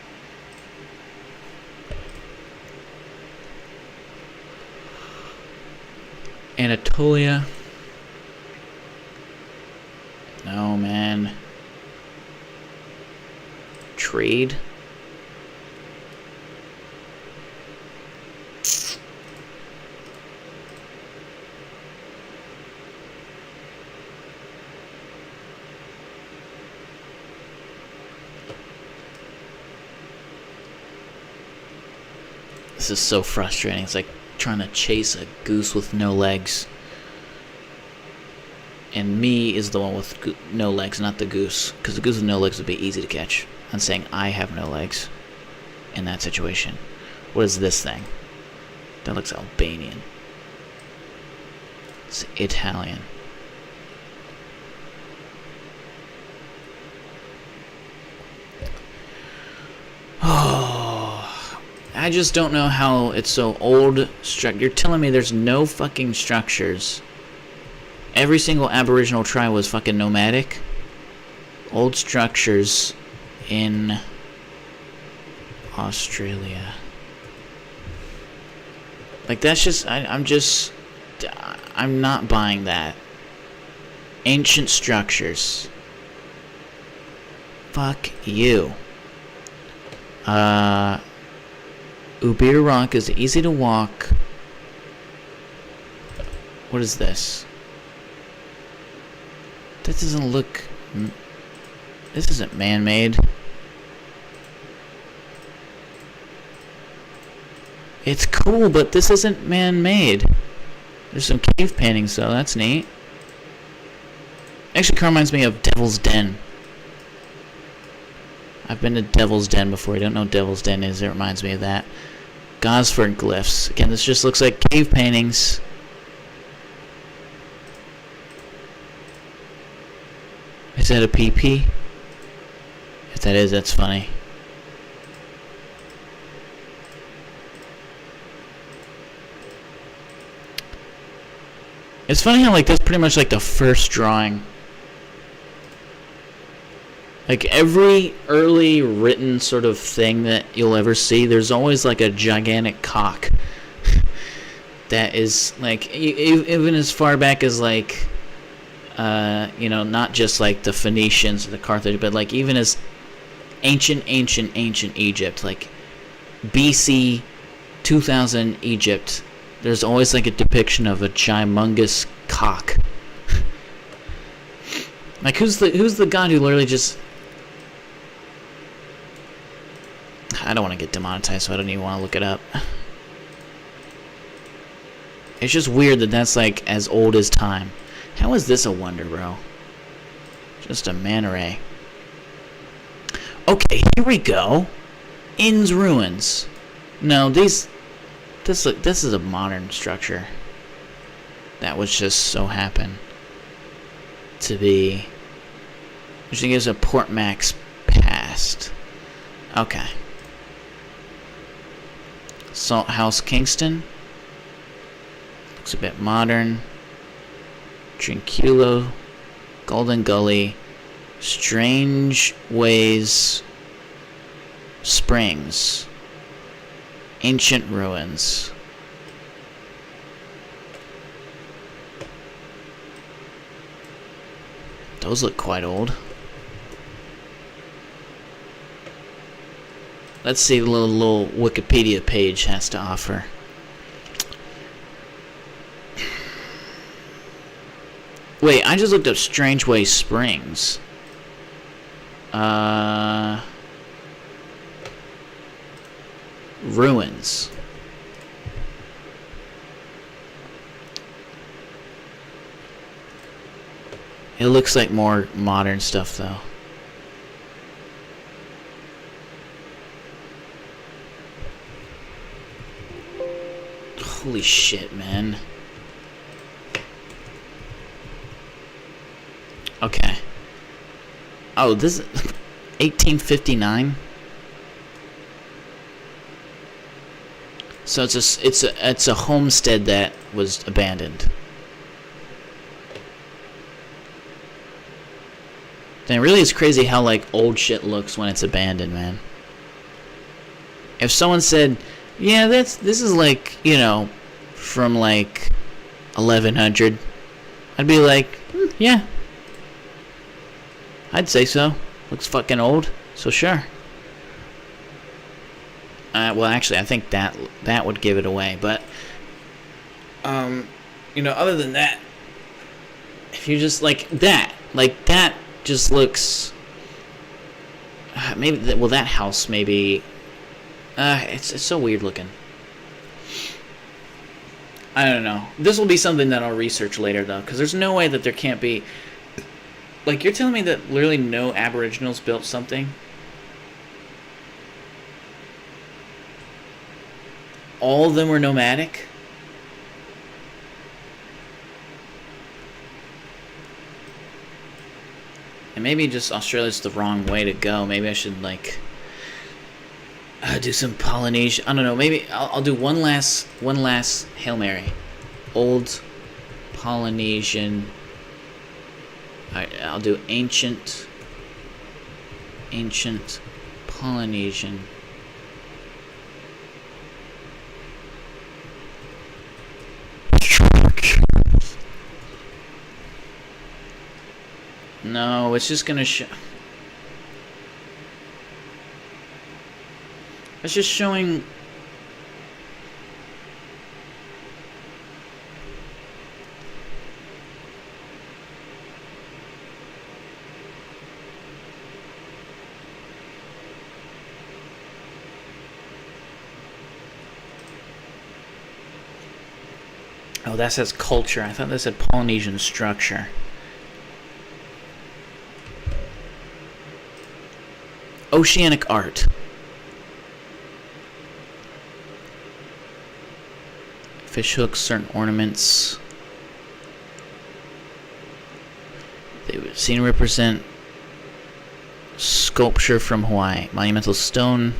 Anatolia. No, man. Trade. This is so frustrating. It's like trying to chase a goose with no legs. And me is the one with no legs, not the goose. Because the goose with no legs would be easy to catch. I'm saying I have no legs in that situation. What is this thing? That looks Albanian. It's Italian. Oh, I just don't know how it's so old. You're telling me there's no fucking structures. Every single Aboriginal tribe was fucking nomadic. Old structures in Australia. Like, that's just... I'm not buying that. Ancient structures. Fuck you. Ubir Rock is easy to walk. What is this? That doesn't look... This isn't man-made. It's cool, but this isn't man-made. There's some cave paintings, so that's neat. Actually, kind of reminds me of Devil's Den. I've been to Devil's Den before. I don't know what Devil's Den is. It reminds me of that. Gosford glyphs. Again, this just looks like cave paintings. Is that a PP? If that is, that's funny. It's funny how, like, that's pretty much like the first drawing. Like, every early written sort of thing that you'll ever see, there's always like a gigantic cock. That is, like, even as far back as, like, you know, not just like the Phoenicians or the Carthage, but like even as ancient Egypt, like BC 2000 Egypt, there's always like a depiction of a humongous cock. Like, who's the god who literally just... I don't want to get demonetized, so I don't even want to look it up. It's just weird that that's like as old as time. How is this a wonder, bro? Just a manta ray. Okay, here we go. Inn's ruins. No, this is a modern structure. That was just so happen to be. Which gives a Port Max past. Okay. Salt House Kingston. Looks a bit modern. Trinculo, Golden Gully, Strange Ways, Springs, Ancient Ruins. Those look quite old. Let's see what the little Wikipedia page has to offer. Wait, I just looked up Strange Way Springs. Ruins. It looks like more modern stuff, though. Holy shit, man. Okay. Oh, this is 1859. So it's a homestead that was abandoned. And it really is crazy how like old shit looks when it's abandoned, man. If someone said, "Yeah, this is like, you know, from like 1100," I'd be like, "Yeah, I'd say so. Looks fucking old, so sure." Well, actually, I think that would give it away. But, you know, other than that, if you just like that just looks. Maybe that house maybe. It's so weird looking. I don't know. This will be something that I'll research later, though, because there's no way that there can't be. Like, you're telling me that literally no Aboriginals built something? All of them were nomadic? And maybe just Australia's the wrong way to go. Maybe I should, like, do some Polynesian. I don't know. Maybe I'll do one last Hail Mary. Old Polynesian. Alright, I'll do ancient Polynesian. No, it's just gonna show. It's just showing. Oh, that says culture. I thought that said Polynesian structure. Oceanic art. Fish hooks, certain ornaments. They were seen to represent sculpture from Hawaii. Monumental stone.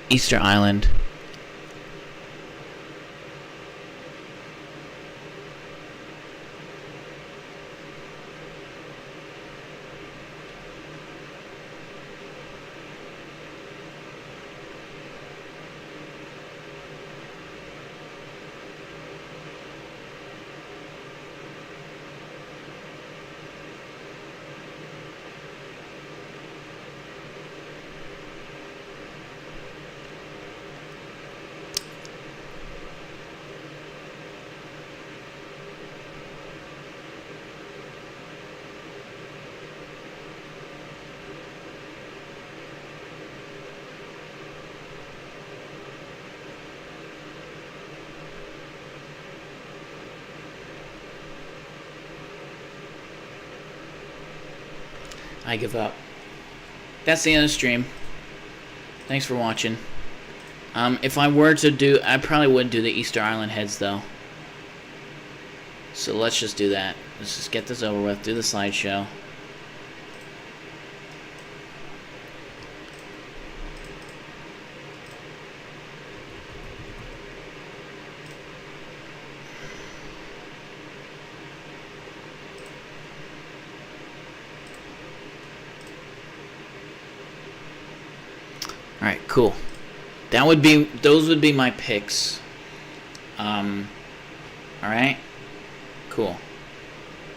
Easter Island. I give up. That's the end of the stream. Thanks for watching. If I were to do, I probably would do the Easter Island heads though. So let's just do that. Let's just get this over with. Do the slideshow. All right, cool. Those would be my picks. All right, cool.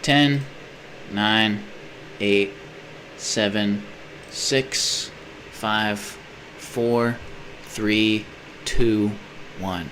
10, 9, 8, 7, 6, 5, 4, 3, 2, 1.